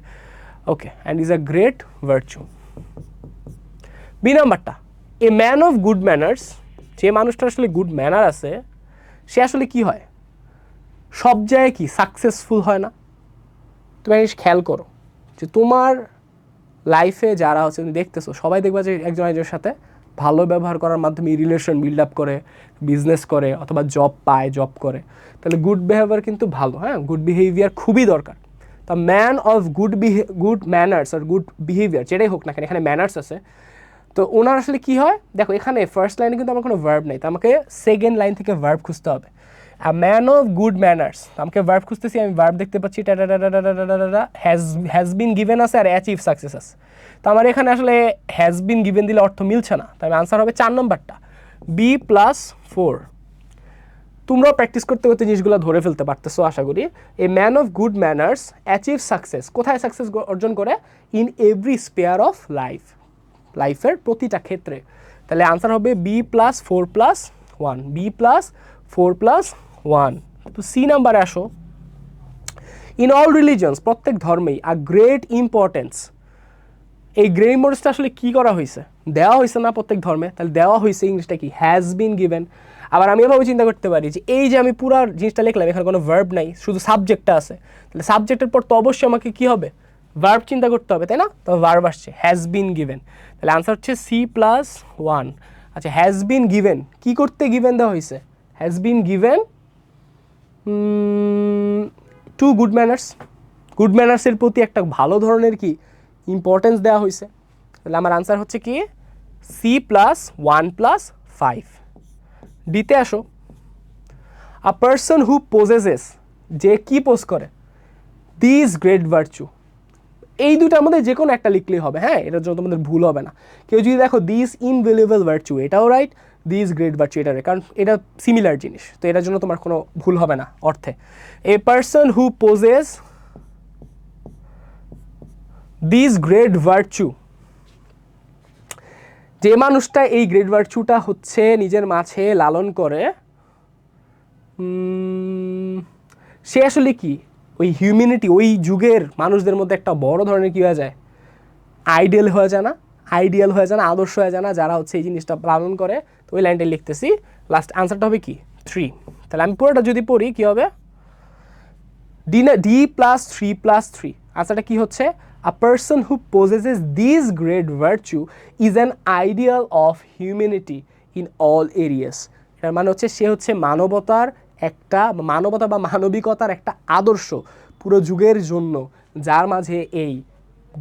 okay, and is a great virtue. B নাম্বারটা, a man of good manners, যে মানুষটার আসলে গুড ম্যানার আছে সে আসলে কি হয়, সব জায়গায় কি সাকসেসফুল হয় না। তুমি জিনিস খেয়াল করো যে তোমার লাইফে যারা হচ্ছে তুমি দেখতেছো সবাই দেখবা যে একজন একজনের সাথে ভালো ব্যবহার করার মাধ্যমে রিলেশন বিল্ড আপ করে, বিজনেস করে অথবা জব পায়, জব করে। তাহলে গুড বিহেভিয়ার কিন্তু ভালো, হ্যাঁ, গুড বিহেভিয়ার খুবই দরকার। তা ম্যান অফ গুড ম্যানার্স আর গুড বিহেভিয়ার যেটাই হোক না কেন, এখানে ম্যানার্স আছে, তো ওনার আসলে কি হয় দেখো, এখানে ফার্স্ট লাইনে কিন্তু আমার কোনো ভার্ব নেই, তো আমাকে সেকেন্ড লাইন থেকে ভার্ব খুঁজতে হবে। A man of good manners, আমাকে ভার্ব খুঁজতেছি, আমি ভার্ব দেখতে পাচ্ছি হ্যাজ বিন গিভেন আছে আর অ্যাচিভ সাকসেস আছে। তো আমার এখানে আসলে হ্যাজ বিন গিভেন দিলে অর্থ মিলছে না, তাই আনসার হবে 4 নম্বরটা, B+4। তোমরাও প্র্যাকটিস করতে করতে জিনিসগুলো ধরে ফেলতে পারতেছো আশা করি। এ man of good manners achieve success, কোথায় সাকসেস অর্জন করে? In every spare of life, লাইফের প্রতিটা ক্ষেত্রে। তাহলে আনসার হবে B+4+1, B+4+1। তো সি নাম্বারে আসো, ইন অল রিলিজিয়ন্স, প্রত্যেক ধর্মেই আ গ্রেট ইম্পর্টেন্স, এই গ্রেট ইম্পর্টেন্সটা আসলে কি করা হয়েছে? দেওয়া হয়েছে না প্রত্যেক ধর্মে, তাহলে দেওয়া হয়েছে, ইংলিশটা কি? Has been given. আবার আমি এভাবে চিন্তা করতে পারি যে এই যে আমি পুরো জিনিসটা লিখলাম, এখানে কোনো ভার্ব নাই, শুধু সাবজেক্টটা আছে, তাহলে সাবজেক্টের পর তো অবশ্যই আমাকে কি হবে? ভার্ব চিন্তা করতে হবে, তাই না? তো ভার্ব আসছে, হ্যাজ বিন গিভেন, তাহলে আনসার হচ্ছে C+1। আচ্ছা, হ্যাজ বিন গিভেন, কি করতে গিভেন দেওয়া হয়েছে? Has been given to good manners, good ম্যানার্সের প্রতি একটা ভালো ধরনের কি ইম্পর্টেন্স দেওয়া হয়েছে। তাহলে আমার আনসার হচ্ছে কি C+1+5। ডিতে আসো, আ পার্সন হু পোজেসেস, যে কি পোজ করে? দিস গ্রেট ভার্চু, এই দুটার মধ্যে যে কোনো একটা লিখলেই হবে, হ্যাঁ, এটার জন্য তোমাদের ভুল হবে না। কেউ যদি দেখো দিস ইনভ্যালুয়েবল ভার্চু, এটাও রাইট, দিস গ্রেট ভার্চু এটা রাইট, কারণ এটা সিমিলার জিনিস, তো এটার জন্য তোমার কোনো ভুল হবে না অর্থে। A person who poses this great virtue, যে মানুষটা এই গ্রেট ভার্চুটা হচ্ছে নিজের মাঝে লালন করে, সে আসলে কি ওই হিউম্যানিটি, ওই যুগের মানুষদের মধ্যে একটা বড় ধরনের কী হয়ে যায়? আইডিয়াল হয়ে যায় না? আইডিয়াল হয়ে যায় না, আদর্শ হয়ে যায় না, যারা হচ্ছে এই জিনিসটা পালন করে। তো ওই লাইনটা লিখতেছি, লাস্ট আনসারটা হবে কি 3। তাহলে আমি পুরোটা যদি পড়ি কী হবে? D+3+3, আনসারটা কি হচ্ছে? A person who possesses this great virtue is an ideal of humanity in all areas. এটার মানে হচ্ছে সে হচ্ছে মানবতার একটা, মানবতা বা মানবিকতার একটা আদর্শ পুরো যুগের জন্য, যার মাঝে এই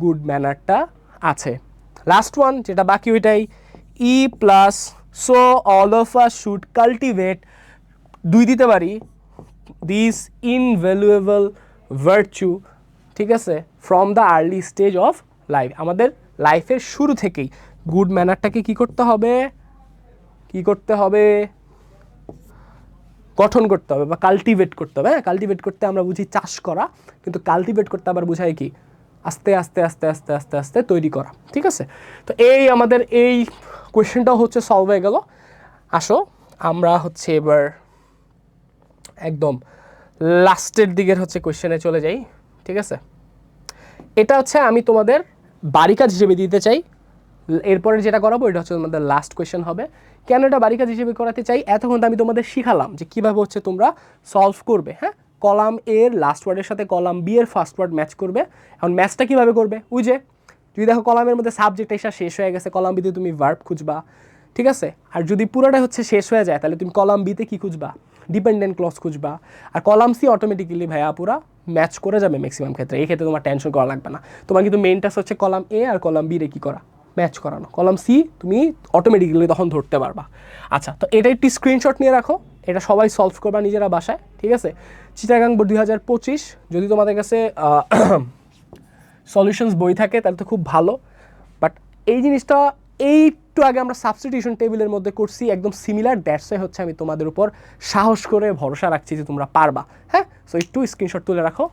গুড ম্যানারটা আছে। লাস্ট ওয়ান যেটা বাকি ওইটাই, E+, so all of us should cultivate, 2 দিতে পারি, দিস ইনভ্যালুয়েবল ভার্চু, ঠিক আছে, from the early stage of life, আমাদের লাইফের শুরু থেকেই গুড ম্যানারটাকে কি করতে হবে? কি করতে হবে? গঠন করতে হবে বা কাল্টিভেট করতে হবে। হ্যাঁ, কাল্টিভেট করতে আমরা বুঝি চাষ করা, কিন্তু কাল্টিভেট করতে আবার বোঝায় কি? আস্তে আস্তে আস্তে আস্তে আস্তে আস্তে তৈরি করা, ঠিক আছে? তো এই আমাদের এই কোয়েশ্চেনটাও হচ্ছে সলভ হয়ে গেল। আসো আমরা হচ্ছে এবার একদম লাস্টের দিকের হচ্ছে কোয়েশ্চেনে চলে যাই, ঠিক আছে? এটা হচ্ছে আমি তোমাদের বাড়ি কাজ হিসেবে দিতে চাই, এরপরে যেটা করাবো এটা হচ্ছে তোমাদের লাস্ট কোয়েশ্চেন হবে। কেন এটা বাড়ি কাজ হিসেবে করাতে চাই? এতক্ষণ তো আমি তোমাদের শিখালাম যে কীভাবে হচ্ছে তোমরা সলভ করবে। হ্যাঁ, কলাম এর লাস্ট ওয়ার্ডের সাথে কলাম বি এর ফার্স্ট ওয়ার্ড ম্যাচ করবে। এখন ম্যাচটা কীভাবে করবে? ওই যে যদি দেখো কলামের মধ্যে সাবজেক্ট এসে শেষ হয়ে গেছে, কলাম বিতে তুমি ভার্ব খুঁজবা, ঠিক আছে? আর যদি পুরোটাই হচ্ছে শেষ হয়ে যায়, তাহলে তুমি কলাম বিতে কী খুঁজবা? ডিপেন্ডেন্ট ক্লজ খুঁজবা। আর কলাম সি অটোমেটিক্যালি ভাইয়া পুরা ম্যাচ করে যাবে ম্যাক্সিমাম ক্ষেত্রে, এই ক্ষেত্রে তোমার টেনশন করা লাগবে না। তোমার কিন্তু মেইন টাস্ক হচ্ছে কলাম এ আর কলাম বি রে কী করা? ম্যাচ করানো। কলাম সি তুমি অটোমেটিক্যালি তখন ধরতে পারবা। আচ্ছা, তো এটা একটি স্ক্রিনশট নিয়ে রাখো, এটা সবাই সলভ করবা নিজেরা বাসায়, ঠিক আছে? চিটাগাং বোর্ড 2025, যদি তোমাদের কাছে সলিউশনস বই থাকে তাহলে তো খুব ভালো। বাট এই জিনিসটা একটু আগে আমরা সাবস্টিটিউশন টেবিলের মধ্যে করছি, একদম সিমিলার, দ্যাটস ওয়াই হচ্ছে আমি তোমাদের উপর সাহস করে ভরসা রাখছি যে তোমরা পারবা। হ্যাঁ, সো একটু স্ক্রিনশট তুলে রাখো।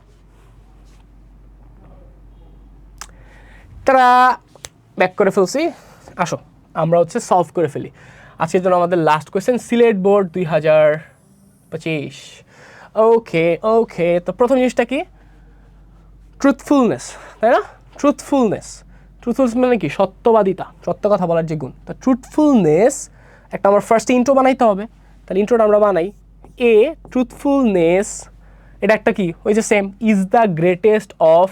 তারা ব্যাক করে ফেলছি, আসো আমরা হচ্ছে সলভ করে ফেলি। আজকের জন্য আমাদের লাস্ট কোয়েশ্চেন, সিলেট বোর্ড 2025। ওকে ওকে, তো প্রথম জিনিসটা কি? ট্রুথফুলনেস, তাই না? ট্রুথফুলনেস, ট্রুথফুলনেস মানে কি? সত্যবাদিতা, সত্য কথা বলার যে গুণ। তো ট্রুথফুলনেস একটা আমার ফার্স্টে ইন্ট্রো বানাইতে হবে, তাহলে ইন্ট্রোটা আমরা বানাই। এ ট্রুথফুলনেস, এটা একটা কি? ওই যে same, is the greatest of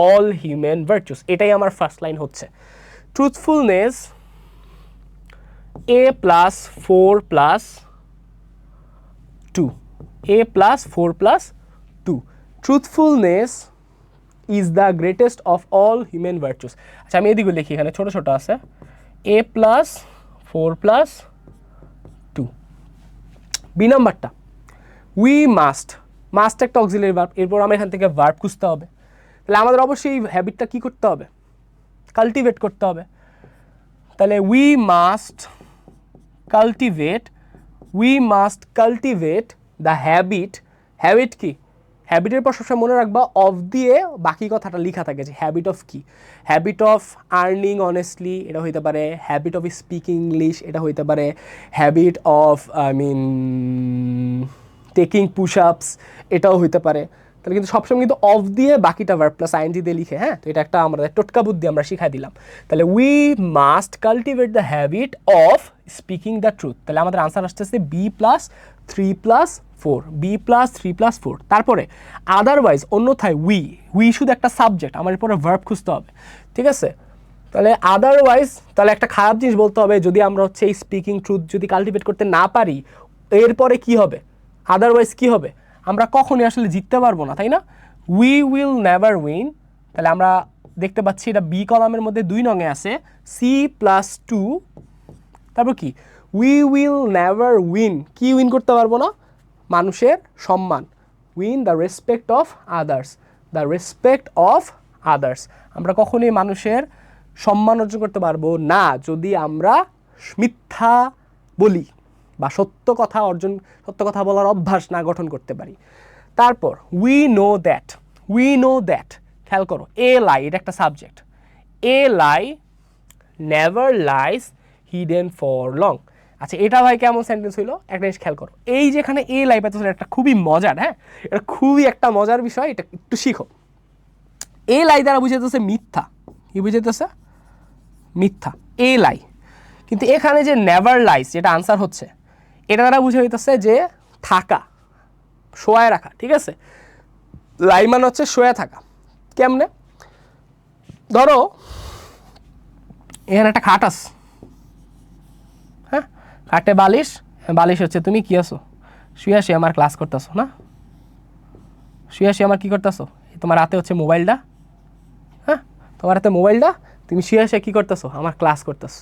all human virtues, এটাই আমার ফার্স্ট লাইন হচ্ছে। Truthfulness A+4+2, A+4+2, truthfulness is the greatest of all human virtues. আচ্ছা, আমি এদিকে লিখি, এখানে ছোটো ছোটো আছে, এ প্লাস 4 প্লাস 2। বি নাম্বারটা উই মাস্ট একটা অক্সিলারি ভার্ব, এরপর আমরা এখান থেকে ভার্ব খুঁজতে হবে। তাহলে আমাদের অবশ্যই এই হ্যাবিটটা কী করতে হবে, কাল্টিভেট করতে হবে। তাহলে we must cultivate the habit কি, হ্যাবিটের পর সবসময় মনে রাখবা অফ দিয়ে বাকি কথাটা লেখা থাকে যে হ্যাবিট অফ কি, হ্যাবিট অফ আর্নিং অনেস্টলি, এটা হইতে পারে হ্যাবিট অফ স্পিকিং ইংলিশ, এটা হইতে পারে হ্যাবিট অফ টেকিং পুশ আপস, এটাও হইতে পারে। তাহলে কিন্তু সবসময় কিন্তু অফ দিয়ে বাকিটা ভার্ব প্লাস আইএনজি দিয়ে লিখে, হ্যাঁ। তো এটা একটা আমাদের টোটকা বুদ্ধি আমরা শিখাই দিলাম। তাহলে we must cultivate the habit of speaking the truth. তাহলে আমাদের আনসার আসতেছে B plus 3 plus 4, B plus 3 plus 4। তারপরে আদারওয়াইজ অন্যথায় উই শুধু একটা সাবজেক্ট, আমার এরপরে ভার্ব খুঁজতে হবে, ঠিক আছে। তাহলে আদারওয়াইজ, তাহলে একটা খারাপ জিনিস বলতে হবে যদি আমরা হচ্ছে এই স্পিকিং ট্রুথ যদি কাল্টিভেট করতে না পারি, এরপরে কি হবে, আদারওয়াইজ কি হবে, আমরা কখনই আসলে জিততে পারবো না, তাই না। We will never win. তাহলে আমরা দেখতে পাচ্ছি এটা বি কলামের মধ্যে 2 নঙে আছে সি প্লাস 2, তারপর কি উই উইল নেভার উইন, কি উইন করতে পারবো না, মানুষের সম্মান, win the respect of others, আমরা কখনোই মানুষের সম্মান অর্জন করতে পারবো না যদি আমরা মিথ্যা বলি বা সত্য কথা বলার অভ্যাস না গঠন করতে পারি। তারপর উই নো দ্যাট, খেয়াল করো, এ লাই এটা একটা subject, a lie never lies hidden for long. আচ্ছা এটা ভাই কেমন সেন্টেন্স হইলো, একটা জিনিস খেয়াল করো, এই যেখানে এ লাই পাইতেছে একটা খুবই মজার, হ্যাঁ, এটা খুবই একটা মজার বিষয়, এটা একটু শিখো। এ লাই দ্বারা বুঝাইতেছে মিথ্যা, কি বুঝাইতেছে, মিথ্যা, এ লাই। কিন্তু এখানে যে নেভার লাইস যেটা আনসার হচ্ছে, এটা দ্বারা বুঝে হইতেছে যে থাকা, শোয়ায় রাখা, ঠিক আছে। লাই মানে হচ্ছে শোয়া থাকা। কেমনে, ধরো এখানে একটা খাট আছে, হ্যাঁ, খাটে বালিশ হচ্ছে তুমি কি আছো, শুয়ে আসি আমার ক্লাস করতেছো না, শুয়ে আসি আমার কি করতেছো, তোমার হাতে হচ্ছে মোবাইলটা, হ্যাঁ, তোমার হাতে মোবাইলটা, তুমি শুয়ে আসে কি করতেছো, আমার ক্লাস করতেছো,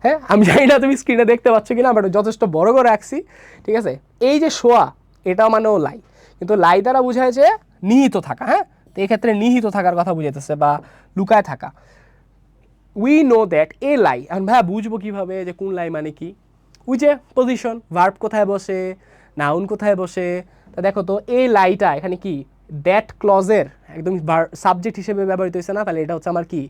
হ্যাঁ। আমি জানি না তুমি স্ক্রিনে দেখতে পাচ্ছ কিনা, বাট যথেষ্ট বড় করে রাখছি, ঠিক আছে। এই যে শোয়া, এটা মানেও লাই, কিন্তু লাই দ্বারা বোঝায় যে নিহিত থাকা, হ্যাঁ। তো এক্ষেত্রে নিহিত থাকার কথা বুঝাইতেছে বা লুকায় থাকা। উই নো দ্যাট এ লাই, এখন ভাইয়া বুঝবো কীভাবে যে কোন লাই মানে কি, ওই যে পজিশন, ভার্ব কোথায় বসে, নাউন কোথায় বসে। তা দেখো তো এই লাইটা এখানে কি দ্যাট ক্লজের একদম সাবজেক্ট হিসেবে ব্যবহৃত হয়েছে না, তাহলে এটা হচ্ছে আমার কি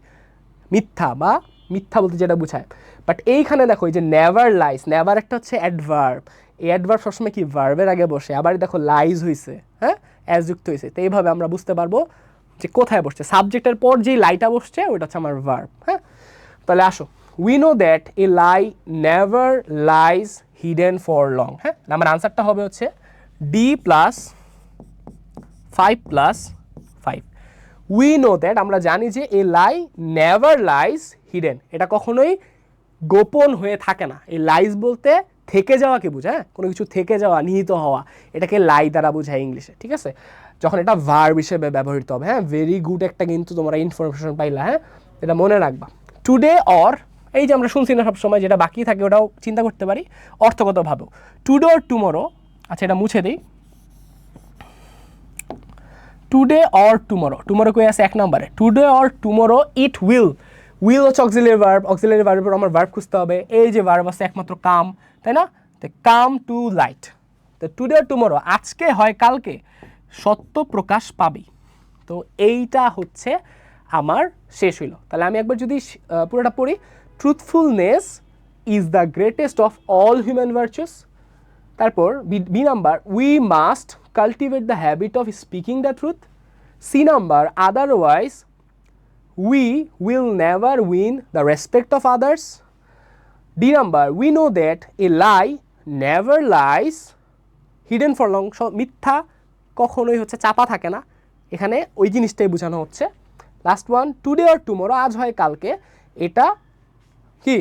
মিথ্যা, বা মিথ্যা বলতে যেটা বোঝায়। বাট এইখানে দেখো এই যে নেভার লাইস, নেভার একটা হচ্ছে অ্যাডভার্ব, এই অ্যাডভার্ব সবসময় কি ভার্বের আগে বসে, আবার দেখো লাইজ হয়েছে, হ্যাঁ, অ্যাজ যুক্ত হয়েছে। তো এইভাবে আমরা বুঝতে পারবো যে কোথায় বসছে, সাবজেক্টের পর যেই লাইটা বসছে ওইটা হচ্ছে আমার ভার্ব, হ্যাঁ। তাহলে আসো, we know that a lie never lies hidden for long, হ্যাঁ। আমার আনসারটা হবে হচ্ছে D plus 5 plus 5। We know that, আমরা জানি যে এ লাই নেভার লাইজ হিডেন, এটা কখনোই গোপন হয়ে থাকে না। এই লাইজ বলতে থেকে যাওয়াকে বোঝায়, হ্যাঁ, কোনো কিছু থেকে যাওয়া, নিহিত হওয়া, এটাকে লাই দ্বারা বোঝায় ইংলিশে, ঠিক আছে, যখন এটা ভার্ব হিসেবে ব্যবহৃত হবে, হ্যাঁ। ভেরি গুড একটা কিন্তু তোমরা ইনফরমেশন পাইলা, হ্যাঁ, এটা মনে রাখবা। টুডে অর, এই যে আমরা শুনছি না সবসময়, যেটা বাকি থাকে ওটাও চিন্তা করতে পারি অর্থগতভাবেও, টুডে অর টুমোরো। আচ্ছা এটা মুছে দিই, টুডে অর টুমোরো, টুমোরো কই আছে 1 নম্বরে, today or tomorrow it will হচ্ছে অক্সিলারি ভার্বের আমার ভার্ব খুঁজতে হবে। এই যে ভার্ব আছে একমাত্র কাম, তাই না, তো কাম টু লাইট। তো টুডে অর টুমোরো, আজকে হয় কালকে সত্য প্রকাশ পাবে। তো এইটা হচ্ছে আমার শেষ হইল। তাহলে আমি একবার যদি পুরোটা পড়ি, truthfulness is the greatest of all human virtues. তারপর B number, we must cultivate the habit of speaking the truth. C number, otherwise we will never win the respect of others. D number, we know that a lie never lies hidden for long, মিথ্যা কখনোই হচ্ছে চাপা থাকে না, এখানে ওই জিনিসটাই বোঝানো হচ্ছে। Last one, today or tomorrow, আজ হয় কালকে, এটা কি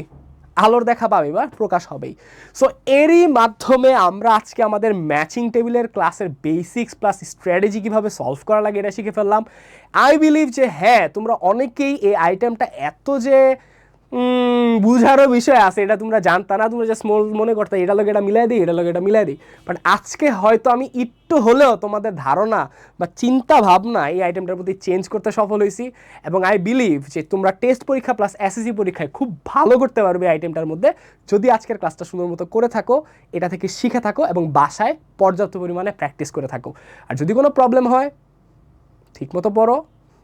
আলোর দেখা পাবে বা প্রকাশ হবেই। সো এরই মাধ্যমে আমরা আজকে আমাদের ম্যাচিং টেবিলের ক্লাসের বেসিক্স প্লাস স্ট্র্যাটেজি কীভাবে সলভ করা লাগে এটা শিখে ফেললাম। আই বিলিভ যে হ্যাঁ তোমরা অনেকেই এই আইটেমটা এত যে বুঝারও বিষয় আছে, এটা তোমরা জানতা না, তোমরা জাস্ট মনে করতে এটা লোক এটা মিলাই দিই, এটা লোক এটা মিলাই দিই। বাট আজকে হয়তো আমি একটু হলেও তোমাদের ধারণা বা চিন্তা ভাবনা এই আইটেমটার প্রতি চেঞ্জ করতে সফল হয়েছি, এবং আই বিলিভ যে তোমরা টেস্ট পরীক্ষা প্লাস এসএসসি পরীক্ষায় খুব ভালো করতে পারবে এই আইটেমটার মধ্যে, যদি আজকের ক্লাসটা সুন্দর মতো করে থাকো, এটা থেকে শিখে থাকো এবং বাসায় পর্যাপ্ত পরিমাণে প্র্যাকটিস করে থাকো। আর যদি কোনো প্রবলেম হয় ঠিকমতো পড়ো,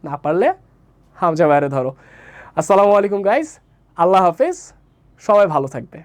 না পারলে হামজা বাইরে ধরো। আসসালামু আলাইকুম গাইস, আল্লাহ হাফেজ, সবাই ভালো থাকবে।